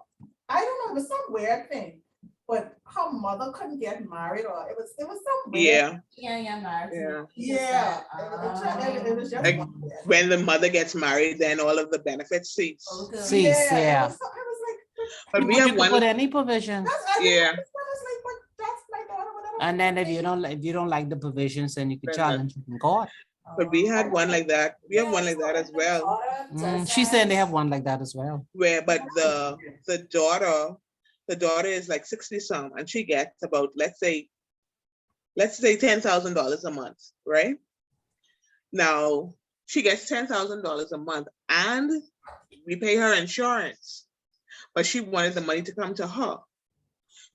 Speaker 4: I don't know, it was some weird thing, but her mother couldn't get married or it was some weird.
Speaker 1: Yeah,
Speaker 3: Yeah, married.
Speaker 1: Yeah.
Speaker 4: Yeah, it was just.
Speaker 1: Like,
Speaker 4: one weird.
Speaker 1: when the mother gets married, then all of the benefits cease.
Speaker 3: Okay.
Speaker 2: See.
Speaker 4: Yeah,
Speaker 2: yeah.
Speaker 4: it was I was like,
Speaker 1: But we
Speaker 2: You
Speaker 1: have
Speaker 2: could
Speaker 1: one,
Speaker 2: put any provision.
Speaker 1: Yeah.
Speaker 4: I was like, but that's my daughter. whatever.
Speaker 2: And then if you don't like the provisions, then you could
Speaker 1: Then
Speaker 2: challenge it in court.
Speaker 1: but we had one like that. We have one like that as well,
Speaker 2: She's saying they have one like that as well.
Speaker 1: where, but the daughter the daughter is like 60 some, and she gets about, let's say $10,000 a month, right? Now, she gets $10,000 a month and we pay her insurance, but she wanted the money to come to her.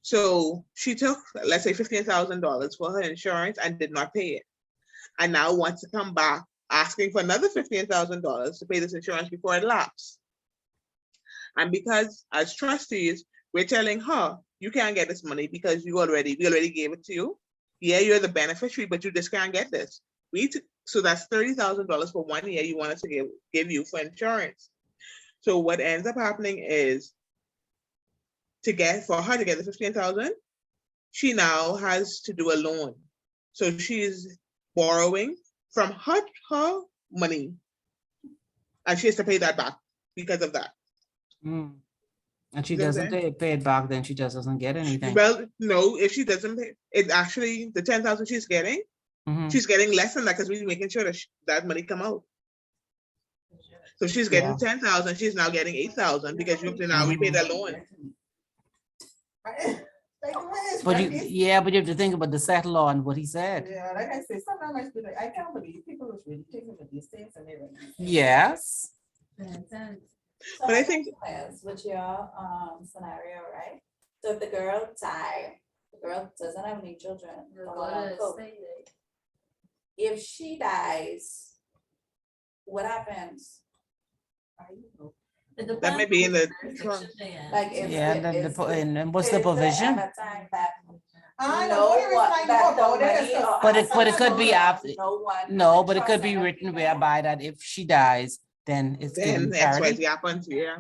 Speaker 1: So she took, let's say $15,000 for her insurance and did not pay it. And now wants to come back asking for another $15,000 to pay this insurance before it lapses. And because as trustees, we're telling her, you can't get this money because we already gave it to you. Yeah, you're the beneficiary, but you just can't get this. So that's $30,000 for 1 year you want us to give you for insurance. So what ends up happening is for her to get the 15,000, she now has to do a loan. So she's borrowing from her money, and she has to pay that back because of that.
Speaker 2: Mm. And she
Speaker 1: You know what I'm
Speaker 2: doesn't pay it back, then she just doesn't get anything.
Speaker 1: Well, no, if she doesn't pay, it's actually the 10,000 she's getting.
Speaker 2: Mhm.
Speaker 1: She's getting less than that because we're making sure that that money come out. So she's getting 10,000. She's now getting 8,000 because now we paid the loan.
Speaker 2: But you have to think about the settle law and what he said.
Speaker 4: Yeah, like I say, sometimes I feel like I can't believe people was really taking with these things and everything.
Speaker 2: Yes.
Speaker 5: So
Speaker 1: But I think-
Speaker 5: with your scenario, right? So if the girl died, the girl doesn't have any children. If she dies, what happens?
Speaker 1: That may be in the trust.
Speaker 5: Like if
Speaker 2: Yeah, and what's the
Speaker 5: is there
Speaker 2: provision?
Speaker 5: ever time that
Speaker 4: I
Speaker 5: know
Speaker 4: know what
Speaker 5: what
Speaker 4: like
Speaker 5: that the
Speaker 4: about it.
Speaker 5: money or
Speaker 2: But it could be after.
Speaker 5: no one.
Speaker 2: No, but it could be written whereby that if she dies, then it's given
Speaker 1: Then X, Y,
Speaker 2: charity.
Speaker 1: Z happens, yeah.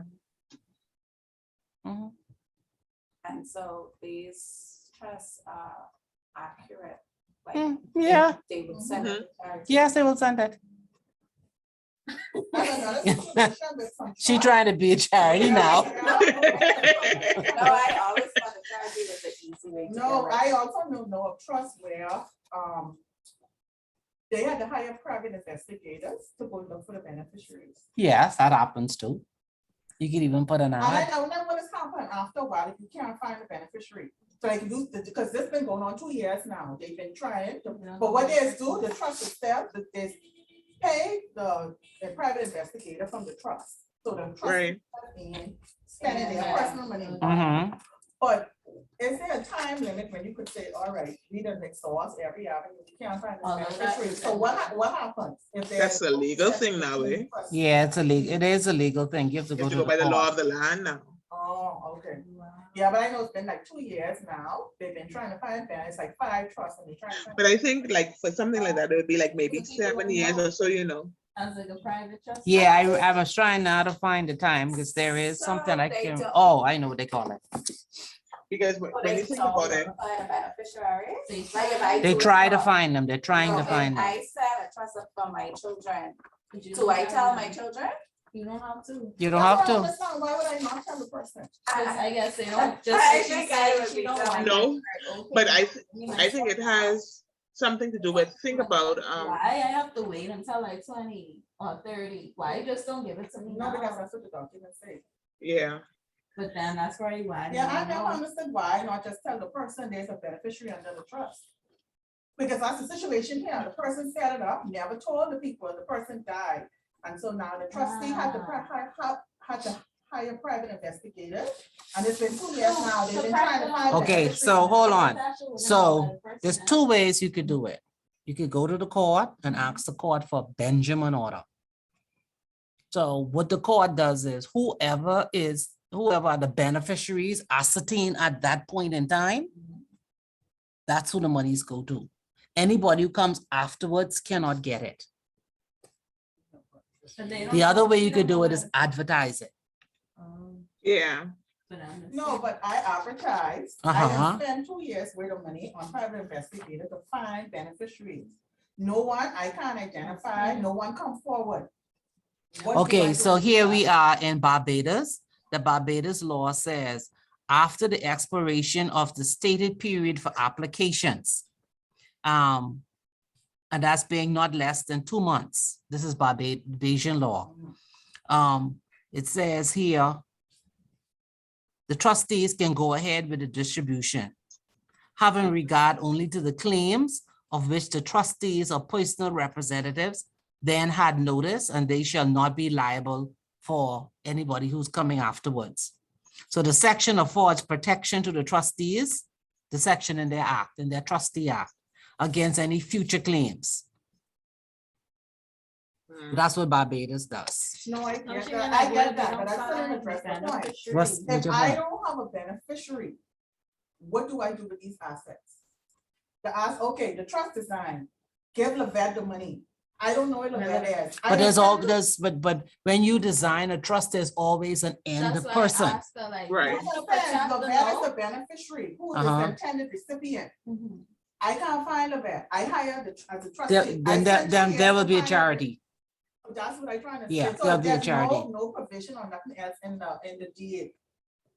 Speaker 2: Mhm.
Speaker 5: And so these trusts are accurate. Like
Speaker 2: Mm, yeah.
Speaker 5: they would send it to charity.
Speaker 2: Yes, they will send it.
Speaker 4: I don't know, that's a situation with some
Speaker 2: She
Speaker 4: trust.
Speaker 2: trying to be a charity now.
Speaker 5: No, I always thought the charity was the easy way to
Speaker 4: No,
Speaker 5: go.
Speaker 4: I also know of trust where, they had to hire private investigators to go look for the beneficiaries.
Speaker 2: Yes, that happens too. You could even put an
Speaker 4: And I
Speaker 2: ad.
Speaker 4: know what has happened after a while if you can't find a beneficiary. So like you, because this been going on 2 years now, they've been trying, but what they do, the trust itself, they pay the private investigator from the trust. So the trust
Speaker 1: Right.
Speaker 4: is spending their personal money.
Speaker 2: Mhm.
Speaker 4: But is there a time limit when you could say, all right, we done exhaust every avenue, you can't find
Speaker 3: Oh,
Speaker 4: the
Speaker 3: no,
Speaker 4: beneficiary?
Speaker 3: that's-
Speaker 4: So what happens? If
Speaker 1: That's
Speaker 4: there's-
Speaker 1: a legal thing now, eh?
Speaker 2: Yeah, it is a legal thing. You have to
Speaker 1: You
Speaker 2: go
Speaker 1: have to
Speaker 2: to
Speaker 1: go by
Speaker 2: the
Speaker 1: the law
Speaker 2: court.
Speaker 1: of the land now.
Speaker 4: Oh, okay. Yeah, but I know it's been like 2 years now. They've been trying to find that. It's like 5 trusts and they're trying to find.
Speaker 1: But I think like for something like that, it would be like maybe 7 years or so, you know.
Speaker 3: As like a private trust.
Speaker 2: Yeah, I was trying now to find the time because there is something I
Speaker 5: So they
Speaker 2: can,
Speaker 5: don't-
Speaker 2: oh, I know what they call it.
Speaker 1: Because when you think about it,
Speaker 5: Find a beneficiary.
Speaker 3: They
Speaker 5: Like if I
Speaker 2: They
Speaker 5: do it
Speaker 2: try to
Speaker 5: for-
Speaker 2: find them. They're trying
Speaker 5: No,
Speaker 2: to
Speaker 5: if
Speaker 2: find them.
Speaker 5: I set a trust up for my children.
Speaker 3: But you
Speaker 5: Do
Speaker 3: don't
Speaker 5: I
Speaker 3: have
Speaker 5: tell
Speaker 3: to.
Speaker 5: my children?
Speaker 3: You don't have to.
Speaker 2: You don't
Speaker 4: That's
Speaker 2: have
Speaker 4: what I
Speaker 2: to.
Speaker 4: understand. Why would I not tell the person?
Speaker 3: I guess they don't.
Speaker 5: I
Speaker 3: Just
Speaker 5: think
Speaker 3: she
Speaker 5: I
Speaker 3: said
Speaker 5: would
Speaker 3: she
Speaker 5: be
Speaker 3: don't
Speaker 5: done.
Speaker 3: want
Speaker 1: No,
Speaker 3: it. Okay.
Speaker 1: but I think it has something to do with, think about,
Speaker 3: Why I have to wait until like 20 or 30? Why you just don't give it to me
Speaker 4: No, because
Speaker 3: now?
Speaker 4: that's what the documents say.
Speaker 1: yeah.
Speaker 3: But then that's probably why. they
Speaker 4: Yeah, I
Speaker 3: don't
Speaker 4: never
Speaker 3: know.
Speaker 4: understood why not just tell the person there's a beneficiary under the trust. Because that's the situation here. The person set it up, never told the people, the person died. And so now the trustee had to hire private investigators. And it's been 2 years now. They've been trying to find.
Speaker 2: Okay,
Speaker 4: beneficiaries.
Speaker 2: so hold on.
Speaker 3: Actually,
Speaker 2: So,
Speaker 3: no, the
Speaker 2: There's
Speaker 3: person
Speaker 2: 2 ways you could do it. You could go to the court and ask the court for Benjamin order. So what the court does is whoever are the beneficiaries ascertained at that point in time, that's who the monies go to. Anybody who comes afterwards cannot get it.
Speaker 3: But they
Speaker 2: The
Speaker 3: don't
Speaker 2: other
Speaker 3: know-
Speaker 2: way
Speaker 3: they
Speaker 2: you could
Speaker 3: don't
Speaker 2: do
Speaker 3: know
Speaker 2: it is
Speaker 3: that-
Speaker 2: advertise it.
Speaker 1: Yeah.
Speaker 3: but I understand.
Speaker 4: No, but I advertised. I
Speaker 2: Uh-huh.
Speaker 4: have spent 2 years worth of money on private investigator to find beneficiaries. No one, I can't identify, no one come forward. What do I
Speaker 2: Okay,
Speaker 4: do
Speaker 2: so
Speaker 4: with
Speaker 2: here
Speaker 4: that?
Speaker 2: we are in Barbados. The Barbados law says, after the expiration of the stated period for applications, and that's being not less than 2 months. This is Barbadian law. It says here, the trustees can go ahead with the distribution, having regard only to the claims of which the trustees or personal representatives then had notice, and they shall not be liable for anybody who's coming afterwards. So the section affords protection to the trustees, the section in their act, in their trustee act, against any future claims.
Speaker 1: Mm.
Speaker 2: That's what Barbados does.
Speaker 4: No, I
Speaker 3: No,
Speaker 4: get
Speaker 3: she
Speaker 4: that,
Speaker 3: meant like,
Speaker 4: I
Speaker 3: what
Speaker 4: get
Speaker 3: if they
Speaker 4: that,
Speaker 3: don't
Speaker 4: but I still
Speaker 3: find
Speaker 4: don't
Speaker 3: the
Speaker 4: address the point.
Speaker 3: beneficiary?
Speaker 2: What's
Speaker 4: If
Speaker 2: your
Speaker 4: I
Speaker 2: point?
Speaker 4: don't have a beneficiary, what do I do with these assets? Okay, the trust is signed, give Lavette the money. I don't know what Lavette is.
Speaker 2: But but when you design a trust, there's always an end
Speaker 3: That's why I
Speaker 2: person.
Speaker 3: asked her, like,
Speaker 1: Right.
Speaker 3: who's gonna protect the
Speaker 4: Lavette is
Speaker 3: note?
Speaker 4: the beneficiary, who is
Speaker 2: Uh-huh.
Speaker 4: the intended recipient.
Speaker 3: Mhm.
Speaker 4: I can't find Lavette. I hired as a
Speaker 2: There-
Speaker 4: trustee.
Speaker 2: Then there will be a charity.
Speaker 4: That's what I'm trying to say.
Speaker 2: Yeah,
Speaker 4: So
Speaker 2: there'll be a
Speaker 4: there's
Speaker 2: charity.
Speaker 4: no provision or nothing else in the deed.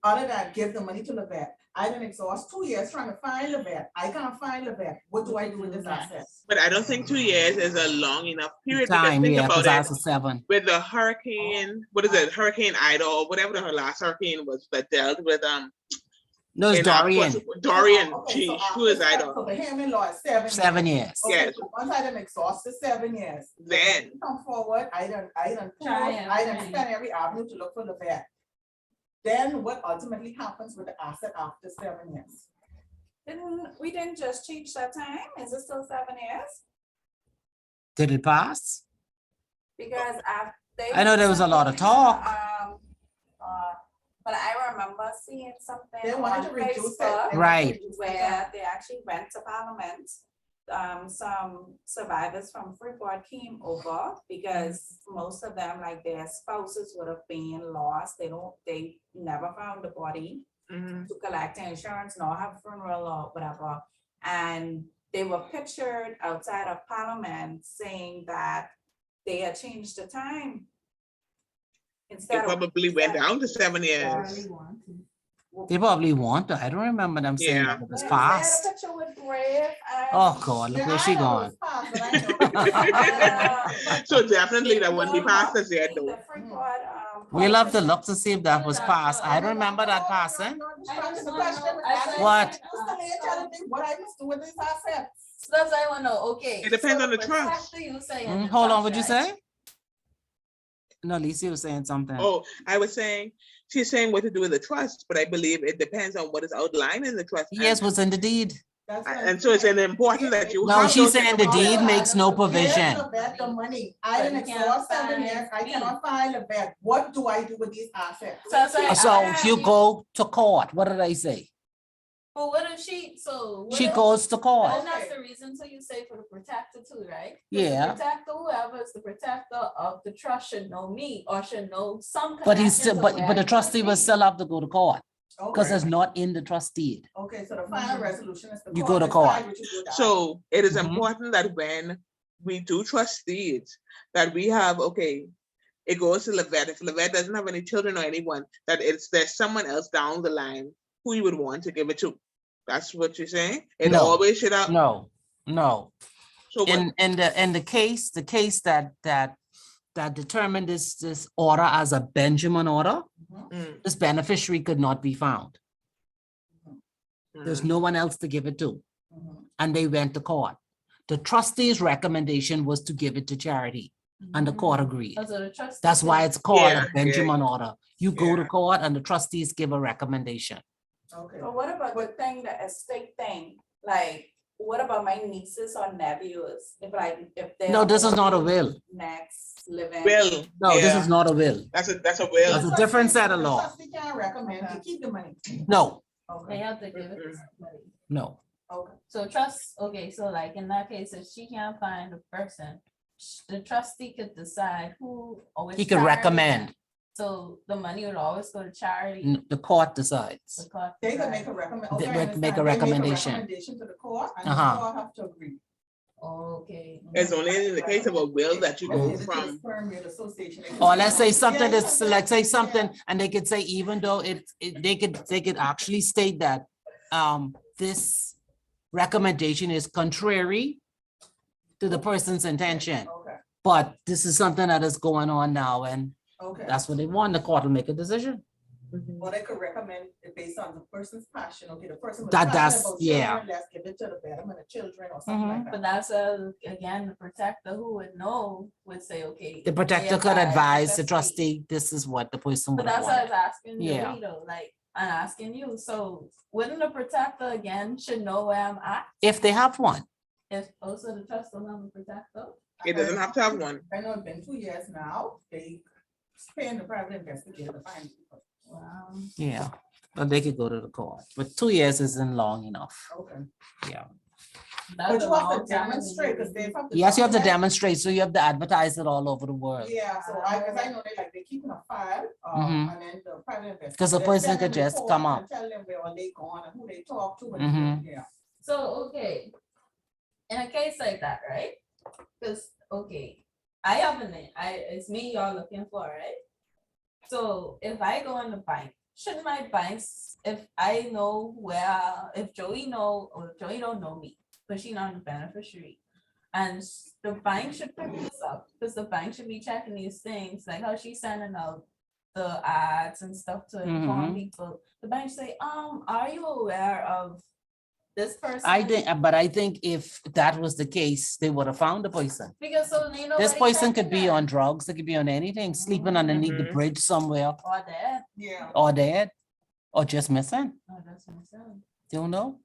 Speaker 4: Other than give the money to Lavette. I didn't exhaust 2 years trying to find Lavette. I can't find Lavette. What do I do with this asset?
Speaker 1: But I don't think 2 years is a long enough period. because
Speaker 2: Time,
Speaker 1: think
Speaker 2: yeah,
Speaker 1: about
Speaker 2: because
Speaker 1: it.
Speaker 2: that's a 7.
Speaker 1: With the hurricane, what is it, Hurricane Ida or whatever the last hurricane was that dealt with
Speaker 2: No, it's
Speaker 1: in
Speaker 2: Dorian,
Speaker 1: Dorian,
Speaker 4: Okay,
Speaker 1: gee,
Speaker 4: so
Speaker 1: who is
Speaker 4: after
Speaker 1: Ida?
Speaker 4: So the Hammond law is 7 years.
Speaker 2: 7 years.
Speaker 4: Okay,
Speaker 1: Yes.
Speaker 4: so once I done exhaust the 7 years.
Speaker 1: Then.
Speaker 4: Come forward, I done pulled,
Speaker 3: Try
Speaker 4: I done
Speaker 3: everything.
Speaker 4: spent every avenue to look for Lavette. Then what ultimately happens with the asset after 7 years?
Speaker 5: We didn't just change that time? Is it still 7 years?
Speaker 2: Did it pass?
Speaker 5: Because
Speaker 2: I know there was a lot of talk.
Speaker 5: But I remember seeing something
Speaker 4: They wanted
Speaker 5: on
Speaker 4: to reduce it.
Speaker 5: Facebook
Speaker 4: They wanted to
Speaker 2: Right.
Speaker 4: reduce the
Speaker 5: where they actually went to Parliament. Some survivors from Freeport came over because most of them, like their spouses would have been lost. They never found the body
Speaker 1: Mhm.
Speaker 5: to collect insurance, nor have funeral or whatever. And they were pictured outside of Parliament saying that they had changed the time.
Speaker 1: It
Speaker 5: Instead of.
Speaker 1: probably went down to 7
Speaker 3: I
Speaker 1: years.
Speaker 3: really want to.
Speaker 2: They probably want to. I don't remember them saying
Speaker 1: Yeah.
Speaker 2: that it was
Speaker 5: Yeah, they had a
Speaker 2: passed.
Speaker 5: picture with Brave and.
Speaker 2: Oh, God, look
Speaker 4: Yeah,
Speaker 2: where
Speaker 4: I
Speaker 2: she
Speaker 4: know it
Speaker 2: gone.
Speaker 4: was passed, but I know.
Speaker 1: So definitely that wouldn't be
Speaker 5: Well,
Speaker 1: passed as yet
Speaker 5: the
Speaker 1: though.
Speaker 5: Freeport,
Speaker 2: We'll have to look to see if that was passed. I don't remember that passing. What?
Speaker 4: What I must do with these assets?
Speaker 3: So that's why I wanna know, okay.
Speaker 1: It depends
Speaker 3: so
Speaker 1: on the
Speaker 3: to
Speaker 1: trust.
Speaker 3: protect you saying the
Speaker 2: Hold on,
Speaker 3: trust,
Speaker 2: what'd you
Speaker 3: right?
Speaker 2: say? No, Lisa was saying something.
Speaker 1: Oh, I was saying, she's saying what to do with the trust, but I believe it depends on what is outlined in the trust.
Speaker 2: Yes, what's in the deed.
Speaker 4: That's what I'm
Speaker 1: And so it's
Speaker 4: saying.
Speaker 1: important that you.
Speaker 2: No,
Speaker 1: have
Speaker 2: she's
Speaker 1: those
Speaker 2: saying the deed
Speaker 1: information.
Speaker 2: makes no
Speaker 4: Give
Speaker 2: provision.
Speaker 4: Lavette the money. I
Speaker 3: But
Speaker 4: didn't
Speaker 3: you can't
Speaker 4: exhaust 7
Speaker 3: find
Speaker 4: years. I
Speaker 3: me.
Speaker 4: cannot find Lavette. What do I do with these assets?
Speaker 3: So that's why I
Speaker 2: So
Speaker 3: asked
Speaker 2: you go to court. What did I say?
Speaker 3: But what if what
Speaker 2: She
Speaker 3: if-
Speaker 2: goes to court.
Speaker 3: Then that's
Speaker 4: Okay.
Speaker 3: the reason, so you say for the protector too, right? 'Cause
Speaker 2: Yeah.
Speaker 3: The protector, whoever is the protector of the trust should know me or should know some.
Speaker 2: But he's still,
Speaker 3: connections of
Speaker 2: but
Speaker 3: where
Speaker 2: the
Speaker 3: it
Speaker 2: trustee
Speaker 3: could
Speaker 2: will
Speaker 3: be.
Speaker 2: still have to go to court because
Speaker 4: Okay,
Speaker 2: it's not in the trustee.
Speaker 4: okay, so the final resolution is the.
Speaker 2: You go to court.
Speaker 4: decide what you do with the
Speaker 1: So it is
Speaker 2: Mhm.
Speaker 1: important that when we do trust deeds, that we have, okay, it goes to Lavette. If Lavette doesn't have any children or anyone, that there's someone else down the line who you would want to give it to. That's what you're saying? It
Speaker 2: No.
Speaker 1: always should have.
Speaker 2: No.
Speaker 1: So what?
Speaker 2: In the case that determined this order as a Benjamin order,
Speaker 1: Mm,
Speaker 2: this beneficiary could not be found. There's
Speaker 1: mm.
Speaker 2: no one else to give it to.
Speaker 4: Mhm.
Speaker 2: And they went to court. The trustee's recommendation was to give it to charity, and the court agreed.
Speaker 3: Oh, so the trustee
Speaker 2: That's why
Speaker 3: said-
Speaker 2: it's called
Speaker 1: Yeah,
Speaker 2: a
Speaker 1: yeah,
Speaker 2: Benjamin order. You go to
Speaker 1: Yeah.
Speaker 2: court and the trustees give a recommendation.
Speaker 4: Okay.
Speaker 5: But what about the thing, the estate thing? Like, what about my nieces or nephews? If they.
Speaker 2: No, this is not a will.
Speaker 5: Next living.
Speaker 1: Will.
Speaker 2: No, this
Speaker 1: yeah,
Speaker 2: is not a will.
Speaker 1: That's a
Speaker 2: That's
Speaker 1: will.
Speaker 2: a different set of
Speaker 4: The
Speaker 2: law.
Speaker 4: trustee can't recommend to keep the money.
Speaker 2: No,
Speaker 3: They
Speaker 4: Okay,
Speaker 3: have to give it to
Speaker 1: Mhm.
Speaker 3: somebody.
Speaker 2: no.
Speaker 4: okay.
Speaker 3: So trust, okay, so like in that case, if she can't find the person, the trustee could decide who. or which
Speaker 2: He could
Speaker 3: charity.
Speaker 2: recommend.
Speaker 3: So the money would always go to charity.
Speaker 2: The court decides.
Speaker 3: the court
Speaker 4: They could
Speaker 3: decides.
Speaker 4: make a recommend.
Speaker 2: They
Speaker 4: okay, I
Speaker 2: make a
Speaker 4: understand. They
Speaker 2: recommendation.
Speaker 4: Recommendation to the court and the
Speaker 2: Uh-huh.
Speaker 4: court have to agree.
Speaker 3: Okay.
Speaker 1: It's only in the case of a will that you go
Speaker 4: It's a
Speaker 1: from.
Speaker 4: firm will association.
Speaker 2: Or let's say something
Speaker 4: Yeah,
Speaker 2: that's,
Speaker 4: yeah,
Speaker 2: let's say
Speaker 4: yeah.
Speaker 2: something, and they could say, even though they could actually state that this recommendation is contrary to the person's intention,
Speaker 4: Okay,
Speaker 2: but this is something that is going on now, and
Speaker 4: okay.
Speaker 2: that's what they want. The court will make a decision.
Speaker 1: Mhm.
Speaker 4: Or they could recommend it based on the person's passion, okay, the person was
Speaker 2: That's-
Speaker 4: passionate about
Speaker 2: yeah.
Speaker 4: children, let's give it to the betterment of children or something like
Speaker 3: But
Speaker 4: that.
Speaker 3: that's again, the protector who would know would say, okay.
Speaker 2: The
Speaker 3: they
Speaker 2: protector could advise the
Speaker 3: trustee.
Speaker 2: trustee, this is what the person
Speaker 3: But
Speaker 2: would have
Speaker 3: that's what I
Speaker 2: wanted.
Speaker 3: was asking
Speaker 2: Yeah.
Speaker 3: you, though, like, I'm asking you, so wouldn't the protector again should know where I'm at?
Speaker 2: If they have one,
Speaker 3: If also the trust don't have a protector?
Speaker 1: It doesn't have to have one.
Speaker 4: I know it's been 2 years now, they paying the private investigator to find people.
Speaker 3: Wow.
Speaker 2: yeah, but they could go to the court, but 2 years isn't long enough.
Speaker 4: Okay.
Speaker 2: Yeah.
Speaker 3: That's
Speaker 4: But
Speaker 3: a
Speaker 4: you have
Speaker 3: long
Speaker 4: to
Speaker 3: time
Speaker 4: demonstrate,
Speaker 3: to
Speaker 4: because they have to.
Speaker 2: Yes, you have to
Speaker 4: document.
Speaker 2: demonstrate, so you have to advertise it all over the world.
Speaker 4: Yeah, so cause I know they keeping a file,
Speaker 2: Mhm.
Speaker 4: and then the private investigator.
Speaker 2: 'Cause a
Speaker 4: they
Speaker 2: person
Speaker 4: send
Speaker 2: could
Speaker 4: them
Speaker 2: just
Speaker 4: reports
Speaker 2: come
Speaker 4: and
Speaker 2: up.
Speaker 4: Tell them where they gone and who they talk to and,
Speaker 2: Mhm.
Speaker 4: yeah.
Speaker 3: So, okay. In a case like that, right? Because, okay, I have a name, it's me y'all looking for, right? So if I go in the bank, shouldn't my banks, if I know where, if Joey know, or Joey don't know me, but she not a beneficiary. And the bank should pick this up, because the bank should be checking these things, like how she's sending out the ads and stuff to inform
Speaker 2: Mhm.
Speaker 3: people. The bank say, are you aware of this person?
Speaker 2: But I think if that was the case, they would have found the person.
Speaker 3: Because so they know.
Speaker 2: This person could be on drugs, they could be on anything, sleeping underneath the
Speaker 1: Mhm.
Speaker 2: bridge somewhere,
Speaker 3: Or that.
Speaker 4: Yeah.
Speaker 2: or dead, or just missing.
Speaker 3: Oh, that's myself.
Speaker 2: Don't know,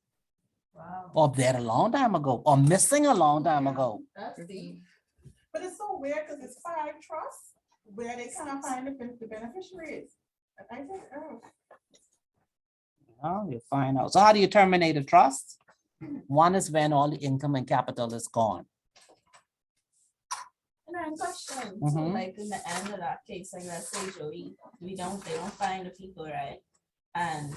Speaker 3: Wow.
Speaker 2: or dead a long time ago, or missing a long time ago.
Speaker 3: That's deep.
Speaker 4: But it's so weird, cause it's 5 trusts where they cannot find the beneficiaries. I think, oh.
Speaker 2: Oh, you find out. So how do you terminate a trust? One is when all the income and capital is gone.
Speaker 3: And then question, so
Speaker 2: Mhm.
Speaker 3: like in the end of that case, like let's say Joey, they don't find the people, right? And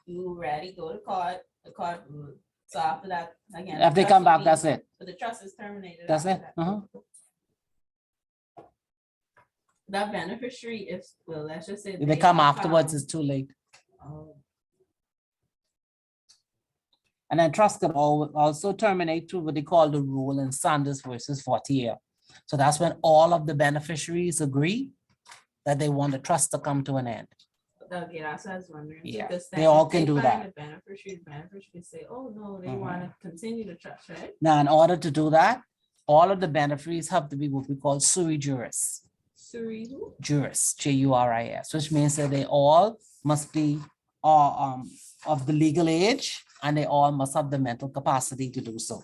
Speaker 3: you ready, go to court, the court rule. So after that, again.
Speaker 2: If
Speaker 3: the
Speaker 2: they
Speaker 3: trust
Speaker 2: come
Speaker 3: will
Speaker 2: back,
Speaker 3: be-
Speaker 2: that's it.
Speaker 3: But the trust is terminated.
Speaker 2: That's
Speaker 3: after
Speaker 2: it.
Speaker 3: that.
Speaker 2: Uh-huh.
Speaker 3: That beneficiary, if, well, let's just say.
Speaker 2: If they come
Speaker 3: are
Speaker 2: afterwards,
Speaker 3: found-
Speaker 2: it's too late.
Speaker 3: Oh,
Speaker 2: And then trust can also terminate through what they call the rule in Sanders versus Fortier. So that's when all of the beneficiaries agree that they want the trust to come to an end.
Speaker 3: okay, that's what I was wondering. too,
Speaker 2: Yeah,
Speaker 3: 'cause
Speaker 2: they
Speaker 3: then
Speaker 2: all
Speaker 3: if
Speaker 2: can
Speaker 3: they
Speaker 2: do
Speaker 3: find
Speaker 2: that.
Speaker 3: the beneficiary can say, oh, no, they
Speaker 2: Mhm.
Speaker 3: want to continue the trust, right?
Speaker 2: Now, in order to do that, all of the beneficiaries have to be what we call sui juris.
Speaker 3: Suri who?
Speaker 2: Juris, Juris, which means that they all must be of the legal age and they all must have the mental capacity to do so.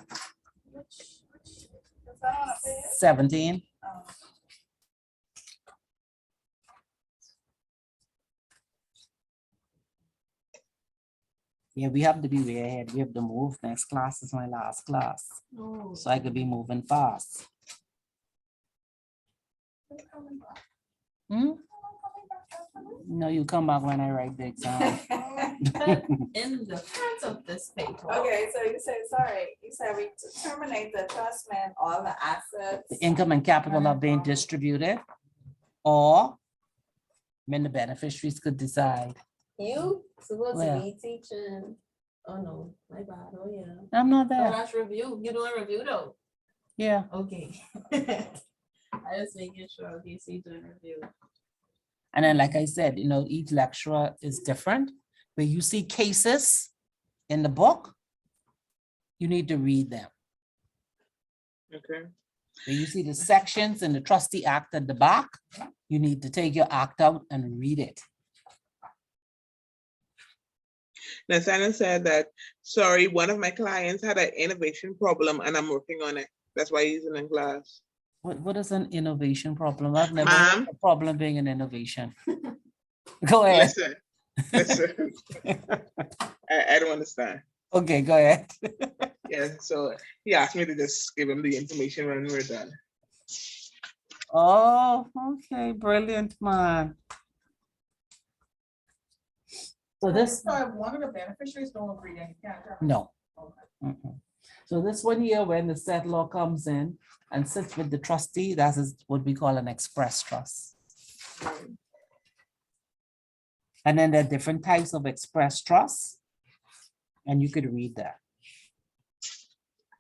Speaker 5: Is that on a page?
Speaker 2: 17.
Speaker 5: Oh.
Speaker 2: Yeah, we have to be way ahead. We have to move. Next class is my last class.
Speaker 3: No.
Speaker 2: So I could be moving fast. Hmm? No, you come back when I write the exam.
Speaker 3: But in the front of this paper.
Speaker 5: Okay, so you said, sorry, you said we terminate the trust when all the assets.
Speaker 2: The income and capital are being distributed, or when the beneficiaries could decide.
Speaker 3: You supposed
Speaker 2: Where?
Speaker 3: to be teaching. Oh, no, my bad. Oh, yeah.
Speaker 2: I'm not
Speaker 3: Oh,
Speaker 2: there.
Speaker 3: that's review. You doing review though?
Speaker 2: Yeah.
Speaker 3: Okay. I was making sure, okay, so you doing review.
Speaker 2: And then, like I said, each lecturer is different. Where you see cases in the book, you need to read them.
Speaker 1: Okay.
Speaker 2: Where you see the sections in the trustee act at the back, you need to take your act out and read it.
Speaker 1: Now, Simon said that, sorry, one of my clients had an innovation problem and I'm working on it. That's why he's in class.
Speaker 2: What is an innovation problem? I've never
Speaker 1: Ma'am?
Speaker 2: heard a problem being an innovation. Go ahead.
Speaker 1: Listen. I don't understand.
Speaker 2: Okay, go ahead.
Speaker 1: Yeah, so he asked me to just give him the information when we're done.
Speaker 2: Oh, okay, brilliant, man. So this,
Speaker 4: So if one of the beneficiaries don't agree, then you can't. terminate.
Speaker 2: no.
Speaker 4: Okay.
Speaker 2: Mm-mm. So this one here, when the settlor comes in and sits with the trustee, that is what we call an express trust. And then there are different types of express trusts. And you could read that.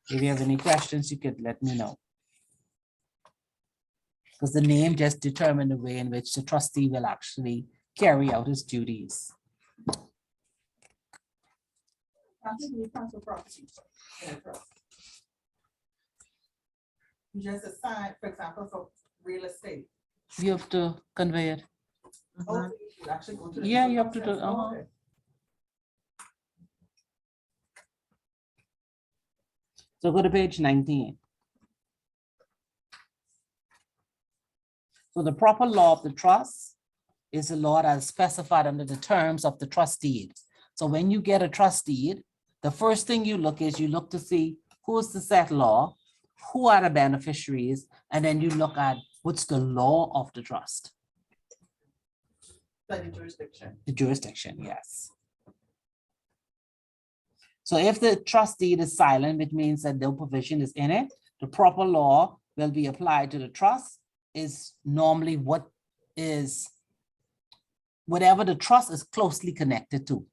Speaker 2: If you have any questions, you could let me know. Because the name just determines the way in which the trustee will actually carry out his duties.
Speaker 4: How do you transfer property in a trust? You just assign, for example, for real estate.
Speaker 2: You have to convey it.
Speaker 4: Oh, you actually go to the
Speaker 2: Yeah,
Speaker 4: legal
Speaker 2: you have to do-
Speaker 4: process.
Speaker 2: uh-huh.
Speaker 4: Okay.
Speaker 2: So go to page 19. So the proper law of the trust is a law that is specified under the terms of the trust deed. So when you get a trust deed, the first thing you look is you look to see who's the set law, who are the beneficiaries, and then you look at what's the law of the trust,
Speaker 4: Like the jurisdiction.
Speaker 2: the jurisdiction, yes. So if the trust deed is silent, which means that no provision is in it, the proper law will be applied to the trust is normally whatever the trust is closely connected to.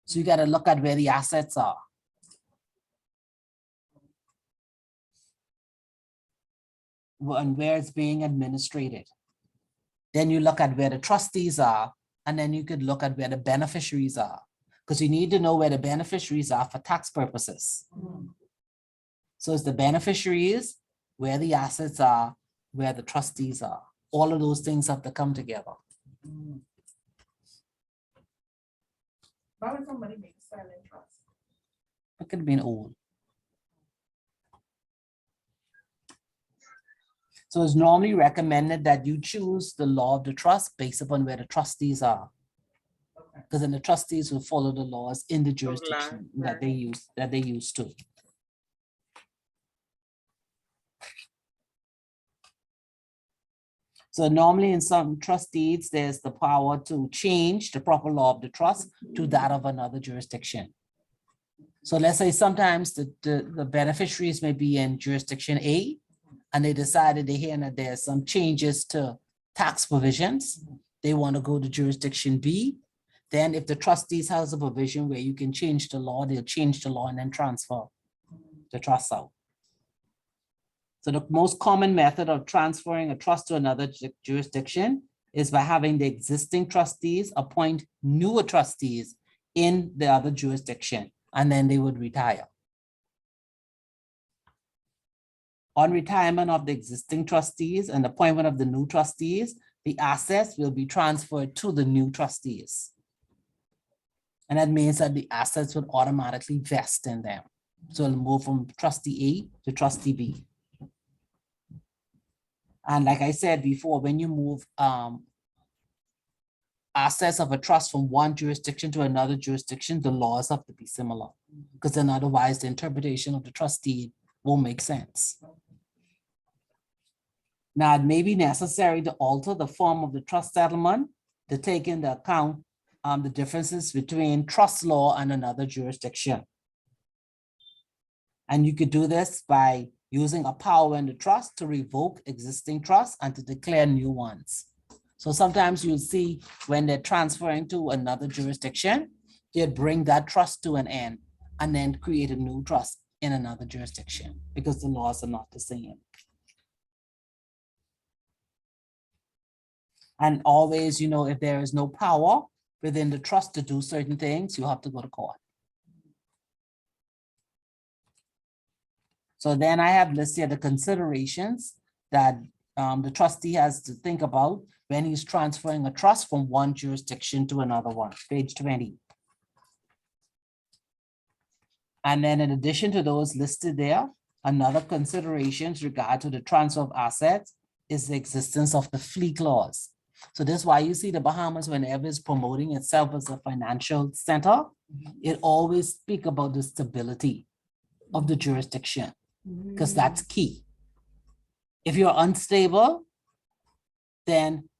Speaker 2: So you got to look at where the assets are. And where it's being administrated. Then you look at where the trustees are, and then you could look at where the beneficiaries are, because you need to know where the beneficiaries are for tax purposes. So it's the beneficiaries, where the assets are, where the trustees are. All of those things have to come together.
Speaker 4: Why would somebody make a silent trust?
Speaker 2: It could have been old. So it's normally recommended that you choose the law of the trust based upon where the trustees are.
Speaker 4: Okay.
Speaker 2: Because then the trustees will follow the laws in the jurisdiction
Speaker 1: land,
Speaker 2: that they use to. So normally in some trust deeds, there's the power to change the proper law of the trust to that of another jurisdiction. So let's say sometimes the beneficiaries may be in jurisdiction A, and they decided they hear that there's some changes to tax provisions. They want to go to jurisdiction B. Then if the trustees has a provision where you can change the law, they'll change the law and then transfer the trust out. So the most common method of transferring a trust to another jurisdiction is by having the existing trustees appoint newer trustees in the other jurisdiction, and then they would retire. On retirement of the existing trustees and appointment of the new trustees, the assets will be transferred to the new trustees. And that means that the assets would automatically vest in them. So it'll move from trustee A to trustee B. And like I said before, when you move assets of a trust from one jurisdiction to another jurisdiction, the laws have to be similar, because then otherwise the interpretation of the trustee won't make sense. Now, it may be necessary to alter the form of the trust settlement to take into account the differences between trust law and another jurisdiction. And you could do this by using a power in the trust to revoke existing trusts and to declare new ones. So sometimes you'll see when they're transferring to another jurisdiction, they'd bring that trust to an end and then create a new trust in another jurisdiction because the laws are not the same. And always, if there is no power within the trust to do certain things, you have to go to court. So then I have listed the considerations that the trustee has to think about when he's transferring a trust from one jurisdiction to another one, page 20. And then in addition to those listed there, another considerations regard to the transfer of assets is the existence of the fee clause. So this is why you see the Bahamas, whenever it's promoting itself as a financial center, it always speak about the stability of the jurisdiction, because that's key. If you're unstable, then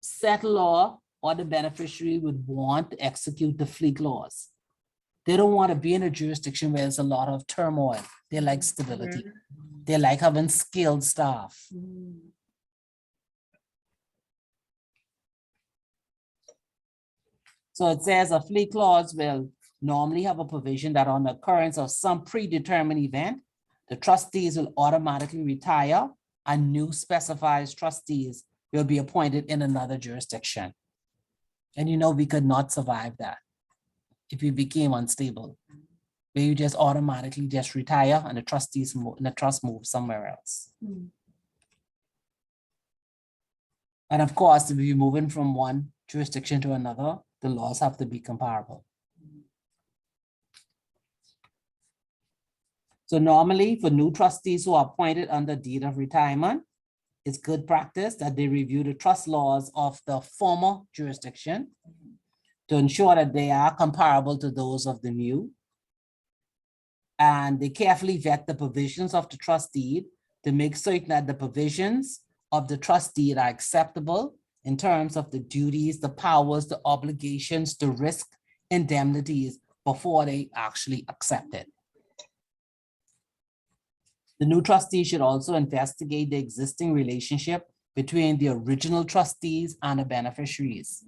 Speaker 2: settlor or the beneficiary would want to execute the fee clause. They don't want to be in a jurisdiction where there's a lot of turmoil. They like stability. They like having skilled staff. So it says a fee clause will normally have a provision that on the occurrence of some predetermined event, the trustees will automatically retire and new specified trustees will be appointed in another jurisdiction. And you know, we could not survive that if we became unstable, where you just automatically just retire and the trustees and the trust move somewhere else.
Speaker 3: Hmm.
Speaker 2: And of course, if you're moving from one jurisdiction to another, the laws have to be comparable. So normally for new trustees who are appointed under deed of retirement, it's good practice that they review the trust laws of the former jurisdiction to ensure that they are comparable to those of the new. And they carefully vet the provisions of the trust deed to make certain that the provisions of the trust deed are acceptable in terms of the duties, the powers, the obligations, the risk, indemnities before they actually accept it. The new trustee should also investigate the existing relationship between the original trustees and the beneficiaries,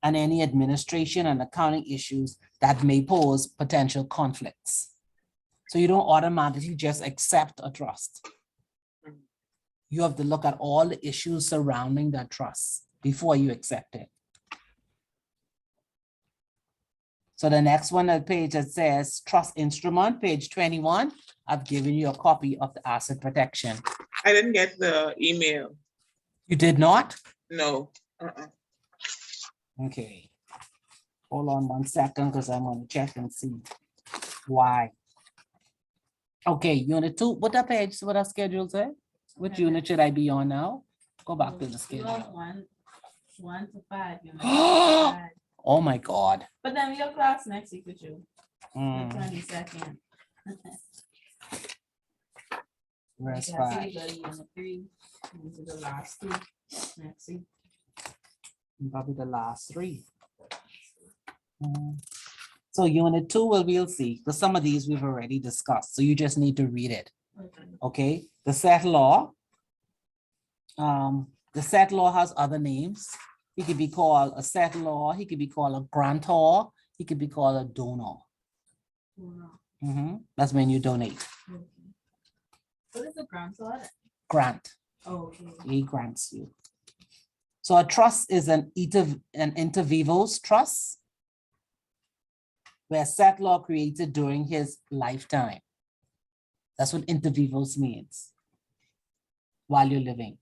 Speaker 2: and any administration and accounting issues that may pose potential conflicts. So you don't automatically just accept a trust. You have to look at all the issues surrounding that trust before you accept it. So the next one, the page that says trust instrument, page 21, I've given you a copy of the asset protection.
Speaker 1: I didn't get the email.
Speaker 2: You did not?
Speaker 1: No.
Speaker 2: Okay. Hold on 1 second, because I'm gonna check and see why. Okay, unit 2, what that page, what our schedule say? Which
Speaker 3: Okay.
Speaker 2: unit should I be on now? Go back to the
Speaker 3: You have
Speaker 2: schedule.
Speaker 3: 1 to 5. You know, 5.
Speaker 2: Oh my God.
Speaker 3: But then we have class next week with you, the
Speaker 2: Mm,
Speaker 3: 22nd.
Speaker 2: Where's
Speaker 3: Yeah, so
Speaker 2: 5?
Speaker 3: we go to unit 3, into the last 2 next week.
Speaker 2: Probably the last 3. So unit 2, well, we'll see, because some of these we've already discussed, so you just need to read it,
Speaker 3: Okay.
Speaker 2: okay? The set law. The set law has other names. He could be called a set law, he could be called a grantor, he could be called a donor.
Speaker 3: Wow.
Speaker 2: That's when you donate,
Speaker 3: Okay. What is the grant order?
Speaker 2: grant,
Speaker 3: Oh, okay.
Speaker 2: he grants you. So a trust is an inter vivos trust, where set law created during his lifetime. That's what inter vivos means, while you're living.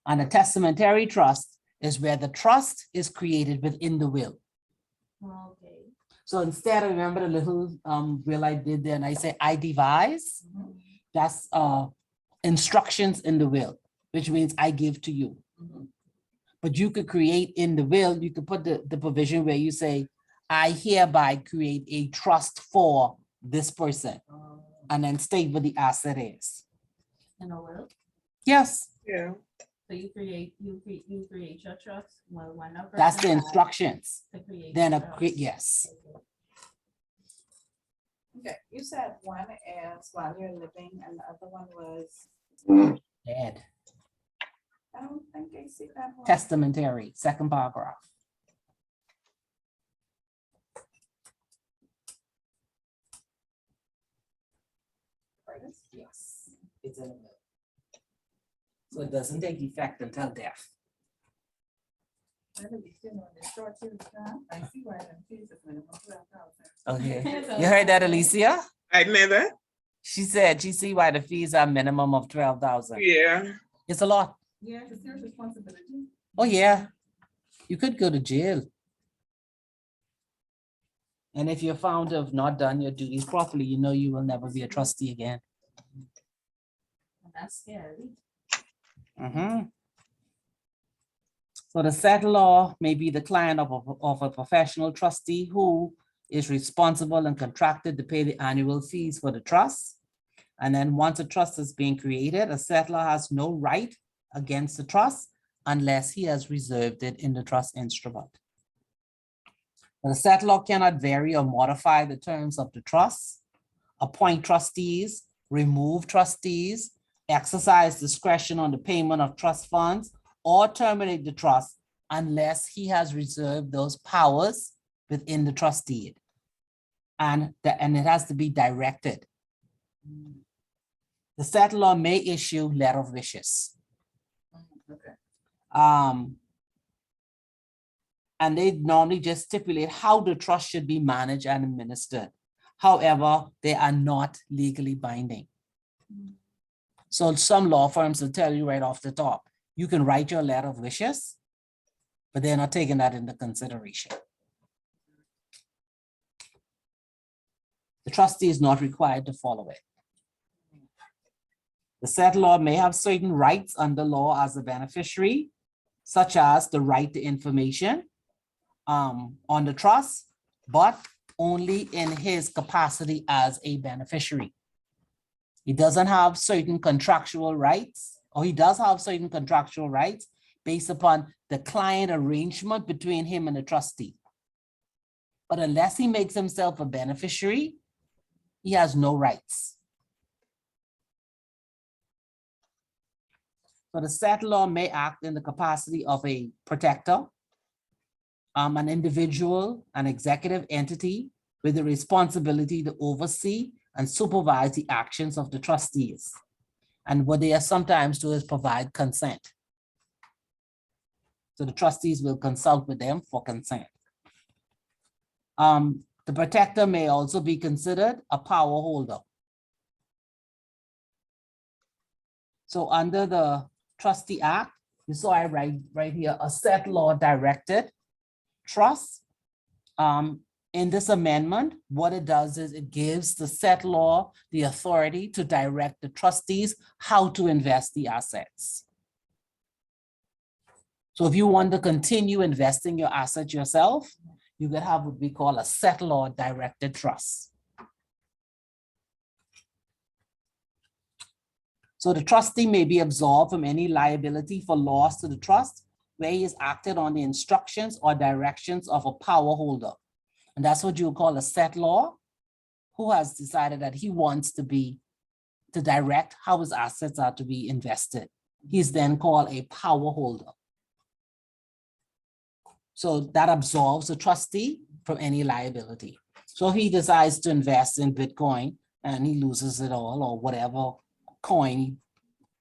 Speaker 2: And a testamentary trust is where the trust is created within the will.
Speaker 3: Oh, okay.
Speaker 2: So instead of, remember the little will I did there, and I say I devise, that's instructions in the will, which means I give to you. But you could create in the will, you could put the provision where you say, I hereby create a trust for this person, and then state what the asset is.
Speaker 3: In a will?
Speaker 2: Yes,
Speaker 1: Yeah.
Speaker 3: So you create your trust, well, one of.
Speaker 2: that's the instructions.
Speaker 3: To create.
Speaker 2: Then
Speaker 3: the
Speaker 2: a,
Speaker 3: trust.
Speaker 2: yes,
Speaker 3: Okay.
Speaker 5: Okay, you said one is while you're living and the other one was,
Speaker 2: dead,
Speaker 5: I don't think I see that one.
Speaker 2: testamentary, second paragraph.
Speaker 5: Artist?
Speaker 2: Yes. It's in the will. So it doesn't take effect until death.
Speaker 4: I believe, you know, the short period of time, I see why them fees is minimum 12,000.
Speaker 2: Okay, you heard that, Alicia?
Speaker 1: I never.
Speaker 2: She said she see why the fees are minimum of 12,000.
Speaker 1: Yeah.
Speaker 2: It's a lot.
Speaker 4: Yeah, it's a serious responsibility.
Speaker 2: Oh, yeah. You could go to jail. And if you're found to have not done your duties properly, you know you will never be a trustee again.
Speaker 3: That's scary.
Speaker 2: So the settlor may be the client of a professional trustee who is responsible and contracted to pay the annual fees for the trust. And then once a trust is being created, a settlor has no right against the trust unless he has reserved it in the trust instrument. The settlor cannot vary or modify the terms of the trust, appoint trustees, remove trustees, exercise discretion on the payment of trust funds, or terminate the trust unless he has reserved those powers within the trust deed. And it has to be directed. The settlor may issue letter of wishes.
Speaker 4: Okay.
Speaker 2: And they normally just stipulate how the trust should be managed and administered. However, they are not legally binding. So some law firms will tell you right off the top, you can write your letter of wishes, but they're not taking that into consideration. The trustee is not required to follow it. The settlor may have certain rights under law as a beneficiary, such as the right to information on the trust, but only in his capacity as a beneficiary. He doesn't have certain contractual rights, or he does have certain contractual rights based upon the client arrangement between him and the trustee. But unless he makes himself a beneficiary, he has no rights. So the settlor may act in the capacity of a protector, an individual, an executive entity with the responsibility to oversee and supervise the actions of the trustees. And what they sometimes do is provide consent. So the trustees will consult with them for consent. The protector may also be considered a power holder. So under the Trustee Act, you saw I right here, a settlor directed trust. In this amendment, what it does is it gives the settlor the authority to direct the trustees how to invest the assets. So if you want to continue investing your assets yourself, you could have what we call a settlor directed trust. So the trustee may be absolved from any liability for loss to the trust where he has acted on the instructions or directions of a power holder. And that's what you call a settlor who has decided that he wants to direct how his assets are to be invested. He's then called a power holder. So that absolves the trustee from any liability. So if he decides to invest in Bitcoin and he loses it all or whatever coin,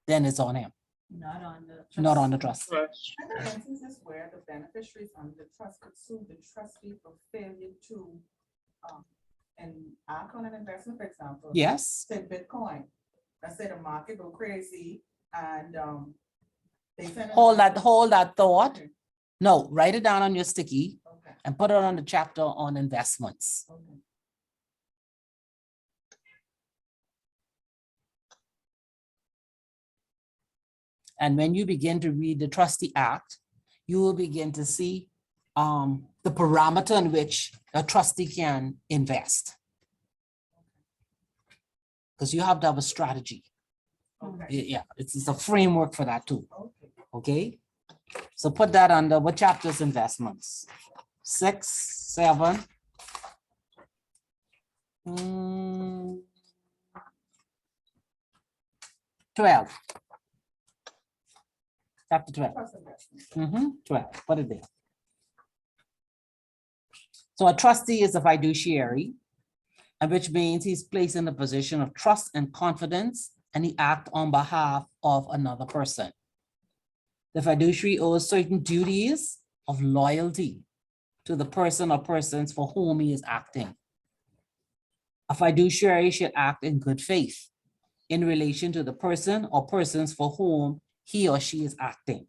Speaker 2: then it's on him,
Speaker 3: Not on the.
Speaker 2: not on the trust.
Speaker 1: Trust.
Speaker 4: Are there instances where the beneficiaries under the trust could sue the trustee for failure to and act on an investment, for example?
Speaker 2: Yes,
Speaker 4: Say Bitcoin, let's say the market go crazy and they send.
Speaker 2: hold that thought.
Speaker 4: Okay,
Speaker 2: No, write it down on your sticky
Speaker 4: okay,
Speaker 2: and put it on the chapter on investments.
Speaker 4: okay.
Speaker 2: And when you begin to read the Trustee Act, you will begin to see the parameter in which a trustee can invest. Because you have to have a strategy.
Speaker 4: Okay,
Speaker 2: Yeah, it's a framework for that too,
Speaker 4: okay.
Speaker 2: okay? So put that under what chapter is investments? 6, 7. 12. Chapter 12.
Speaker 4: Trust investment.
Speaker 2: 12, put it there. So a trustee is a fiduciary, and which means he's placed in a position of trust and confidence, and he acts on behalf of another person. The fiduciary owes certain duties of loyalty to the person or persons for whom he is acting. A fiduciary should act in good faith in relation to the person or persons for whom he or she is acting.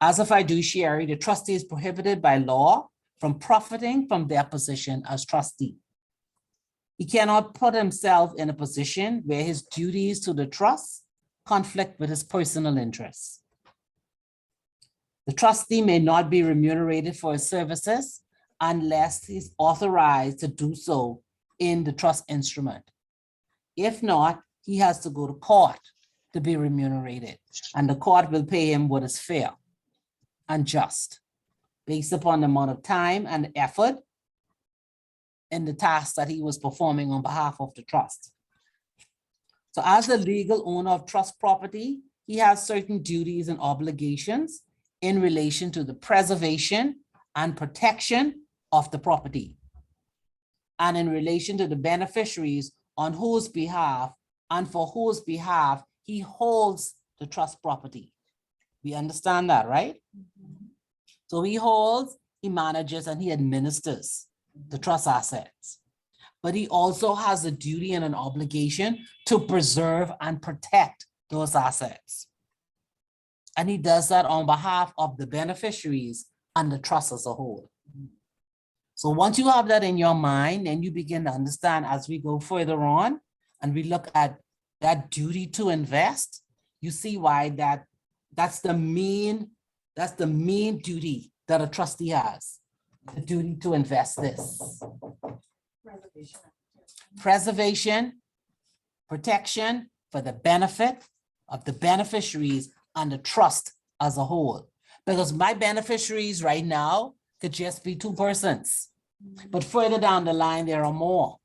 Speaker 2: As a fiduciary, the trustee is prohibited by law from profiting from their position as trustee. He cannot put himself in a position where his duties to the trust conflict with his personal interests. The trustee may not be remunerated for his services unless he's authorized to do so in the trust instrument. If not, he has to go to court to be remunerated, and the court will pay him what is fair and just, based upon the amount of time and effort in the task that he was performing on behalf of the trust. So as the legal owner of trust property, he has certain duties and obligations in relation to the preservation and protection of the property, and in relation to the beneficiaries on whose behalf and for whose behalf he holds the trust property. We understand that, right? So he holds, he manages, and he administers the trust assets. But he also has a duty and an obligation to preserve and protect those assets. And he does that on behalf of the beneficiaries and the trust as a whole. So once you have that in your mind, then you begin to understand as we go further on and we look at that duty to invest, you see why that's the main duty that a trustee has, the duty to invest this. Preservation, protection for the benefit of the beneficiaries and the trust as a whole. Because my beneficiaries right now could just be two persons, but further down the line, there are more.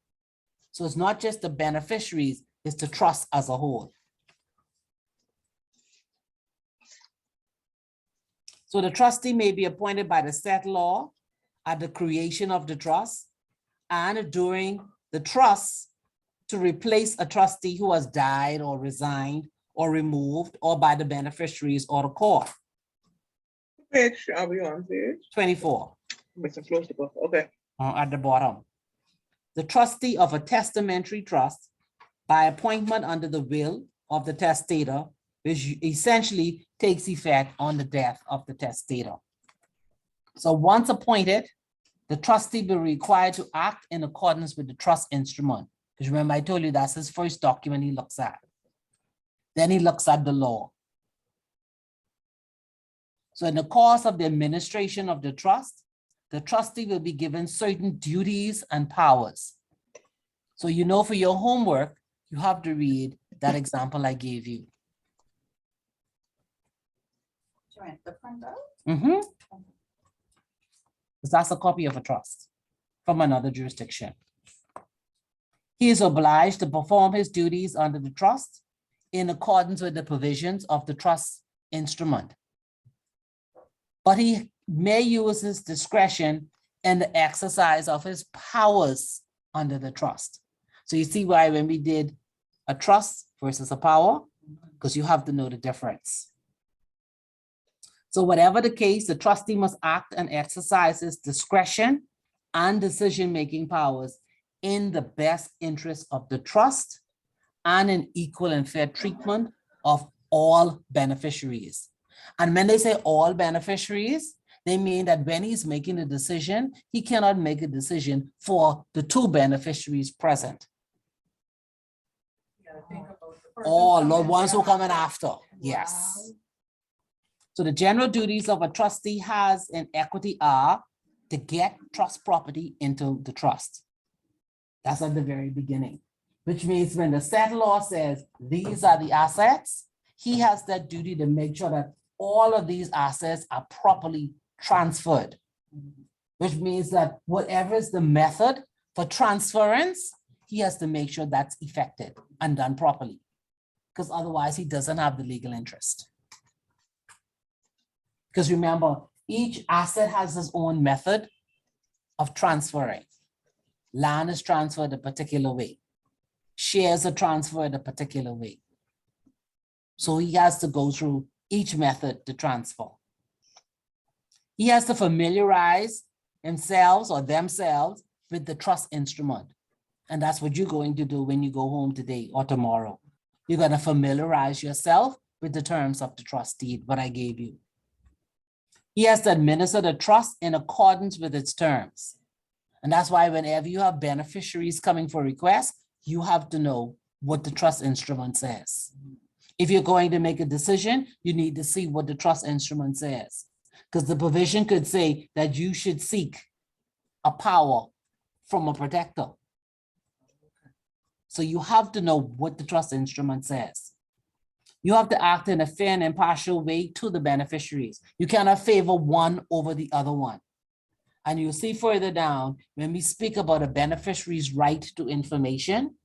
Speaker 2: So it's not just the beneficiaries, it's the trust as a whole. So the trustee may be appointed by the settlor at the creation of the trust and during the trust to replace a trustee who has died or resigned or removed, or by the beneficiaries or the court.
Speaker 1: Page, are we on page?
Speaker 2: 24.
Speaker 1: Mr. Close the book, okay.
Speaker 2: At the bottom. The trustee of a testamentary trust by appointment under the will of the testator, which essentially takes effect on the death of the testator. So once appointed, the trustee will be required to act in accordance with the trust instrument. Because remember, I told you that's his first document he looks at. Then he looks at the law. So in the course of the administration of the trust, the trustee will be given certain duties and powers. So you know, for your homework, you have to read that example I gave you.
Speaker 5: Do you want the printout?
Speaker 2: Because that's a copy of a trust from another jurisdiction. He is obliged to perform his duties under the trust in accordance with the provisions of the trust instrument. But he may use his discretion in the exercise of his powers under the trust. So you see why when we did a trust versus a power, because you have to know the difference. So whatever the case, the trustee must act and exercise his discretion and decision-making powers in the best interest of the trust and in equal and fair treatment of all beneficiaries. And when they say all beneficiaries, they mean that when he's making a decision, he cannot make a decision for the two beneficiaries present. All the ones who come in after, yes. So the general duties of a trustee has in equity are to get trust property into the trust. That's at the very beginning, which means when the settlor says these are the assets, he has that duty to make sure that all of these assets are properly transferred, which means that whatever is the method for transference, he has to make sure that's effected and done properly, because otherwise he doesn't have the legal interest. Because remember, each asset has its own method of transferring. Land is transferred a particular way. Shares are transferred a particular way. So he has to go through each method to transfer. He has to familiarize himself or themselves with the trust instrument. And that's what you're going to do when you go home today or tomorrow. You're going to familiarize yourself with the terms of the trust deed, what I gave you. He has to administer the trust in accordance with its terms. And that's why whenever you have beneficiaries coming for requests, you have to know what the trust instrument says. If you're going to make a decision, you need to see what the trust instrument says. Because the provision could say that you should seek a power from a protector. So you have to know what the trust instrument says. You have to act in a fair and impartial way to the beneficiaries. You cannot favor one over the other one. And you'll see further down, when we speak about a beneficiary's right to information,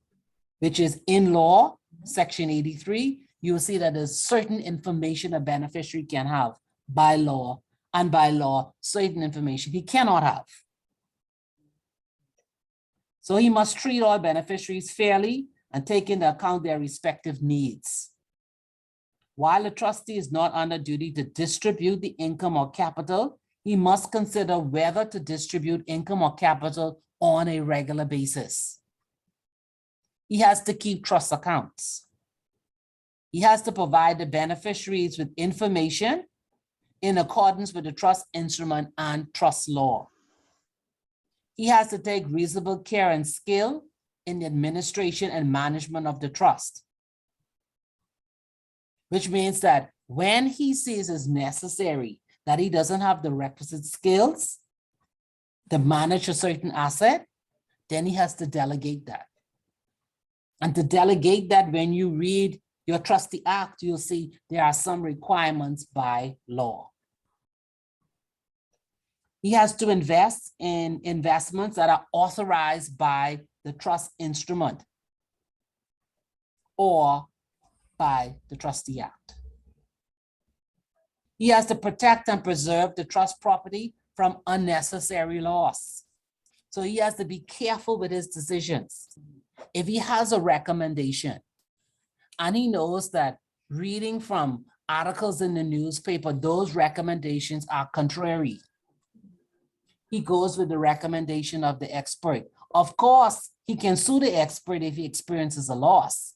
Speaker 2: which is in law, section 83, you will see that there's certain information a beneficiary can have by law, and by law, certain information he cannot have. So he must treat all beneficiaries fairly and take into account their respective needs. While a trustee is not under duty to distribute the income or capital, he must consider whether to distribute income or capital on a regular basis. He has to keep trust accounts. He has to provide the beneficiaries with information in accordance with the trust instrument and trust law. He has to take reasonable care and skill in the administration and management of the trust, which means that when he sees it's necessary that he doesn't have the requisite skills to manage a certain asset, then he has to delegate that. And to delegate that, when you read your trustee act, you'll see there are some requirements by law. He has to invest in investments that are authorized by the trust instrument or by the trustee act. He has to protect and preserve the trust property from unnecessary loss. So he has to be careful with his decisions. If he has a recommendation and he knows that reading from articles in the newspaper, those recommendations are contrary, he goes with the recommendation of the expert. Of course, he can sue the expert if he experiences a loss.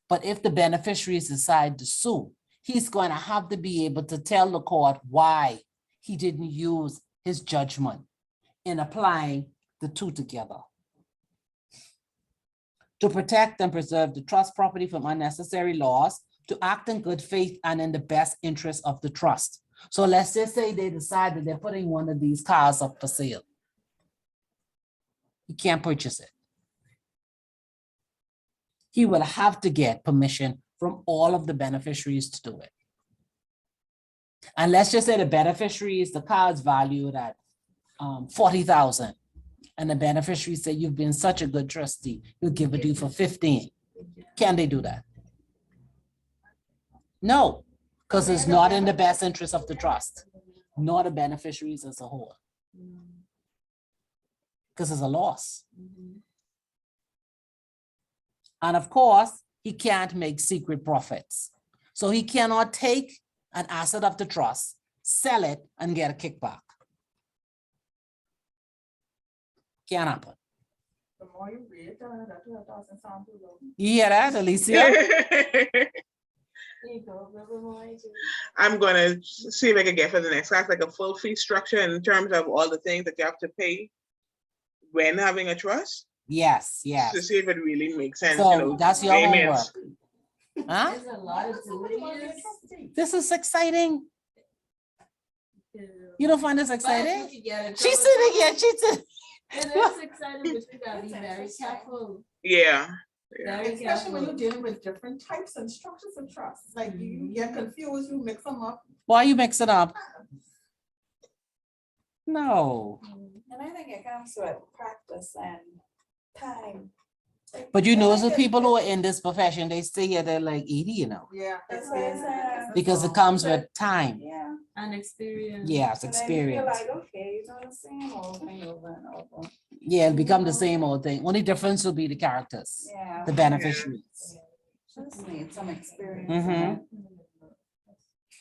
Speaker 2: But if the beneficiaries decide to sue, he's going to have to be able to tell the court why he didn't use his judgment in applying the two together. To protect and preserve the trust property from unnecessary loss, to act in good faith and in the best interest of the trust. So let's just say they decide that they're putting one of these cars up for sale. He can't purchase it. He will have to get permission from all of the beneficiaries to do it. And let's just say the beneficiaries, the car is valued at $40,000. And the beneficiaries say, you've been such a good trustee, we'll give it to you for 15. Can they do that? No, because it's not in the best interest of the trust, nor the beneficiaries as a whole. Because it's a loss. And of course, he can't make secret profits. So he cannot take an asset of the trust, sell it, and get a kickback. Can't happen.
Speaker 4: The more you read, that doesn't sound too low.
Speaker 2: You hear that, Alicia?
Speaker 1: I'm gonna see if I can get for the next class, like a full fee structure in terms of all the things that you have to pay when having a trust,
Speaker 2: Yes,
Speaker 1: to
Speaker 2: yes.
Speaker 1: see if it really makes sense, you
Speaker 2: So
Speaker 1: know.
Speaker 2: that's your
Speaker 1: payments.
Speaker 2: homework. Huh?
Speaker 3: There's a lot of
Speaker 4: Somebody wanna be a
Speaker 3: duties.
Speaker 4: trustee.
Speaker 2: This is exciting. You don't find this exciting? She's
Speaker 3: She's
Speaker 2: sitting here, she's sitting.
Speaker 3: It is exciting, but you gotta be
Speaker 5: That's
Speaker 3: very
Speaker 5: interesting.
Speaker 3: careful.
Speaker 1: Yeah,
Speaker 3: Very
Speaker 4: Especially when you're
Speaker 3: careful.
Speaker 4: dealing with different types and structures of trust, like you get confused, you mix them up.
Speaker 2: Why you mix it up? No,
Speaker 5: And I think it comes with practice and time.
Speaker 2: but you know, the people who are in this profession, they stay here, they're like 80, you know,
Speaker 4: Yeah.
Speaker 5: That's what I said.
Speaker 2: because it comes with time.
Speaker 5: Yeah.
Speaker 3: And experience.
Speaker 2: Yes,
Speaker 5: And then you feel
Speaker 2: experience.
Speaker 5: like, okay, you know the same old thing over and over.
Speaker 2: Yeah, it'll become the same old thing. Only difference will be the characters,
Speaker 5: Yeah.
Speaker 2: the beneficiaries.
Speaker 5: Just need some experience.
Speaker 2: Mhm.
Speaker 5: in it.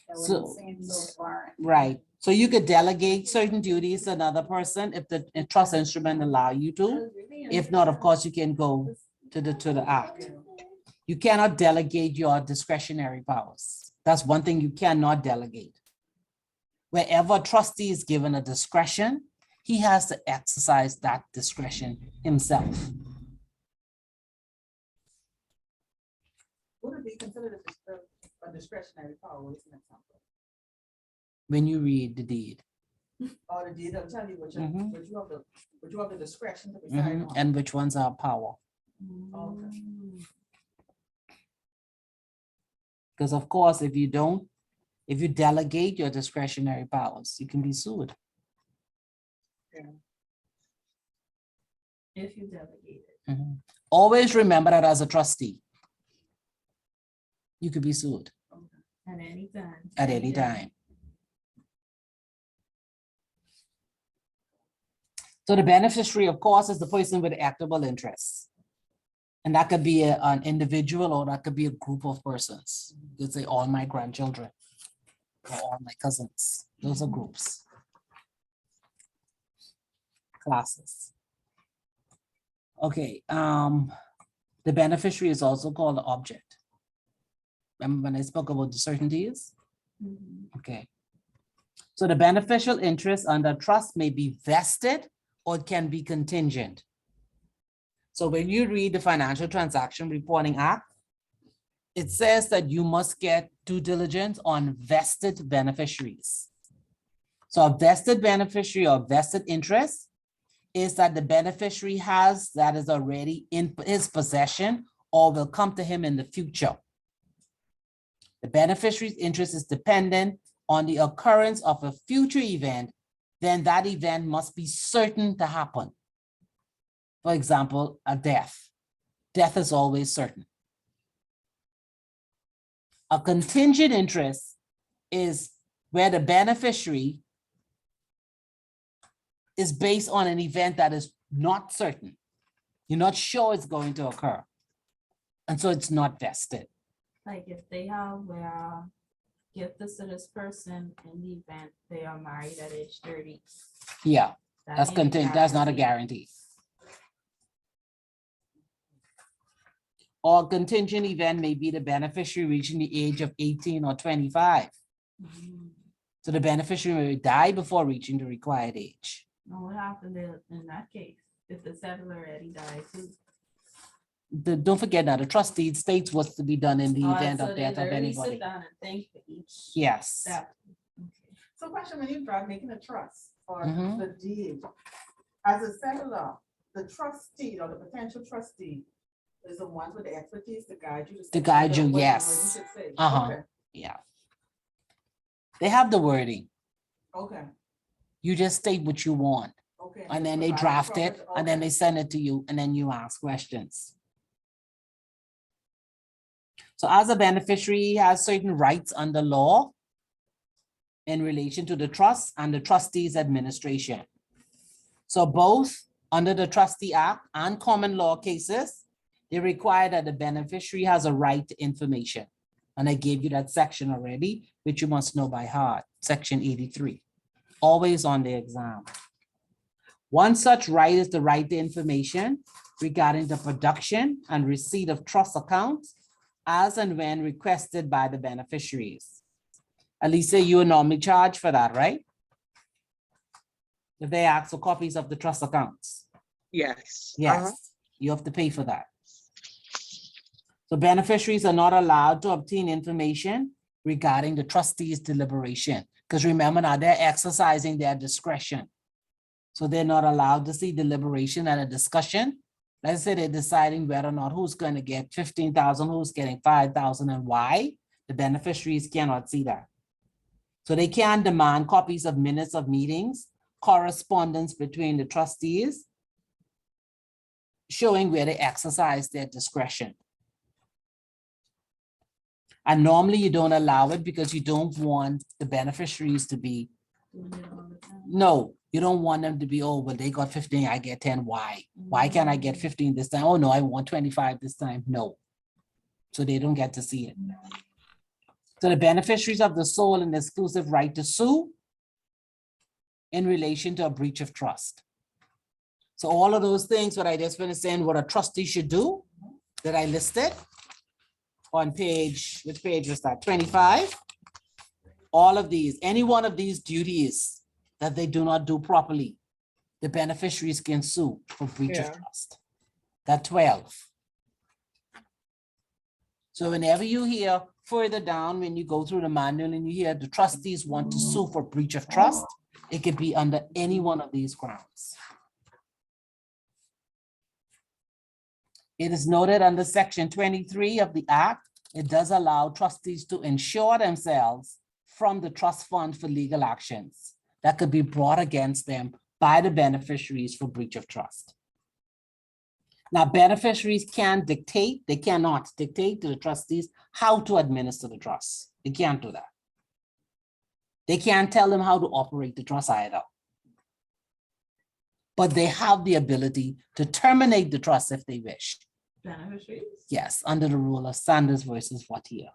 Speaker 5: That
Speaker 2: So-
Speaker 5: wasn't seen so far.
Speaker 2: Right. So you could delegate certain duties to another person if the trust instrument allow you to. If not, of course, you can go to the act. You cannot delegate your discretionary powers. That's one thing you cannot delegate. Wherever a trustee is given a discretion, he has to exercise that discretion himself.
Speaker 4: Would it be considered a discretionary power? What's an example?
Speaker 2: When you read the deed.
Speaker 4: Or the deed will tell you what
Speaker 2: Mhm.
Speaker 4: you have the discretion to decide on.
Speaker 2: And which ones are power.
Speaker 4: Okay.
Speaker 2: Because of course, if you don't, if you delegate your discretionary powers, you can be sued.
Speaker 3: If you delegate it.
Speaker 2: Mhm. Always remember that as a trustee, you could be sued
Speaker 3: At any time.
Speaker 2: at any time. So the beneficiary, of course, is the person with equitable interests. And that could be an individual or that could be a group of persons. You could say all my grandchildren or all my cousins. Those are groups. Classes. Okay, the beneficiary is also called the object. Remember when I spoke about the certainties?
Speaker 3: Mhm.
Speaker 2: Okay. So the beneficial interest under trust may be vested or it can be contingent. So when you read the Financial Transaction Reporting Act, it says that you must get due diligence on vested beneficiaries. So a vested beneficiary or vested interest is that the beneficiary has that is already in his possession or will come to him in the future. The beneficiary's interest is dependent on the occurrence of a future event, then that event must be certain to happen. For example, a death. Death is always certain. A contingent interest is where the beneficiary is based on an event that is not certain. You're not sure it's going to occur. And so it's not vested.
Speaker 3: Like if they have give this to this person in the event they are married at age 30.
Speaker 2: Yeah,
Speaker 3: that
Speaker 2: that's
Speaker 3: ain't a
Speaker 2: contingent, that's not a guarantee. Or contingent event may be the beneficiary reaching the age of 18 or 25.
Speaker 3: Mhm.
Speaker 2: So the beneficiary may die before reaching the required age.
Speaker 3: Now what happened in that case, if the settler already died too?
Speaker 2: Don't forget that the trustee states what's to be done in the event
Speaker 3: So
Speaker 2: of
Speaker 3: they
Speaker 2: death of
Speaker 3: literally
Speaker 2: anybody.
Speaker 3: sit down and think for each
Speaker 2: Yes.
Speaker 3: step. Okay.
Speaker 4: So question, when you drive making a trust or
Speaker 2: Mhm.
Speaker 4: the deed, as a settler, the trustee or the potential trustee is the one with the expertise to guide you.
Speaker 2: To guide you,
Speaker 4: what the
Speaker 2: yes.
Speaker 4: wording should say.
Speaker 2: Uh-huh.
Speaker 4: Okay,
Speaker 2: Yeah. They have the wording.
Speaker 4: okay,
Speaker 2: You just state what you want.
Speaker 4: okay.
Speaker 2: And then
Speaker 4: Just
Speaker 2: they
Speaker 4: provide
Speaker 2: draft it
Speaker 4: proper-
Speaker 2: and then
Speaker 4: okay.
Speaker 2: they send it to you and then you ask questions. So as a beneficiary, he has certain rights under law in relation to the trust and the trustee's administration. So both under the Trustee Act and common law cases, they require that the beneficiary has a right to information. And I gave you that section already, which you must know by heart, section 83, always on the exam. One such right is the right to information regarding the production and receipt of trust accounts as and when requested by the beneficiaries. Alisa, you are normally charged for that, right? If they ask for copies of the trust accounts.
Speaker 1: Yes.
Speaker 2: Yes, you have to pay for that. So beneficiaries are not allowed to obtain information regarding the trustees' deliberation. Because remember now, they're exercising their discretion. So they're not allowed to see deliberation and a discussion. Let's say they're deciding whether or not who's going to get 15,000, who's getting 5,000 and why. The beneficiaries cannot see that. So they can demand copies of minutes of meetings, correspondence between the trustees, showing where they exercise their discretion. And normally you don't allow it because you don't want the beneficiaries to be,
Speaker 3: Doing it all the time.
Speaker 2: no, you don't want them to be, oh, well, they got 15, I get 10, why? Why can't I get 15 this time? Oh, no, I want 25 this time, no. So they don't get to see it. So the beneficiaries of the sole and exclusive right to sue in relation to a breach of trust. So all of those things, what I just finished saying, what a trustee should do, that I listed on page, which page was that, 25? All of these, any one of these duties that they do not do properly, the beneficiaries can sue for breach of
Speaker 1: Yeah.
Speaker 2: trust. That 12. So whenever you hear further down, when you go through the manual and you hear the trustees want to sue for breach of trust, it could be under any one of these grounds. It is noted under section 23 of the Act, it does allow trustees to insure themselves from the trust fund for legal actions that could be brought against them by the beneficiaries for breach of trust. Now, beneficiaries can dictate, they cannot dictate to the trustees how to administer the trust. They can't do that. They can't tell them how to operate the trust either. But they have the ability to terminate the trust if they wish.
Speaker 3: beneficiaries?
Speaker 2: Yes, under the rule of Sanders versus Fortier.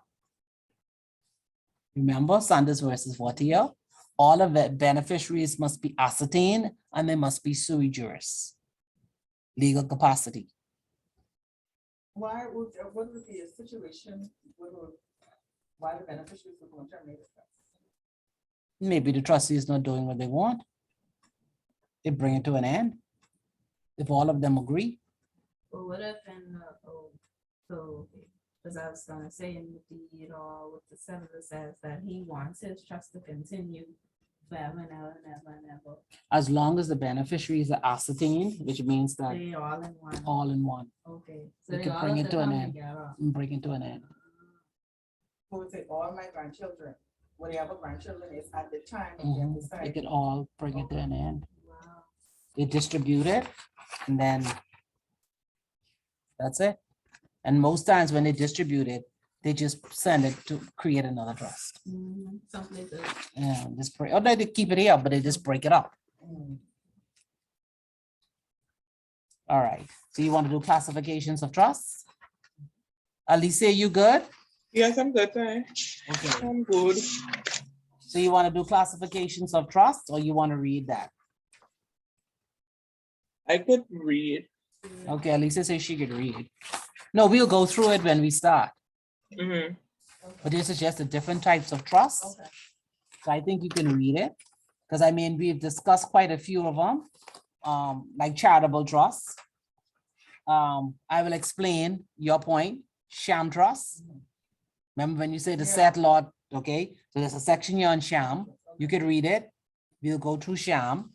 Speaker 2: Remember Sanders versus Fortier? All of the beneficiaries must be ascertained and they must be sui juris. Legal capacity.
Speaker 4: Why would, what would be a situation why the beneficiaries would want to terminate the trust?
Speaker 2: Maybe the trustee is not doing what they want. They bring it to an end. If all of them agree.
Speaker 3: But what if in the, so, because I was gonna say in the deed or what the senator says that he wants his trust to continue forever and ever and ever and ever.
Speaker 2: As long as the beneficiaries are ascertained, which means that
Speaker 3: They all in one.
Speaker 2: all in one,
Speaker 3: Okay. So
Speaker 2: You
Speaker 3: they
Speaker 2: could
Speaker 3: all
Speaker 2: bring
Speaker 3: have
Speaker 2: it
Speaker 3: to
Speaker 2: to an
Speaker 3: come
Speaker 2: end.
Speaker 3: together.
Speaker 2: and bring it to an end.
Speaker 4: Who would say all my grandchildren, whatever grandchildren is at the time of them
Speaker 2: They
Speaker 4: deciding.
Speaker 2: could all bring it to an end.
Speaker 3: Wow.
Speaker 2: They distribute it and then that's it. And most times when they distribute it, they just send it to create another trust.
Speaker 3: Something to.
Speaker 2: Yeah, just break, or they keep it here, but they just break it up.
Speaker 4: Mm.
Speaker 2: All right. So you want to do classifications of trusts? Alicia, you good?
Speaker 1: Yes, I'm good, thanks.
Speaker 2: Okay.
Speaker 1: I'm good.
Speaker 2: So you want to do classifications of trusts or you want to read that?
Speaker 1: I could read.
Speaker 2: Okay, Alicia says she could read. No, we'll go through it when we start.
Speaker 1: Mhm.
Speaker 2: But this is just the different types of trusts.
Speaker 4: Okay.
Speaker 2: So I think you can read it. Because I mean, we've discussed quite a few of them, like charitable trusts. I will explain your point, sham trusts. Remember when you say the set lot, okay? So there's a section here on sham. You could read it. We'll go through sham.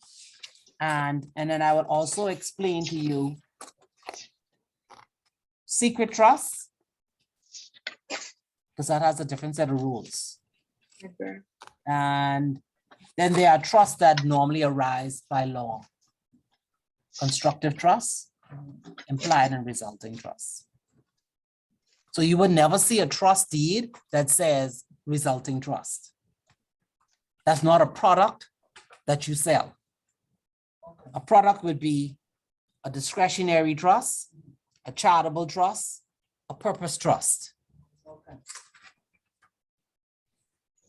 Speaker 2: And then I will also explain to you secret trusts. Because that has a different set of rules.
Speaker 1: Okay.
Speaker 2: And then there are trusts that normally arise by law. Constructive trusts, implied and resulting trusts. So you would never see a trust deed that says resulting trust. That's not a product that you sell. A product would be a discretionary trust, a charitable trust, a purpose trust.
Speaker 4: Okay.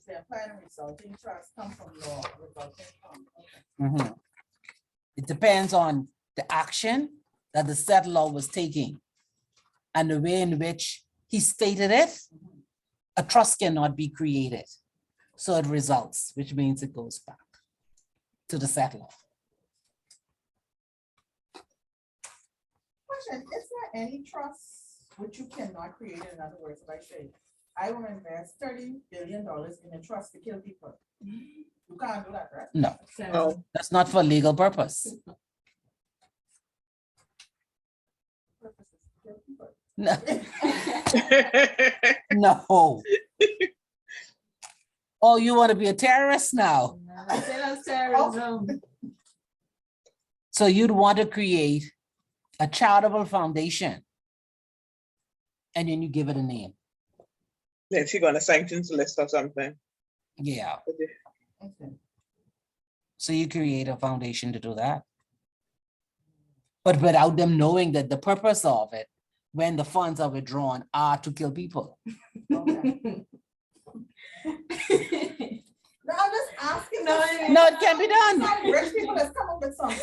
Speaker 4: The applied and resulting trust come from law, resulting from, okay.
Speaker 2: It depends on the action that the settlor was taking and the way in which he stated it. A trust cannot be created. So it results, which means it goes back to the settler.
Speaker 4: Question, is there any trust which you cannot create? In other words, if I say, I will invest $30 billion in a trust to kill people. You can't do that, right?
Speaker 2: No,
Speaker 1: Oh.
Speaker 2: that's not for legal purpose.
Speaker 4: Purpose is to kill people.
Speaker 2: No. No. Oh, you want to be a terrorist now?
Speaker 3: I say that's terrorism.
Speaker 2: So you'd want to create a charitable foundation. And then you give it a name.
Speaker 1: Then she gonna sanctions list or something.
Speaker 2: Yeah.
Speaker 4: Okay.
Speaker 2: So you create a foundation to do that. But without them knowing that the purpose of it, when the funds are withdrawn, are to kill people.
Speaker 4: Okay. No, I'm just asking.
Speaker 3: No,
Speaker 2: No, it can be done.
Speaker 4: Some rich people that's come up with some.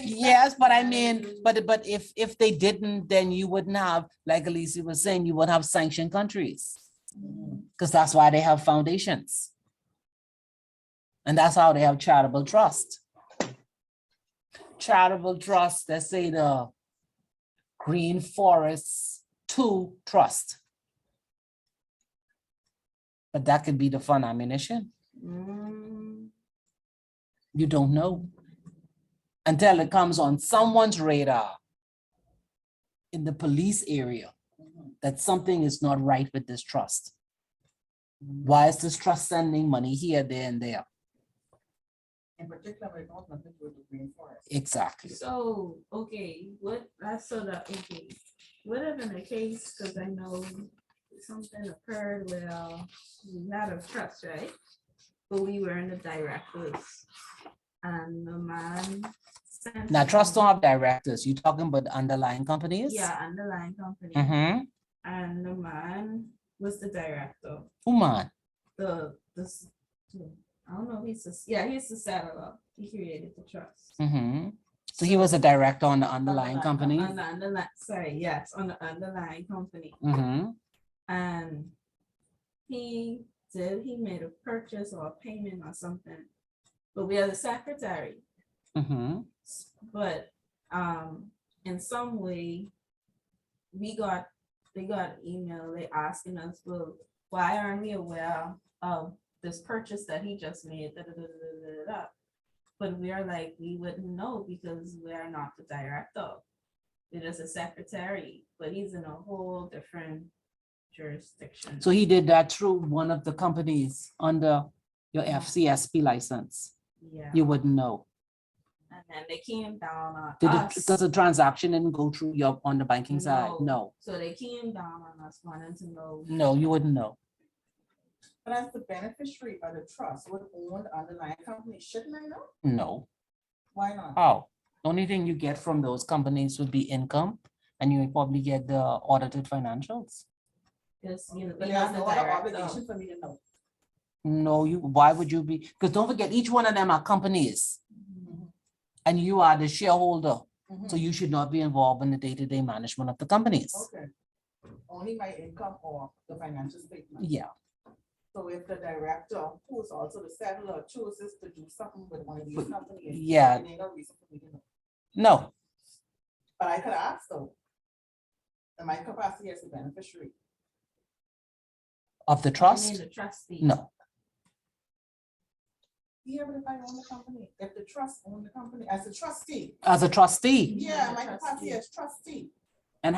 Speaker 2: Yes, but I mean, but if they didn't, then you wouldn't have, like Alicia was saying, you would have sanctioned countries. Because that's why they have foundations. And that's how they have charitable trust. Charitable trust, let's say the Green Forests 2 Trust. But that could be the fun ammunition. You don't know until it comes on someone's radar in the police area that something is not right with this trust. Why is this trust sending money here, there, and there?
Speaker 4: In particular, we don't nothing to do with the Green Forest.
Speaker 2: Exactly.
Speaker 3: So, okay, what, that's so that, okay, what if in a case, because I know something occurred where we had a trust, right? But we were in the directors and the man sent
Speaker 2: Now,
Speaker 3: to
Speaker 2: trusts
Speaker 3: him.
Speaker 2: don't have directors. You talking about the underlying companies?
Speaker 3: Yeah, underlying company.
Speaker 2: Mm-hmm.
Speaker 3: And the man was the director.
Speaker 2: Who man?
Speaker 3: I don't know, he's the settler. He created the trust.
Speaker 2: Mm-hmm. So he was a director on the underlying
Speaker 4: Underlying
Speaker 2: company?
Speaker 3: On the underlying, sorry, yes, on the underlying company.
Speaker 2: Mm-hmm.
Speaker 3: And he made a purchase or a payment or something. But we are the secretary.
Speaker 2: Mm-hmm.
Speaker 3: But in some way, they got email, they asking us, well, why aren't we aware of this purchase that he just made? Da, da, da, da, da, da, da. But we are like, we wouldn't know because we are not the director. We're just a secretary, but he's in a whole different jurisdiction.
Speaker 2: So he did that through one of the companies under your FCSP license.
Speaker 3: Yeah,
Speaker 2: You wouldn't know.
Speaker 3: and then they came down on
Speaker 2: Did it,
Speaker 3: us.
Speaker 2: because the transaction didn't go through your, on the banking side? No,
Speaker 3: So they came down on us wanting to know.
Speaker 2: no, you wouldn't know.
Speaker 4: But as the beneficiary of the trust would own the underlying company, shouldn't I know?
Speaker 2: No.
Speaker 4: Why not?
Speaker 2: How? The only thing you get from those companies would be income, and you would probably get the audited financials.
Speaker 3: Because,
Speaker 4: But
Speaker 3: but
Speaker 4: there's
Speaker 3: not the
Speaker 4: no other
Speaker 3: director.
Speaker 4: obligation for me to know.
Speaker 2: No, why would you be? Because don't forget, each one of them are companies, and you are the shareholder. So
Speaker 4: Mhm.
Speaker 2: you should not be involved in the day-to-day management of the companies.
Speaker 4: Okay. Only my income or the financial statement.
Speaker 2: Yeah,
Speaker 4: So if the director, who is also the settler, chooses to do something with one of these companies.
Speaker 2: yeah.
Speaker 4: then ain't no reason for me to know.
Speaker 2: no,
Speaker 4: But I could ask though. In my capacity as a beneficiary.
Speaker 2: of the
Speaker 3: I mean,
Speaker 2: trust,
Speaker 3: the trustee.
Speaker 2: no.
Speaker 4: Yeah, but if I own the company, if the trust own the company as a trustee,
Speaker 2: As a trustee,
Speaker 4: yeah,
Speaker 3: the
Speaker 4: my capacity
Speaker 3: trustee.
Speaker 4: as trustee.
Speaker 2: and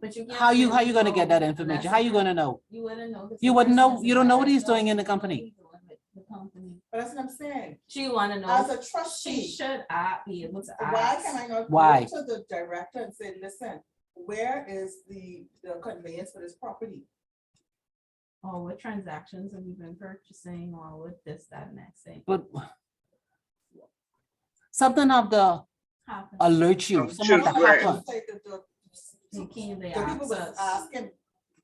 Speaker 3: But you
Speaker 2: how you
Speaker 3: can't
Speaker 2: gonna get that
Speaker 3: know
Speaker 2: information?
Speaker 3: unless
Speaker 2: How
Speaker 3: the
Speaker 2: you gonna know?
Speaker 3: You wouldn't know. 'cause
Speaker 2: You
Speaker 3: the
Speaker 2: wouldn't
Speaker 3: person
Speaker 2: know.
Speaker 3: is
Speaker 2: You
Speaker 3: a
Speaker 2: don't know what he's
Speaker 3: director,
Speaker 2: doing in the
Speaker 3: you don't know what
Speaker 2: company.
Speaker 3: he's doing with the company.
Speaker 4: But that's what I'm saying.
Speaker 3: She wanna know.
Speaker 4: As a
Speaker 3: She
Speaker 4: trustee,
Speaker 3: should be able to
Speaker 4: why can
Speaker 3: ask.
Speaker 4: I not
Speaker 2: Why?
Speaker 4: go to the director and say, listen, where is the conveyance for this property?
Speaker 3: Oh, what transactions have you been purchasing or what this, that, and that thing?
Speaker 2: But something of the
Speaker 3: Happen.
Speaker 2: alert you, some of the
Speaker 1: Right.
Speaker 2: happen.
Speaker 3: They came, they
Speaker 4: The people
Speaker 3: asked
Speaker 4: was
Speaker 3: us.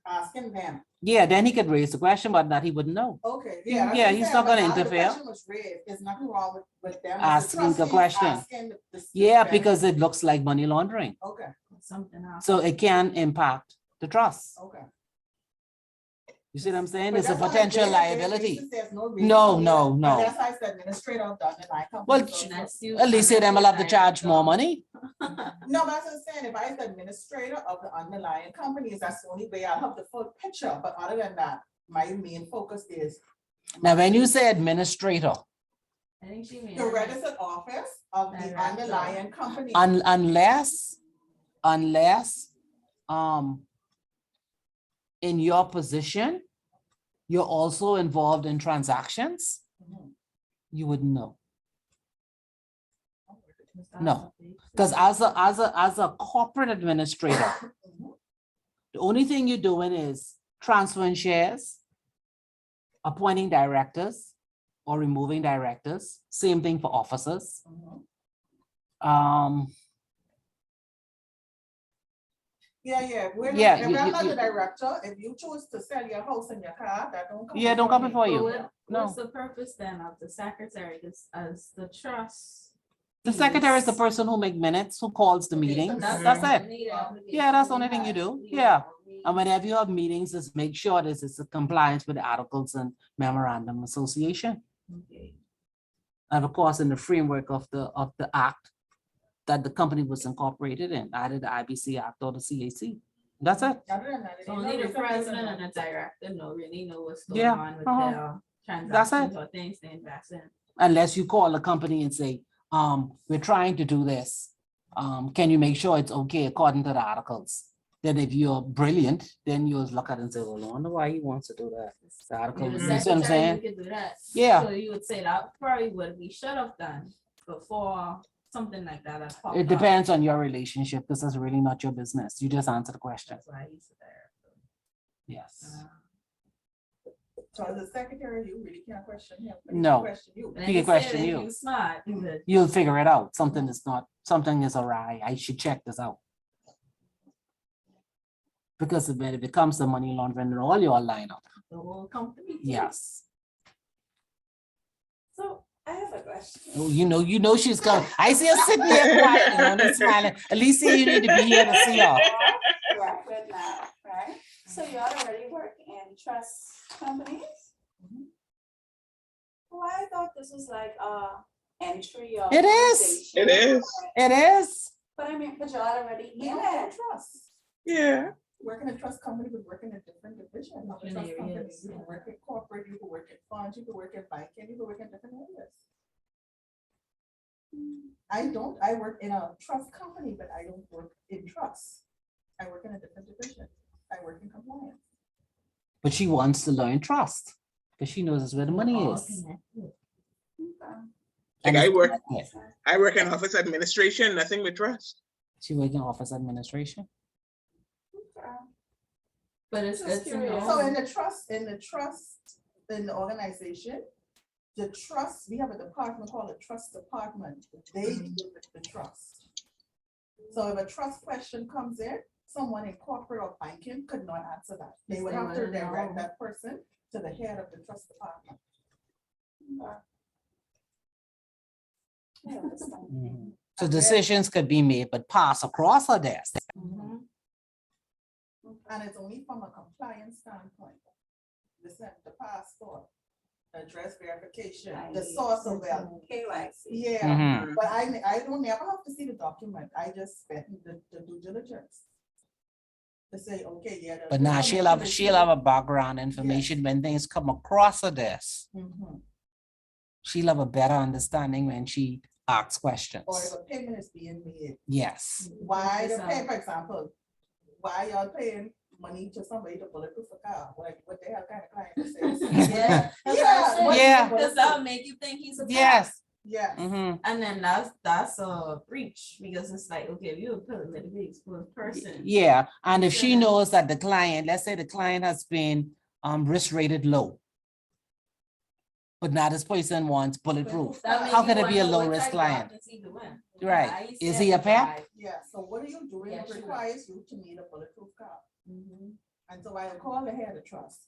Speaker 4: asking them,
Speaker 2: Yeah, then he could raise the question, but that he wouldn't know.
Speaker 4: okay.
Speaker 2: Yeah,
Speaker 4: that's what I'm
Speaker 2: he's
Speaker 4: saying,
Speaker 2: not
Speaker 4: but
Speaker 2: gonna
Speaker 4: now the
Speaker 2: interfere.
Speaker 4: question was raised. There's nothing wrong with them. as
Speaker 2: Asking the
Speaker 4: trustees
Speaker 2: question.
Speaker 4: asking the
Speaker 2: Yeah,
Speaker 4: benefit-
Speaker 2: because it looks like money laundering.
Speaker 4: Okay,
Speaker 3: Something else.
Speaker 2: So it can impact the trust.
Speaker 4: okay.
Speaker 2: You see what I'm saying?
Speaker 4: But
Speaker 2: It's a
Speaker 4: that's on
Speaker 2: potential
Speaker 4: day-to-day
Speaker 2: liability.
Speaker 4: basis, there's no reason
Speaker 2: No,
Speaker 4: for me
Speaker 2: no,
Speaker 4: to-
Speaker 2: no.
Speaker 4: Unless I said administrator of the underlying company.
Speaker 2: Well,
Speaker 4: so-
Speaker 3: Unless you-
Speaker 2: At least say them will have to
Speaker 3: unless
Speaker 2: charge
Speaker 3: you're
Speaker 2: more
Speaker 3: director.
Speaker 2: money.
Speaker 4: No, but as I'm saying, if I was the administrator of the underlying companies, that's the only way I'll have the full picture, but other than that, my main focus is.
Speaker 2: Now, when you say administrator,
Speaker 3: I think she means.
Speaker 4: The registered office of the
Speaker 3: Director.
Speaker 4: underlying company.
Speaker 2: unless, in your position, you're also involved in transactions,
Speaker 4: Mhm.
Speaker 2: you wouldn't know. No, because as a corporate administrator,
Speaker 4: Mhm.
Speaker 2: the only thing you're doing is transferring shares, appointing directors or removing directors, same thing for officers.
Speaker 4: Mhm. Yeah, we're
Speaker 2: Yeah,
Speaker 4: not, if
Speaker 2: you-
Speaker 4: I'm
Speaker 2: you-
Speaker 4: not
Speaker 2: you-
Speaker 4: the director, if you choose to sell your house and your car, that don't come.
Speaker 2: Yeah, don't come
Speaker 4: me.
Speaker 2: before
Speaker 3: But
Speaker 2: you.
Speaker 3: what's
Speaker 2: No.
Speaker 3: the purpose then of the secretary, as the trust?
Speaker 2: The secretary is the person who make minutes, who calls the
Speaker 4: Okay, so
Speaker 2: meetings.
Speaker 4: that's
Speaker 2: That's
Speaker 4: the
Speaker 2: it.
Speaker 3: only obligation
Speaker 2: Yeah, that's the
Speaker 3: we
Speaker 2: only thing you
Speaker 3: have.
Speaker 2: do.
Speaker 3: We
Speaker 2: Yeah.
Speaker 3: don't- we-
Speaker 2: And whenever you have meetings, just make sure this is a compliance with the articles and memorandum association.
Speaker 3: Okay.
Speaker 2: And of course, in the framework of the act that the company was incorporated in, either the IBC Act or the CAC. That's it.
Speaker 4: Other than that, it
Speaker 3: So
Speaker 4: ain't
Speaker 3: only
Speaker 4: no
Speaker 3: the
Speaker 4: reason for me to
Speaker 3: president
Speaker 4: know.
Speaker 3: and the director know, really know what's going
Speaker 2: Yeah,
Speaker 3: on with
Speaker 2: uh-huh.
Speaker 3: their
Speaker 2: That's it.
Speaker 3: transactions or things they invest in.
Speaker 2: Unless you call the company and say, we're trying to do this. Can you make sure it's okay according to the articles? Then if you're brilliant, then you'll look at it and say, well, I wonder why he wants to do that. The article,
Speaker 3: You're
Speaker 2: you
Speaker 3: the
Speaker 2: see what I'm
Speaker 3: secretary,
Speaker 2: saying?
Speaker 3: you could do that.
Speaker 2: Yeah.
Speaker 3: So you would say that probably what we should have done before something like that has popped
Speaker 2: It
Speaker 3: up.
Speaker 2: depends on your relationship. This is really not your business. You just answer the question.
Speaker 3: That's why he's there.
Speaker 2: Yes.
Speaker 4: So as a secretary, you really can't question him. but he can
Speaker 2: No.
Speaker 4: Question you.
Speaker 3: And
Speaker 2: He
Speaker 3: if
Speaker 2: can
Speaker 3: say
Speaker 2: question
Speaker 3: that
Speaker 2: you.
Speaker 3: you smart, you good.
Speaker 2: You'll figure it out. Something is awry. I should check this out. Because when it becomes the money laundering, all your line up.
Speaker 3: The whole company. too.
Speaker 2: Yes.
Speaker 5: So I have a question.
Speaker 2: Oh, you know she's coming. I see her sitting there quietly, only smiling. Alicia, you need to be here to see her.
Speaker 5: Right, good now, right? So you already work in trust companies? Well, I thought this was like entry or.
Speaker 2: It is.
Speaker 5: conversation.
Speaker 1: It is.
Speaker 2: It is.
Speaker 5: But I mean, but you're already
Speaker 4: We
Speaker 5: in
Speaker 4: don't have
Speaker 5: it.
Speaker 4: trust.
Speaker 1: Yeah.
Speaker 4: Working in a trust company, but working in different divisions of the
Speaker 3: Different
Speaker 4: trust company.
Speaker 3: areas,
Speaker 4: You can
Speaker 3: yeah.
Speaker 4: work in corporate, you can work in funds, you can work in banking, you can work in different areas. I work in a trust company, but I don't work in trust. I work in a different division. I work in compliance.
Speaker 2: But she wants to learn trust. Because she knows it's where the money
Speaker 3: All
Speaker 2: is.
Speaker 3: connected.
Speaker 5: Okay.
Speaker 2: And
Speaker 1: Like I
Speaker 2: it's
Speaker 1: work,
Speaker 2: connected.
Speaker 1: I work in office administration, nothing with trust.
Speaker 2: She works in office administration.
Speaker 5: Okay.
Speaker 3: But it's
Speaker 5: Just
Speaker 3: good to
Speaker 5: curious.
Speaker 4: So
Speaker 3: know.
Speaker 4: in the organization, the trust, we have a department called a trust department. They deal with the trust. So if a trust question comes in, someone in corporate or banking could not answer that. They would
Speaker 3: They
Speaker 4: have to
Speaker 3: wouldn't
Speaker 4: direct
Speaker 3: know.
Speaker 4: that person to the head of the trust department.
Speaker 5: I understand.
Speaker 2: Mhm. So decisions could be made, but pass across her desk.
Speaker 3: Mhm.
Speaker 4: And it's only from a compliance standpoint. Listen, the passport, the address verification, the source of wealth.
Speaker 5: KYC.
Speaker 4: Yeah,
Speaker 2: Mhm.
Speaker 4: but I don't never have to see the document. I just spent the due diligence. To say, okay, yeah.
Speaker 2: But now she'll have a background information when things come across her desk.
Speaker 4: Mhm.
Speaker 2: She'll have a better understanding when she asks questions.
Speaker 4: Or if a payment is being made,
Speaker 2: Yes.
Speaker 4: why the
Speaker 3: Yes,
Speaker 4: pay, for example, why y'all paying money to somebody to bulletproof a car? Like, what the hell kind of client this is?
Speaker 3: Yeah.
Speaker 4: Yeah.
Speaker 3: what-
Speaker 2: Yeah.
Speaker 3: Because that'll make you think he's a cop.
Speaker 2: Yes.
Speaker 4: Yeah.
Speaker 2: Mhm.
Speaker 3: And then that's a breach because it's like, okay, if you're a politically exposed person.
Speaker 2: Yeah, and if she
Speaker 3: Yeah.
Speaker 2: knows that the client, let's say the client has been risk rated low. But now this person wants bulletproof.
Speaker 3: That'll make
Speaker 2: How
Speaker 3: you
Speaker 2: can it be a
Speaker 3: wonder what
Speaker 2: low risk
Speaker 3: type of
Speaker 2: client?
Speaker 3: doctor is he doing?
Speaker 2: Right.
Speaker 3: Why
Speaker 2: Is he a pep?
Speaker 3: certified?
Speaker 4: Yeah, so what are you doing?
Speaker 3: Yeah,
Speaker 4: It
Speaker 3: sure.
Speaker 4: requires you to need a bulletproof car.
Speaker 3: Mhm.
Speaker 4: And so I call the head of trust.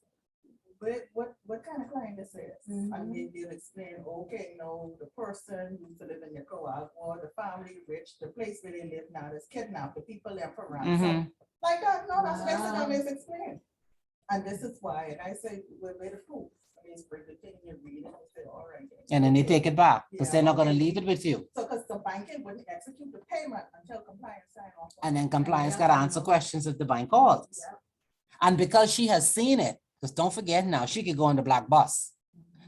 Speaker 4: What kind of client this is? And they'll explain, okay, no, the person used to live in your co-op or the family rich, the place where they live now is kidnapped, the people left for ransom.
Speaker 2: Mhm.
Speaker 4: Like that, no, that's basically
Speaker 3: Wow.
Speaker 4: how it's explained. And this is why, and I say, where the proof? I mean, bring the thing you read and say, all right.
Speaker 2: And then they
Speaker 4: okay.
Speaker 2: take it back because
Speaker 4: Yeah,
Speaker 2: they're not gonna
Speaker 4: okay.
Speaker 2: leave it with you.
Speaker 4: So, because the banking wouldn't execute the payment until compliance sign off. on
Speaker 2: And then
Speaker 4: it.
Speaker 2: compliance
Speaker 4: Yeah.
Speaker 2: gotta answer questions if the bank calls.
Speaker 4: Yeah.
Speaker 2: And because she has seen it, because don't forget now, she could go on the black bus.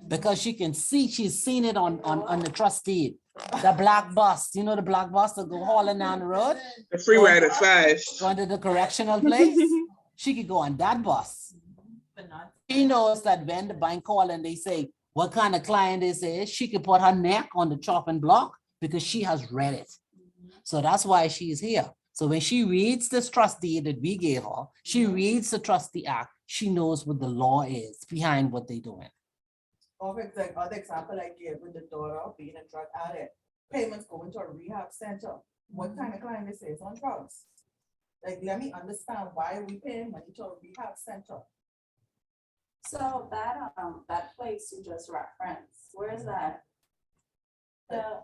Speaker 2: Because she can see, she's seen it on the trustee, the black bus, you know, the black bus that go hauling down the road,
Speaker 1: The free ride at 5.
Speaker 2: going to the correctional place. She could go on that bus.
Speaker 3: But not.
Speaker 2: She knows that when the bank call and they say, what kind of client this is, she could put her neck on the chopping block because she has read it. So that's why she's here. So when she reads this trustee that we gave her, she reads the trustee act, she knows what the law is behind what they're doing.
Speaker 4: Or the other example I gave with the daughter being a drug addict, payments going to a rehab center. What kind of client this is on drugs? Like, let me understand why are we paying money to a rehab center?
Speaker 5: So that place you just referenced, where is that?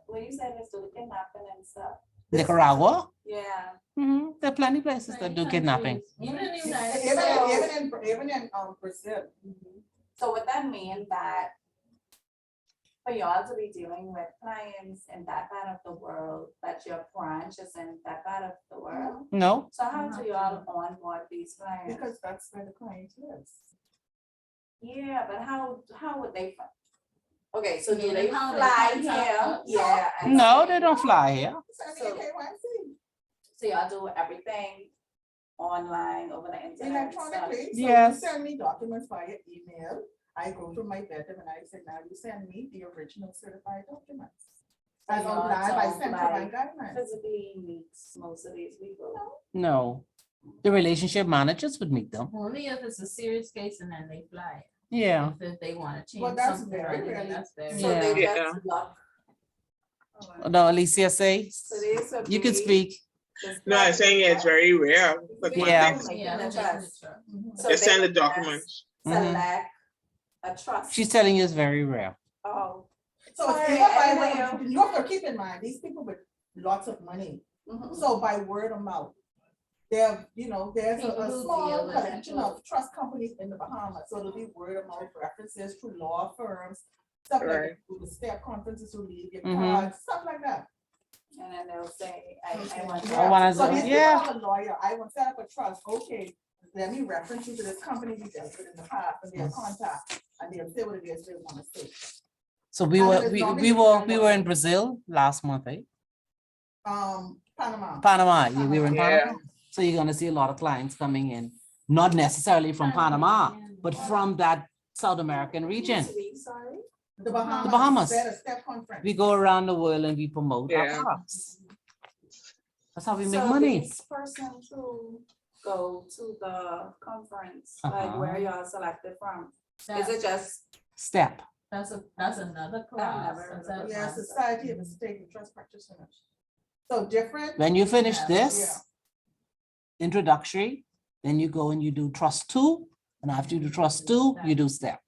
Speaker 5: Where you said it's the kidnapping and stuff,
Speaker 2: Nicaragua?
Speaker 5: yeah.
Speaker 2: There are plenty places that do kidnapping.
Speaker 3: Even in the
Speaker 4: Even
Speaker 3: United States.
Speaker 4: in Brazil.
Speaker 5: So would that mean that for y'all to be dealing with clients in that part of the world, that your branch is in that part of the world?
Speaker 2: No,
Speaker 5: So how do y'all onboard these clients?
Speaker 4: Because that's where the client lives.
Speaker 5: Yeah, but how would they? Okay, so do
Speaker 3: Yeah,
Speaker 5: they
Speaker 3: how they
Speaker 5: fly
Speaker 3: contact
Speaker 5: here?
Speaker 3: us.
Speaker 5: Yeah. and
Speaker 2: no,
Speaker 5: stay
Speaker 2: they don't
Speaker 5: here?
Speaker 2: fly here.
Speaker 4: Send me
Speaker 5: So-
Speaker 4: a KYC
Speaker 5: So y'all do everything online over the internet and stuff?
Speaker 4: electronically. So you
Speaker 2: Yes.
Speaker 4: send me documents via email. I go through my veteran and I say, now you send me the original certified documents.
Speaker 5: So
Speaker 4: As
Speaker 5: y'all
Speaker 4: outlined by
Speaker 5: don't,
Speaker 4: central
Speaker 5: like,
Speaker 4: bank guidelines.
Speaker 5: Physically meets most of these people?
Speaker 2: No, the relationship managers would meet them.
Speaker 3: Only if it's a serious case and then they fly.
Speaker 2: Yeah.
Speaker 3: If they want to
Speaker 4: Well,
Speaker 3: change
Speaker 4: that's
Speaker 3: something, or
Speaker 4: very
Speaker 3: anything,
Speaker 4: rarely-
Speaker 3: that's very.
Speaker 5: So
Speaker 2: Yeah.
Speaker 5: they
Speaker 1: Yeah.
Speaker 5: just look.
Speaker 2: No, Alicia say,
Speaker 5: So this would
Speaker 2: you can
Speaker 5: be
Speaker 2: speak.
Speaker 5: the
Speaker 1: No, I'm
Speaker 5: step
Speaker 1: saying it's very rare for
Speaker 2: Yeah.
Speaker 1: companies.
Speaker 3: Yeah,
Speaker 5: the
Speaker 3: that's
Speaker 5: trust.
Speaker 3: trust.
Speaker 5: So
Speaker 1: They
Speaker 5: they
Speaker 1: send the
Speaker 5: would just
Speaker 1: documents.
Speaker 5: Select a trust.
Speaker 2: She's telling you it's very rare.
Speaker 5: Oh.
Speaker 4: So
Speaker 5: Sorry,
Speaker 4: if I
Speaker 5: I
Speaker 4: buy
Speaker 5: didn't
Speaker 4: one,
Speaker 5: know.
Speaker 4: you have to keep in mind, these people with lots of money,
Speaker 5: Mhm.
Speaker 4: so by word of mouth. There, there's
Speaker 3: People
Speaker 4: a
Speaker 3: who
Speaker 4: small
Speaker 3: deal with
Speaker 4: collection
Speaker 3: people.
Speaker 4: of trust companies in the Bahamas, so it'll be word of mouth references through law firms. Stuff like
Speaker 1: Right.
Speaker 4: that, through the step conferences, who leave your
Speaker 2: Mhm.
Speaker 4: cards, stuff like that.
Speaker 5: And then they'll say, I want.
Speaker 2: I wanna
Speaker 4: So
Speaker 2: do-
Speaker 4: these people
Speaker 2: yeah.
Speaker 4: have a lawyer, I want to set up a trust, okay, let me reference you to this company we dealt with in the past, and they'll contact, and they'll say what it is they want to say.
Speaker 2: So we
Speaker 4: And
Speaker 2: were,
Speaker 4: then it's
Speaker 2: we,
Speaker 4: normally
Speaker 2: we
Speaker 4: the
Speaker 2: were,
Speaker 4: same
Speaker 2: we were in Brazil last month, eh?
Speaker 4: Panama.
Speaker 2: Panama, yeah, we were in
Speaker 1: Yeah.
Speaker 2: Panama. So you're gonna see a lot of clients coming in, not necessarily from Panama, but from that South American region.
Speaker 5: Sorry.
Speaker 4: The Bahamas.
Speaker 2: The Bahamas.
Speaker 4: They had a step conference.
Speaker 2: We go around the world and we promote our
Speaker 1: Yeah.
Speaker 2: products. That's how we make
Speaker 5: So
Speaker 2: money.
Speaker 5: these persons who go to the conference, like where
Speaker 2: Uh-huh.
Speaker 5: y'all selected from, is
Speaker 3: That's,
Speaker 5: it just?
Speaker 2: Step.
Speaker 3: that's another class.
Speaker 5: never
Speaker 3: That's
Speaker 5: heard
Speaker 3: a
Speaker 5: of
Speaker 4: Yeah,
Speaker 3: class.
Speaker 4: Society of Estate and Trust Practitioners. So different.
Speaker 2: When you finish
Speaker 3: Yeah.
Speaker 2: this introductory, then you go and you do trust 2, and after you do trust 2, you do step.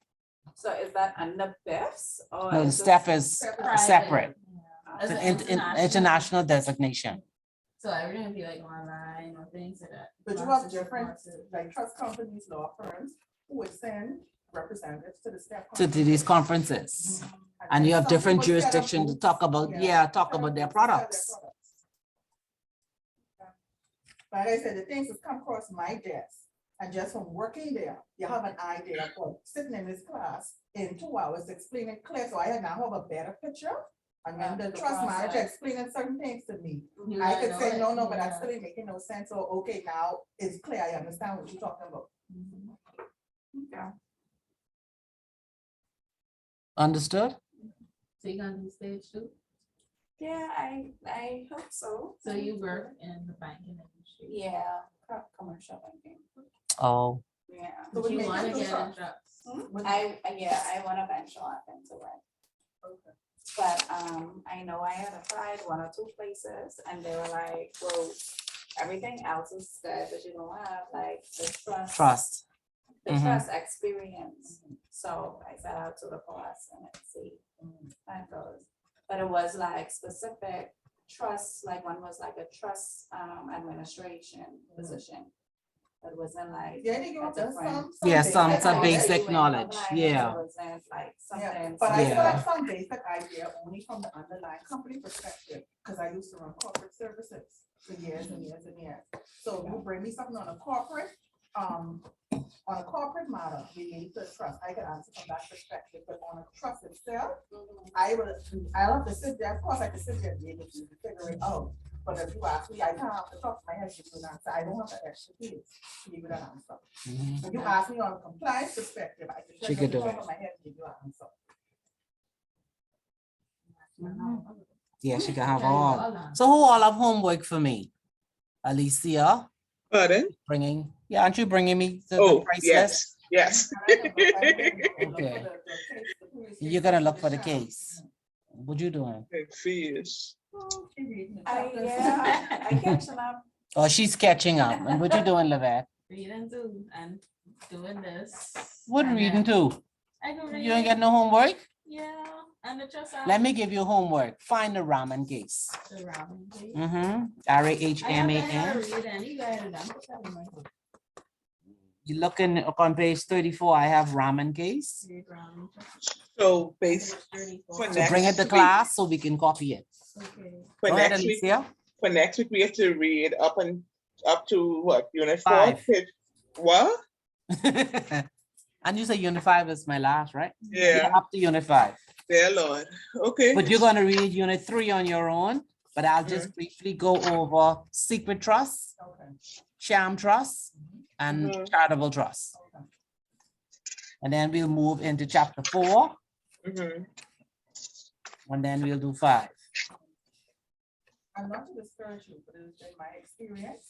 Speaker 5: So is that under BIFs or?
Speaker 2: No, the
Speaker 5: is it-
Speaker 2: step is
Speaker 4: Separate.
Speaker 2: separate.
Speaker 5: Ah,
Speaker 2: It's
Speaker 3: That's
Speaker 2: an
Speaker 3: an
Speaker 2: international designation.
Speaker 3: So everything would be like online or things like that.
Speaker 4: But you have different, like trust companies, law firms, who would send representatives to the step.
Speaker 2: To these conferences. And you have different jurisdiction to talk about, talk about their products.
Speaker 4: Like I said, the things that come across my desk, and just from working there, you have an idea of sitting in this class in 2 hours explaining clear, so I now have a better picture. And then the
Speaker 5: The
Speaker 4: trust manager
Speaker 5: process.
Speaker 4: explaining certain things to me.
Speaker 3: You
Speaker 4: I
Speaker 3: gotta
Speaker 4: could
Speaker 3: know
Speaker 4: say,
Speaker 3: it,
Speaker 4: no, but
Speaker 3: yeah.
Speaker 4: that's still making no sense, or okay, now it's clear, I understand what you're talking about.
Speaker 5: Okay.
Speaker 2: Understood?
Speaker 3: So you gonna do stage 2?
Speaker 5: Yeah, I hope so.
Speaker 3: So you work in the banking industry.
Speaker 5: Yeah, commercial banking,
Speaker 2: Oh,
Speaker 5: yeah.
Speaker 4: So
Speaker 3: But
Speaker 4: we
Speaker 3: you
Speaker 4: make
Speaker 3: wanna
Speaker 4: it to
Speaker 3: get
Speaker 4: trust.
Speaker 3: in trucks.
Speaker 4: With-
Speaker 5: I want to venture off into it.
Speaker 4: Okay.
Speaker 5: But I know I had applied 1 or 2 places and they were like, well, everything else is good, but you don't have like the
Speaker 2: trust.
Speaker 5: the
Speaker 2: Mhm.
Speaker 5: trust experience. So I set out to the class and see how it goes. But it was like specific trust, like one was like a trust administration position. It wasn't like.
Speaker 4: Yeah, they give
Speaker 5: a
Speaker 4: us some.
Speaker 5: different-
Speaker 2: Yeah, some
Speaker 4: idea.
Speaker 2: basic knowledge,
Speaker 5: Compliance,
Speaker 2: yeah.
Speaker 5: It wasn't like
Speaker 4: Yeah,
Speaker 5: something.
Speaker 4: but I still
Speaker 2: Yeah.
Speaker 4: have some basic idea only from the underlying company perspective, because I used to run corporate services for years and years and years. So you bring me something on a corporate matter, related to trust, I can answer from that perspective, but on a trust itself,
Speaker 5: Mhm.
Speaker 4: I'll have to sit there, of course, I can sit there and be able to figure it out. But if you ask me, I can't have to talk to my head, give you an answer, I don't have the expertise to give you that answer.
Speaker 2: Mhm.
Speaker 4: If you ask me on a compliance perspective, I can.
Speaker 2: She could do
Speaker 4: talk
Speaker 2: it.
Speaker 4: on my head and give you an answer.
Speaker 2: Yeah, she can have
Speaker 3: Yeah, you
Speaker 2: all.
Speaker 3: all on.
Speaker 2: So who all have homework for me? Alicia,
Speaker 1: Pardon?
Speaker 2: aren't you bringing me the
Speaker 1: Oh,
Speaker 2: price
Speaker 1: yes, yes.
Speaker 2: Okay. You're gonna look for the case. What you doing?
Speaker 1: Fees.
Speaker 5: I catching up.
Speaker 2: Oh, she's catching up. And what you doing, Levette?
Speaker 3: Reading too and doing this.
Speaker 2: What
Speaker 3: and
Speaker 2: reading
Speaker 3: then
Speaker 2: too?
Speaker 3: I can read.
Speaker 2: You ain't got no homework?
Speaker 3: Yeah, and the trust.
Speaker 2: Let me give you homework. Find the ramen case.
Speaker 3: The ramen, please.
Speaker 2: Mm-hmm.
Speaker 3: I have to
Speaker 2: RAHMAN.
Speaker 3: read and you got it down.
Speaker 2: You looking up on page 34, I have ramen case.
Speaker 3: Read ramen.
Speaker 1: So base, for
Speaker 2: So bring it
Speaker 1: next
Speaker 2: to
Speaker 1: week-
Speaker 2: class so we can copy it.
Speaker 3: Okay.
Speaker 1: for
Speaker 2: Go ahead,
Speaker 1: next week,
Speaker 2: Alicia.
Speaker 1: for next week, we have to read up to what, unit 4?
Speaker 2: 5.
Speaker 1: What?
Speaker 2: And you say unit 5 is my last, right?
Speaker 1: Yeah,
Speaker 2: Up to unit 5.
Speaker 1: dear Lord, okay.
Speaker 2: But you're gonna read unit 3 on your own, but I'll just briefly go over secret trust,
Speaker 4: Okay.
Speaker 2: sham trust, and
Speaker 1: Mhm.
Speaker 2: charitable trust.
Speaker 4: Okay.
Speaker 2: And then we'll move into chapter 4,
Speaker 1: Mhm.
Speaker 2: and then we'll do 5.
Speaker 4: I'm not to discourage you, but it's been my experience,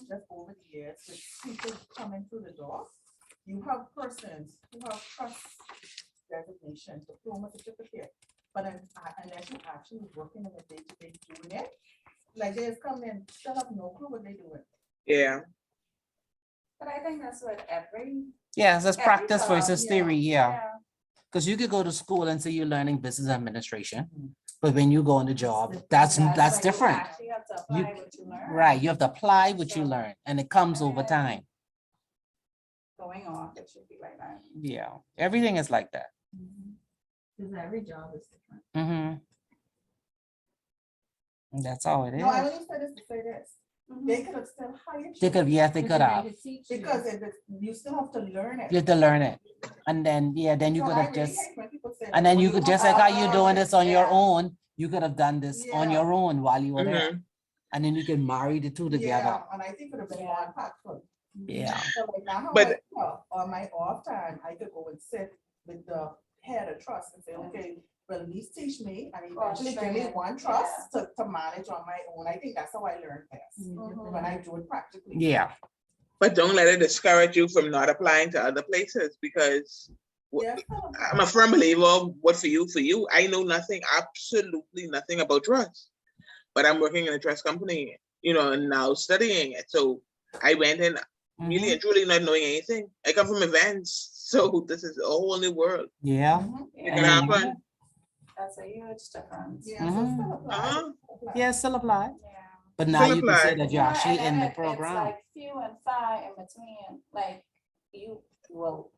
Speaker 4: just over the years, with people coming through the door. you have persons who have trust designation, diploma certificate, but unless you actually working in the day-to-day doing it, like they just come in, still have no clue what they doing.
Speaker 1: Yeah,
Speaker 5: But I think that's what every.
Speaker 2: Yes, that's
Speaker 5: every
Speaker 2: practice
Speaker 5: job,
Speaker 2: versus theory, yeah.
Speaker 5: Yeah.
Speaker 2: Because you could go to school and say you're learning business administration, but when you go on the job, that's
Speaker 5: like you
Speaker 2: different.
Speaker 5: actually have to
Speaker 2: You-
Speaker 5: apply what you learn.
Speaker 2: Right, you have to apply what you
Speaker 5: So-
Speaker 2: learn, and it comes over time.
Speaker 5: Going on, it should be like that.
Speaker 2: Yeah, everything is like that.
Speaker 3: Because every job is different.
Speaker 2: Mm-hmm. That's how it
Speaker 4: No, I
Speaker 2: is.
Speaker 4: only said this to say this,
Speaker 5: Mm-hmm.
Speaker 4: they could have still hired
Speaker 2: They
Speaker 4: you,
Speaker 2: could, yes, they could have.
Speaker 4: because you still have to learn it.
Speaker 2: You have to learn it. And then, yeah, then you
Speaker 4: So
Speaker 2: could
Speaker 4: I
Speaker 2: have
Speaker 4: really
Speaker 2: just,
Speaker 4: hate when people say
Speaker 2: and
Speaker 4: that,
Speaker 2: then
Speaker 4: "Oh,
Speaker 2: you could, just like how you doing this on your
Speaker 4: Yeah.
Speaker 2: own, you could have done this on
Speaker 4: Yeah.
Speaker 2: your own while you were there.
Speaker 1: mhm,
Speaker 2: And then you can marry the two together.
Speaker 4: Yeah, and I think it would have been more impactful.
Speaker 2: Yeah.
Speaker 4: So like now, how
Speaker 1: But-
Speaker 4: on my off time, I could go and sit with the head of trust and say, okay, well, at least teach me, and eventually give me
Speaker 5: training,
Speaker 4: one trust to manage on my own. I think that's how I learn best,
Speaker 5: Mhm.
Speaker 4: when I do it practically.
Speaker 2: Yeah.
Speaker 1: but don't let it discourage you from not applying to other places, because
Speaker 4: Yeah,
Speaker 1: I'm a firm believer of what for you. I know nothing, absolutely nothing about trust. But I'm working in a trust company, and now studying it. So I went in really
Speaker 2: Mhm.
Speaker 1: and truly not knowing anything. I come from events, so this is a whole new world.
Speaker 2: Yeah.
Speaker 4: Mhm.
Speaker 1: It
Speaker 5: Yeah,
Speaker 1: can
Speaker 2: Mhm.
Speaker 1: happen.
Speaker 5: that's a huge difference.
Speaker 4: Yeah, so
Speaker 2: Mhm.
Speaker 4: still apply.
Speaker 1: Uh-huh.
Speaker 4: Apply.
Speaker 2: Yeah, still apply.
Speaker 5: Yeah.
Speaker 2: But now
Speaker 1: Still
Speaker 2: you can say
Speaker 1: apply.
Speaker 2: that you're actually
Speaker 5: and
Speaker 2: in
Speaker 5: then
Speaker 2: the
Speaker 5: it's
Speaker 2: program.
Speaker 5: like few and far in between, like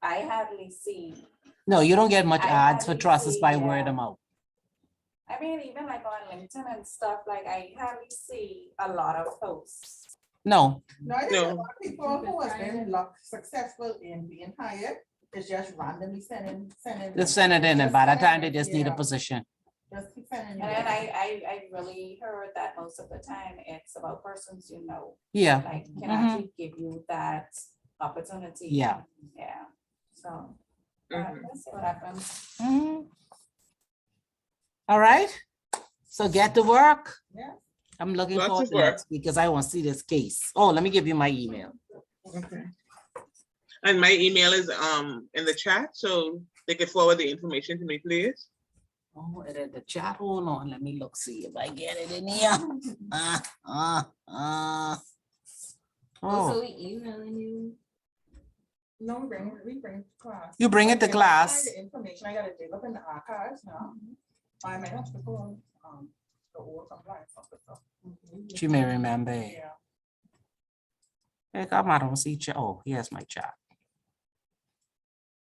Speaker 5: I hardly see.
Speaker 2: No, you don't get much
Speaker 5: I
Speaker 2: ads for
Speaker 5: hardly
Speaker 2: trust, it's
Speaker 5: see,
Speaker 2: by word of
Speaker 5: yeah.
Speaker 2: mouth.
Speaker 5: I mean, even like on LinkedIn and stuff, like I hardly see a lot of posts.
Speaker 2: No,
Speaker 4: No, I think a
Speaker 1: No.
Speaker 4: lot of people who has been successful in being hired is just randomly sending.
Speaker 2: just send it in, and by the time they just need a position.
Speaker 4: Just keep sending.
Speaker 5: And then I really heard that most of the time it's about persons
Speaker 2: Yeah,
Speaker 5: like can
Speaker 2: Mhm.
Speaker 5: actually give you that opportunity.
Speaker 2: Yeah.
Speaker 5: Yeah, so,
Speaker 1: Mhm.
Speaker 5: let's see what happens.
Speaker 2: Mhm. All right, so get to work.
Speaker 4: Yeah.
Speaker 2: I'm looking
Speaker 1: Lots
Speaker 2: forward
Speaker 1: of
Speaker 2: to
Speaker 1: work.
Speaker 2: next week because I want to see this case. Oh, let me give you my email.
Speaker 1: Okay. And my email is in the chat, so they can forward the information to me, please.
Speaker 2: Oh, and in the chat, hold on, let me look, see if I get it in here. Oh,
Speaker 3: we emailing you.
Speaker 4: No, we bring it to class.
Speaker 2: You bring it to
Speaker 4: I can't find
Speaker 2: class.
Speaker 4: the information, I gotta dig up in the archives now. I may have to go, the old compliance officer.
Speaker 2: she may remember.
Speaker 4: Yeah.
Speaker 2: Hey, come on, I don't see chat. Oh, here's my chat.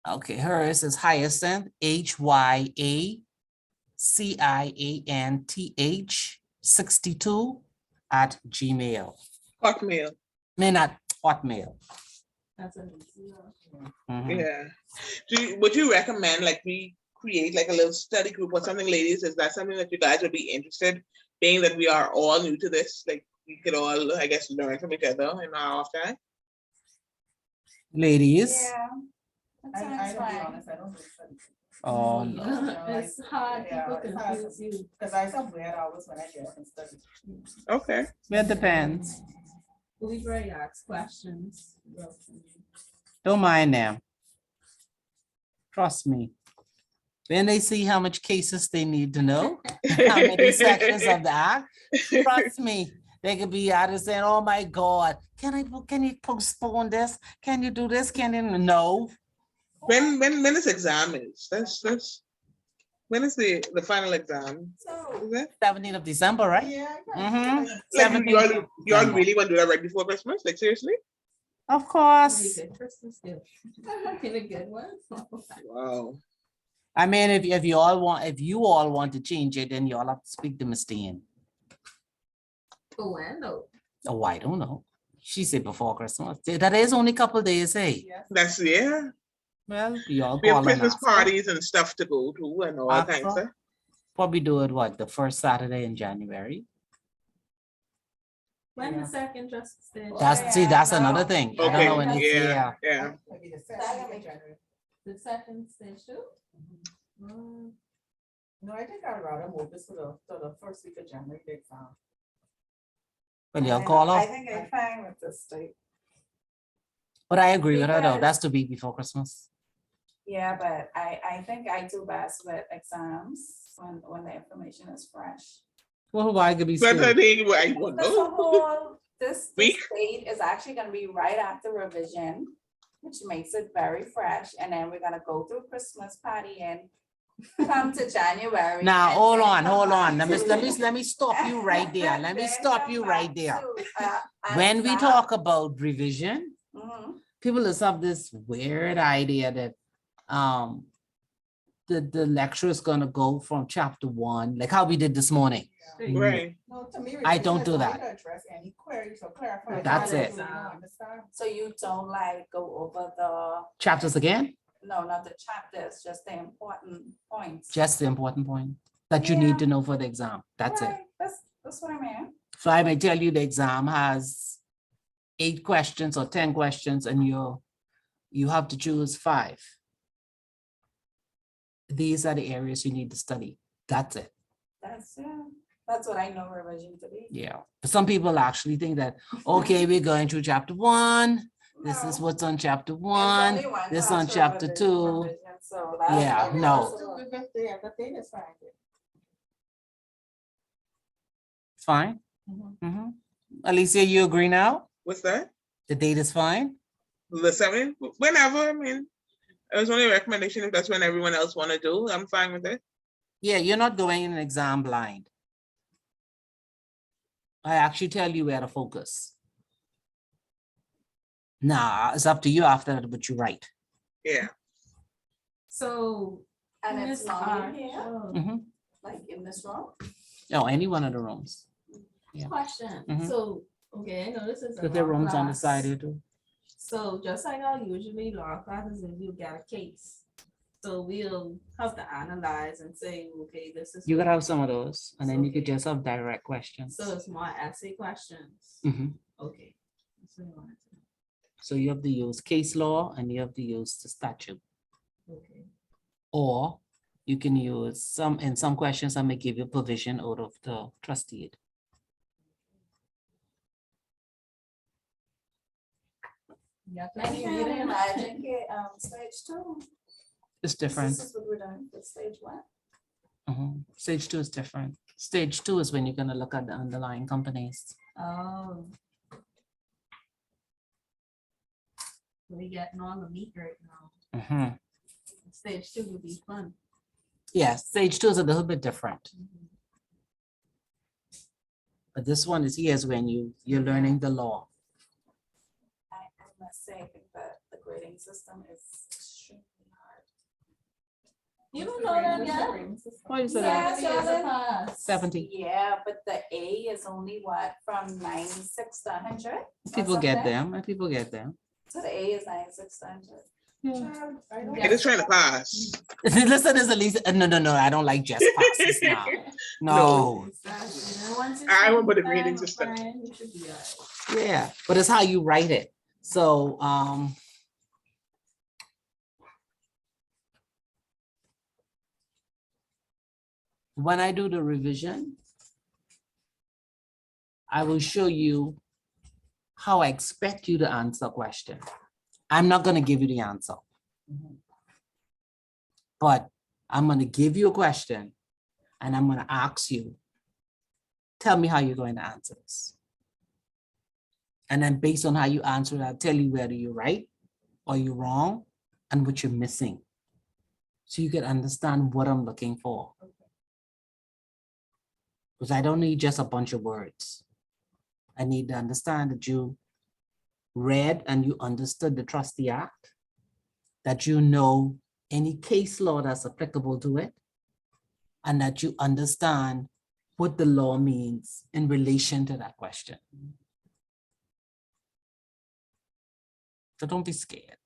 Speaker 2: Okay, hers is Hyacinth, HYACIANTH 62 @gmail.
Speaker 1: Hotmail,
Speaker 2: May not Hotmail.
Speaker 3: That's a.
Speaker 2: Mhm.
Speaker 1: yeah. Would you recommend like we create like a little study group or something, ladies? Is that something that you guys would be interested, being that we are all new to this? Like we could all, I guess, learn from each other in our off time.
Speaker 2: Ladies,
Speaker 5: Yeah. That
Speaker 4: I
Speaker 5: sounds
Speaker 4: to be
Speaker 5: fine.
Speaker 4: honest, I don't do study.
Speaker 2: oh, no.
Speaker 3: It's hard,
Speaker 4: Yeah,
Speaker 3: people
Speaker 4: it's hard.
Speaker 3: confuse you.
Speaker 4: Cause I have weird hours when I get up and study.
Speaker 1: Okay.
Speaker 2: It depends.
Speaker 3: We've already asked questions.
Speaker 2: Don't mind them. Trust me. When they see how much cases they need to know, how many sections of the act, trust me, they could be out and saying, oh my God, can you postpone this? Can you do this? Can you? No.
Speaker 1: When this exam is? That's when is the final exam?
Speaker 5: So,
Speaker 1: Is it?
Speaker 2: 17th of December, right?
Speaker 4: Yeah.
Speaker 2: Mhm.
Speaker 1: Like you all
Speaker 2: 17th December.
Speaker 1: really want to do that right before Christmas? Like seriously?
Speaker 2: Of course.
Speaker 3: Christmas gift. In a good one.
Speaker 1: Wow.
Speaker 2: I mean, if you all want to change it, then you all have to speak to Miss Dean.
Speaker 3: Oh, I know.
Speaker 2: Oh, I don't know. She said before Christmas. That is only a couple days, hey.
Speaker 4: Yes.
Speaker 1: That's
Speaker 2: Well, you all
Speaker 1: we have
Speaker 2: call and
Speaker 1: Christmas
Speaker 2: ask her.
Speaker 1: parties and stuff to go to and all
Speaker 2: Ask
Speaker 1: kinds of
Speaker 2: her.
Speaker 1: stuff.
Speaker 2: Probably do it what, the first Saturday in January?
Speaker 3: When
Speaker 4: Yeah.
Speaker 3: the second Justice Day?
Speaker 2: That's another thing. I don't
Speaker 1: Okay,
Speaker 2: know when it's,
Speaker 1: yeah.
Speaker 4: Maybe the second week of January.
Speaker 3: The second stage too?
Speaker 4: No, I think I'd rather move this to the first week of January, the exam.
Speaker 2: Well, you'll call
Speaker 5: I
Speaker 2: her.
Speaker 5: think I'm fine with this date.
Speaker 2: But I agree with her though.
Speaker 5: Because-
Speaker 2: That's the week before Christmas.
Speaker 5: Yeah, but I think I do best with exams when the information is fresh.
Speaker 2: Well, why could be
Speaker 1: But
Speaker 2: school?
Speaker 1: I think, I don't
Speaker 5: This
Speaker 1: know.
Speaker 5: whole, this
Speaker 1: Week.
Speaker 5: date is actually gonna be right after revision, which makes it very fresh, and then we're gonna go through Christmas party and come to January.
Speaker 2: Now,
Speaker 5: and
Speaker 2: hold
Speaker 5: then
Speaker 2: on,
Speaker 5: come
Speaker 2: hold on.
Speaker 5: back
Speaker 2: Let me stop you right there. Let me
Speaker 5: then
Speaker 2: stop
Speaker 5: come
Speaker 2: you
Speaker 5: back
Speaker 2: right there.
Speaker 5: to, an
Speaker 2: When we
Speaker 5: exam.
Speaker 2: talk about revision,
Speaker 5: Mhm.
Speaker 2: people just have this weird idea that the lecture is gonna go from chapter 1, like how we did this morning.
Speaker 1: Right.
Speaker 4: No, to me.
Speaker 2: I don't
Speaker 4: revision
Speaker 2: do
Speaker 4: is
Speaker 2: that.
Speaker 4: only to address any queries or clarify.
Speaker 2: That's
Speaker 4: what
Speaker 2: it.
Speaker 4: you don't understand.
Speaker 5: So you don't like go over the,
Speaker 2: Chapters again,
Speaker 5: no, not the chapters, just the important points.
Speaker 2: just the important point that you
Speaker 5: Yeah.
Speaker 2: need to know for the exam. That's it.
Speaker 5: Right, that's what I mean.
Speaker 2: So I may tell you the exam has 8 questions or 10 questions and you have to choose 5. These are the areas you need to study. That's it.
Speaker 5: That's what I know revision to be.
Speaker 2: Yeah. But some people actually think that, okay, we're going through chapter 1. This is
Speaker 5: No.
Speaker 2: what's on chapter
Speaker 5: It's
Speaker 2: 1.
Speaker 5: only one
Speaker 2: this
Speaker 5: class
Speaker 2: on
Speaker 5: for
Speaker 2: chapter
Speaker 5: revision,
Speaker 2: 2.
Speaker 5: so that's
Speaker 2: Yeah,
Speaker 5: not
Speaker 2: no.
Speaker 5: possible.
Speaker 4: If the thing is fine.
Speaker 2: It's fine.
Speaker 4: Mhm.
Speaker 2: Mhm. Alicia, you agree now?
Speaker 1: What's that?
Speaker 2: The date is fine?
Speaker 1: The 7th, whenever, I mean, it was only a recommendation if that's when everyone else want to do. I'm fine with it.
Speaker 2: Yeah, you're not going in an exam blind. I actually tell you where to focus. Nah, it's up to you after that, but you're right.
Speaker 1: Yeah.
Speaker 3: So.
Speaker 5: And it's
Speaker 3: Miss
Speaker 5: not here,
Speaker 3: Archer,
Speaker 2: Mhm.
Speaker 5: like in this room.
Speaker 2: No, any one of the rooms. Yeah.
Speaker 3: Question,
Speaker 2: Mhm.
Speaker 3: so, okay, I know this is. a
Speaker 2: Because there are
Speaker 3: law
Speaker 2: rooms on the
Speaker 3: class.
Speaker 2: side here too.
Speaker 3: So just like how usually law classes and you get a case. So we'll have to analyze and say, okay, this is.
Speaker 2: You
Speaker 3: what-
Speaker 2: could have some of those, and then you could
Speaker 3: Okay.
Speaker 2: just have direct questions.
Speaker 3: So it's more essay questions.
Speaker 2: Mhm.
Speaker 3: Okay. That's what I wanted to
Speaker 2: So you have to use case law and you have to use the statute.
Speaker 3: know. Okay.
Speaker 2: Or you can use in some questions, I may give you provision out of the trustee.
Speaker 3: Yeah.
Speaker 5: Can you imagine, stage 2?
Speaker 2: It's different.
Speaker 5: This is what we're doing for stage 1.
Speaker 2: Stage 2 is different. Stage 2 is when you're gonna look at the underlying companies.
Speaker 3: Oh. We getting on the meat right now.
Speaker 2: Mhm.
Speaker 3: Stage 2 would be fun.
Speaker 2: Yeah, stage 2 is a little bit different. But this one is here is when you're learning the law.
Speaker 5: I must say, I think that the grading system is extremely hard.
Speaker 3: You don't know that yet?
Speaker 2: Why is it
Speaker 5: Yeah.
Speaker 3: Seventy is a pass.
Speaker 2: 70?
Speaker 5: Yeah, but the A is only what, from 96 to 100? or
Speaker 2: People get
Speaker 5: something?
Speaker 2: them, and people get them.
Speaker 5: So the A is 96 to 100.
Speaker 4: Child, I don't-
Speaker 1: It is trying to pass.
Speaker 2: Listen, there's at least, no, I don't like just passes now. No,
Speaker 1: I remember the grading system.
Speaker 3: You should be all right.
Speaker 2: yeah, but it's how you write it. So, when I do the revision, I will show you how I expect you to answer a question. I'm not gonna give you the answer. But I'm gonna give you a question and I'm gonna ask you, tell me how you're going to answer this. And then based on how you answer it, I'll tell you whether you're right or you're wrong and what you're missing. So you can understand what I'm looking for. Because I don't need just a bunch of words. I need to understand that you read and you understood the Trustee Act, that you know any case law that's applicable to it, and that you understand what the law means in relation to that question. So don't be scared.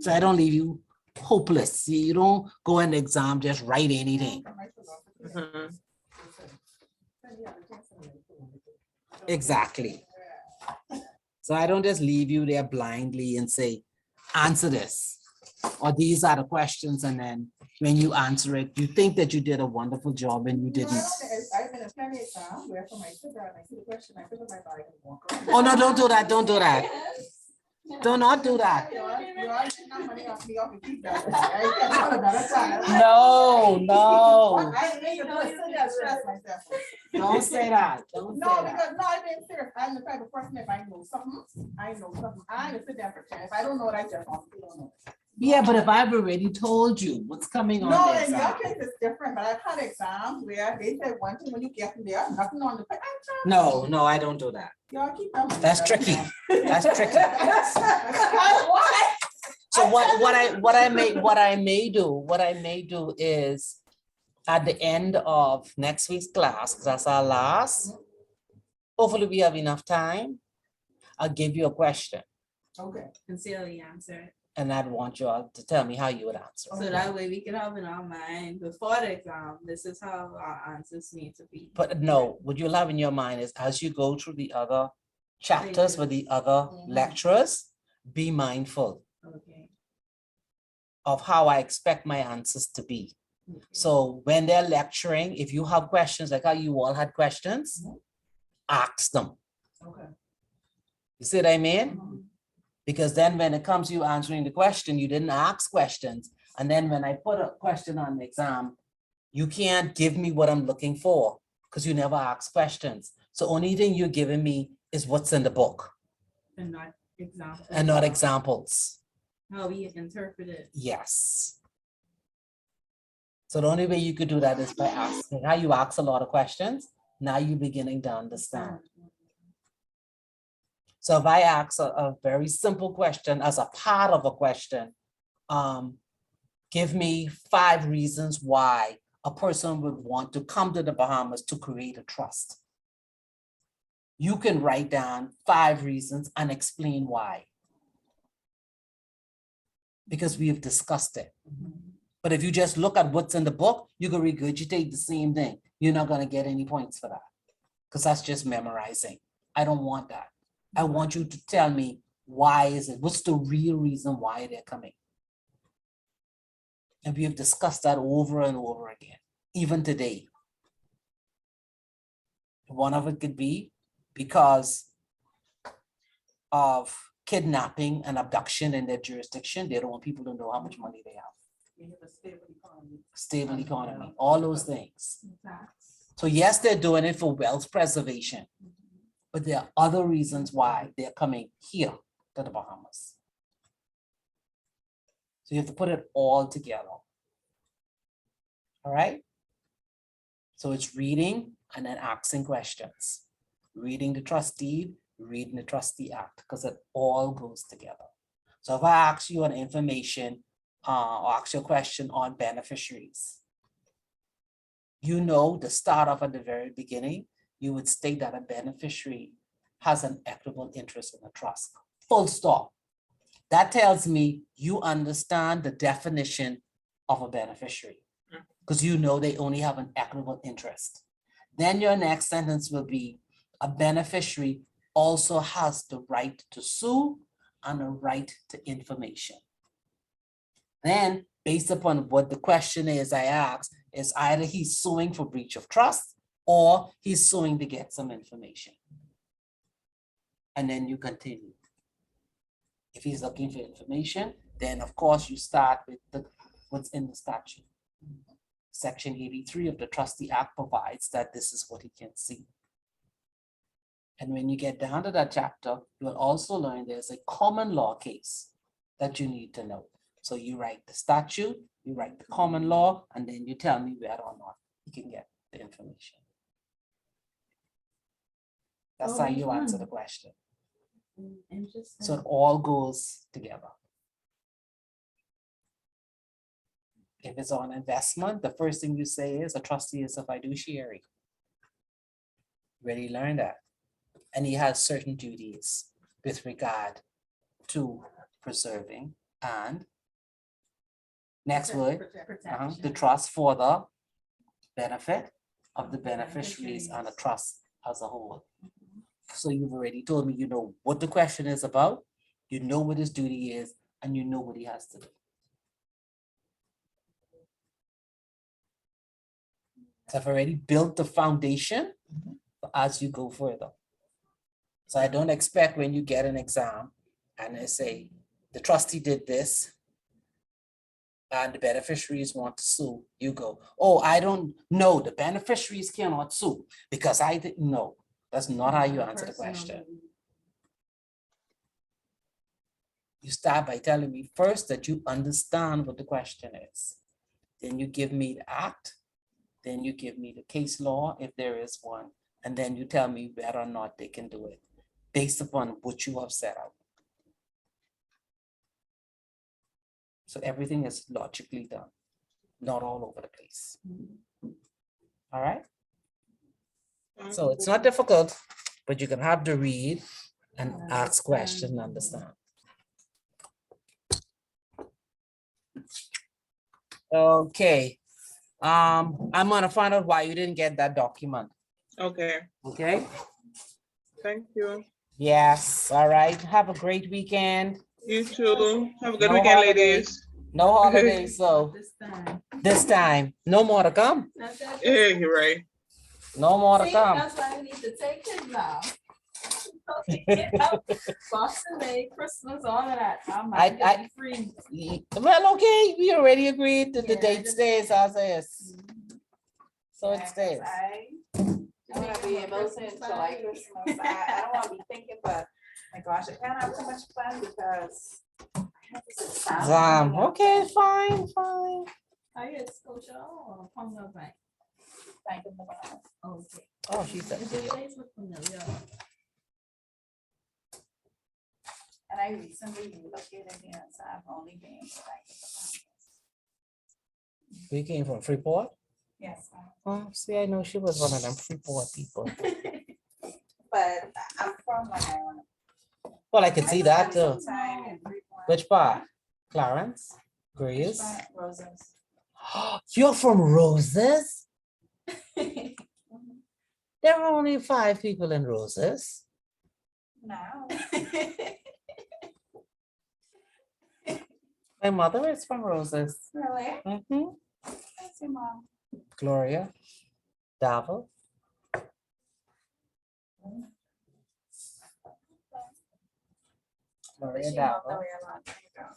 Speaker 2: So I don't leave you hopeless. You don't go in the exam, just write anything.
Speaker 1: Mhm.
Speaker 2: Exactly. So I don't just leave you there blindly and say, answer this, or these are the questions, and then when you answer it, you think that you did a wonderful job and you
Speaker 4: No,
Speaker 2: didn't.
Speaker 4: I've been a plenty exam where for my sit down, I see the question, I pick up my bag and walk around.
Speaker 2: Oh, no, don't do that. Don't do that. Do not do that.
Speaker 4: You are getting that money off me off your feet, guys. I get all about that.
Speaker 2: No, no.
Speaker 4: I ain't gonna do it, so I stress myself.
Speaker 2: Don't say that. Don't say
Speaker 4: No,
Speaker 2: that.
Speaker 4: because, no, I'm being serious. I'm the type of person, if I know something, I know something. I ain't sit there for 10. If I don't know it, I just don't know.
Speaker 2: Yeah, but if I've already told you what's coming on
Speaker 4: No,
Speaker 2: the
Speaker 4: in your
Speaker 2: exam.
Speaker 4: case, it's different, but I've had exams where they said one thing when you get there, nothing on the.
Speaker 2: No, no, I don't do that.
Speaker 4: Y'all keep them.
Speaker 2: That's tricky. That's tricky.
Speaker 4: Why?
Speaker 2: So what I may do is at the end of next week's class, 'cause that's our last. Hopefully we have enough time. I'll give you a question
Speaker 4: Okay.
Speaker 3: Sincerely answer it.
Speaker 2: and I'd want you all to tell me how you would answer.
Speaker 3: So that way we can have in our mind before the exam, this is how our answers need to be.
Speaker 2: But no, what you'll have in your mind is as you go through the other chapters with the other lecturers, be mindful
Speaker 3: Okay.
Speaker 2: of how I expect my answers to be. So when they're lecturing, if you have questions like how you all had questions, ask them.
Speaker 4: Okay.
Speaker 2: You see what I mean? Because then when it comes to you answering the question, you didn't ask questions. And then when I put a question on the exam, you can't give me what I'm looking for because you never ask questions. So only thing you're giving me is what's in the book
Speaker 3: And not example.
Speaker 2: and not examples.
Speaker 3: How we interpret it.
Speaker 2: Yes. So the only way you could do that is by asking. How you ask a lot of questions, now you're beginning to understand. So if I ask a very simple question as a part of a question, give me 5 reasons why a person would want to come to the Bahamas to create a trust. You can write down 5 reasons and explain why. Because we have discussed it. But if you just look at what's in the book, you can regurgitate the same thing. You're not going to get any points for that because that's just memorizing. I don't want that. I want you to tell me why is it, what's the real reason why they're coming? And we have discussed that over and over again, even today. One of it could be because of kidnapping and abduction in their jurisdiction. They don't want people to know how much money they have.
Speaker 4: We have a stable economy.
Speaker 2: Stable economy, all those things.
Speaker 3: Exactly.
Speaker 2: So yes, they're doing it for wealth preservation, but there are other reasons why they're coming here to the Bahamas. So you have to put it all together. All right? So it's reading and then asking questions. Reading the trust deed, reading the trustee act, because it all goes together. So if I ask you an information or ask you a question on beneficiaries, you know, to start off at the very beginning, you would state that a beneficiary has an equitable interest in the trust. Full stop. That tells me you understand the definition of a beneficiary because you know they only have an equitable interest. Then your next sentence will be a beneficiary also has the right to sue and a right to information. Then based upon what the question is I asked, is either he's suing for breach of trust or he's suing to get some information. And then you continue. If he's looking for information, then of course you start with what's in the statute. Section 83 of the Trustee Act provides that this is what he can see. And when you get down to that chapter, you will also learn there's a common law case that you need to know. So you write the statute, you write the common law, and then you tell me whether or not you can get the information. That's how you answer the question.
Speaker 3: Interesting.
Speaker 2: So it all goes together. If it's on investment, the first thing you say is a trustee is a fiduciary. Already learned that. And he has certain duties with regard to preserving and next word, the trust for the benefit of the beneficiaries and the trust as a whole. So you've already told me you know what the question is about, you know what his duty is, and you know what he has to do. I've already built the foundation as you go further. So I don't expect when you get an exam and they say, the trustee did this and the beneficiaries want to sue, you go, oh, I don't know, the beneficiaries cannot sue because I didn't know. That's not how you answer the question. You start by telling me first that you understand what the question is. Then you give me the act. Then you give me the case law, if there is one. And then you tell me whether or not they can do it based upon what you have set out. So everything is logically done, not all over the place. All right? So it's not difficult, but you can have to read and ask questions and understand. Okay. I'm gonna find out why you didn't get that document.
Speaker 1: Okay,
Speaker 2: Okay?
Speaker 1: thank you.
Speaker 2: Yes, all right. Have a great weekend.
Speaker 1: You too. Have a good
Speaker 2: No
Speaker 1: weekend,
Speaker 2: holiday.
Speaker 1: ladies.
Speaker 2: No holidays, so
Speaker 3: This time.
Speaker 2: this time, no more to come.
Speaker 3: That's it.
Speaker 1: Yeah, you're right.
Speaker 2: No more to
Speaker 3: See,
Speaker 2: come.
Speaker 3: that's why we need to take kids off. Boxing Day, Christmas, all of that.
Speaker 2: I-
Speaker 3: Free.
Speaker 2: Well, okay, we already agreed that the
Speaker 3: Yeah,
Speaker 2: date
Speaker 3: just-
Speaker 2: stays as is. So
Speaker 5: Yeah,
Speaker 2: it
Speaker 5: 'cause
Speaker 2: stays.
Speaker 5: I wanna be able to enjoy Christmas. I don't wanna be thinking, but my gosh, I can't have too much fun because I have this exam coming up.
Speaker 2: Okay, fine, fine.
Speaker 3: Are you at Scotia or Palmer Bank?
Speaker 5: Bank of Nevada.
Speaker 3: Okay.
Speaker 2: Oh, she said,
Speaker 3: The place look familiar.
Speaker 5: And I recently relocated here, so I've only been to Bank of Nevada.
Speaker 2: we came from Freeport.
Speaker 5: Yes,
Speaker 2: Oh, see, I know she was one of them Freeport people.
Speaker 5: but I'm from Long Island.
Speaker 2: Well, I could see that too.
Speaker 5: Time in Freeport.
Speaker 2: Which part? Clarence? Grace?
Speaker 5: But Roses.
Speaker 2: You're from Roses? There are only 5 people in Roses.
Speaker 5: Now,
Speaker 2: My mother is from Roses.
Speaker 5: really?
Speaker 2: Mhm.
Speaker 5: That's your mom.
Speaker 2: Gloria, Davil. Gloria
Speaker 5: She moved
Speaker 2: Davil.
Speaker 5: away a long time ago.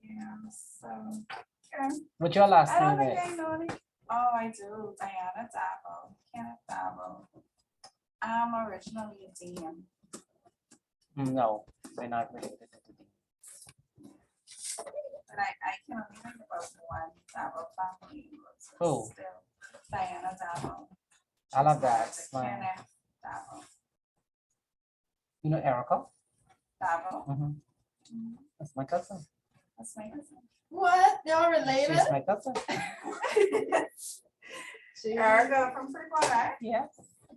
Speaker 5: Yeah, so, okay.
Speaker 2: What's your last
Speaker 5: I don't
Speaker 2: name
Speaker 5: think
Speaker 2: is?
Speaker 5: I know any. Oh, I do. Diana Davo, Kenneth Davo. I'm originally a DM.
Speaker 2: No, we're not related to the
Speaker 5: But I can only think about one Davo family.
Speaker 2: Who?
Speaker 5: Still, Diana Davo.
Speaker 2: I love
Speaker 5: She's
Speaker 2: that.
Speaker 5: married to
Speaker 2: Smile.
Speaker 5: Kenneth Davo.
Speaker 2: You know Erica?
Speaker 5: Davo.
Speaker 2: Mhm. That's my cousin.
Speaker 5: That's my cousin.
Speaker 3: What? Y'all related?
Speaker 2: She's my cousin.
Speaker 5: Erica from Freeport, right?
Speaker 2: Yes.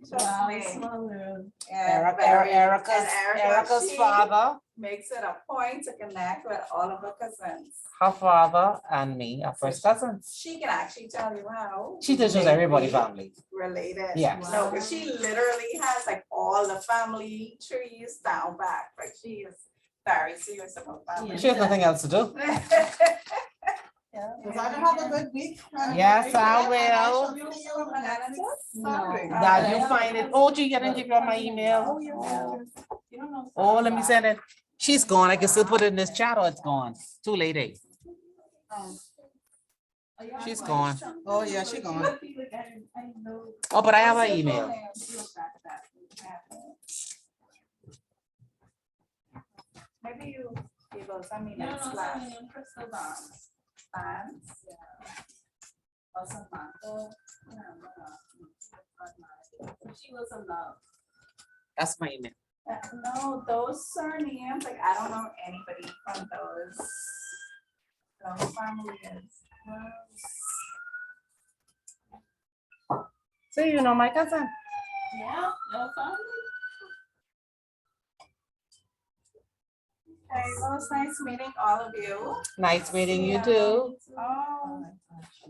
Speaker 5: Trust
Speaker 3: Wow,
Speaker 5: me.
Speaker 3: small world.
Speaker 5: Yeah, very- and Erica,
Speaker 2: Erica's
Speaker 5: she
Speaker 2: father,
Speaker 5: makes it a point to connect with all of her cousins.
Speaker 2: her father and me are first cousins.
Speaker 5: She can actually tell you how.
Speaker 2: She teaches
Speaker 5: they
Speaker 2: everybody
Speaker 5: really
Speaker 2: family.
Speaker 5: related.
Speaker 2: Yeah.
Speaker 5: No, but she literally has like all the family trees down back, like she is very serious about family.
Speaker 2: She has nothing else to do.
Speaker 4: Because I have a good week.
Speaker 2: Yes, I will.
Speaker 4: shall see you next Saturday.
Speaker 2: That you find it. Oh, you didn't give her my email.
Speaker 3: You don't know.
Speaker 2: Oh, let me send it. She's gone. I can still put it in this chat or it's gone. Too late.
Speaker 3: Oh, yeah,
Speaker 2: She's
Speaker 3: I'm
Speaker 2: gone.
Speaker 3: like,
Speaker 4: Oh, yeah, she gone.
Speaker 3: I know.
Speaker 2: Oh, but I have her email.
Speaker 5: Maybe you will send me
Speaker 3: No,
Speaker 5: next
Speaker 3: no,
Speaker 5: class.
Speaker 3: something in crystal box.
Speaker 5: Fans.
Speaker 3: Or Samantha. She was in love.
Speaker 2: That's my email.
Speaker 5: No, those surnames, like I don't know anybody from those families.
Speaker 2: So you know my cousin.
Speaker 3: Yeah, your family.
Speaker 5: Okay, well, it's nice meeting all of you.
Speaker 2: Nice meeting you
Speaker 5: Yeah.
Speaker 2: too.
Speaker 5: Oh,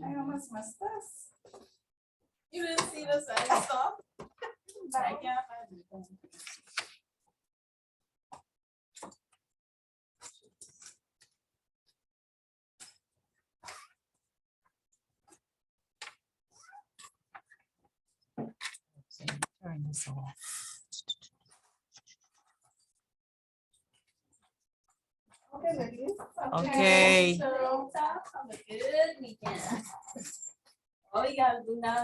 Speaker 5: I almost missed this.
Speaker 3: You didn't see the same stuff? I can't imagine.
Speaker 2: this off.
Speaker 4: Okay, ladies.
Speaker 2: Okay.
Speaker 3: So, have a good weekend. All you gotta do now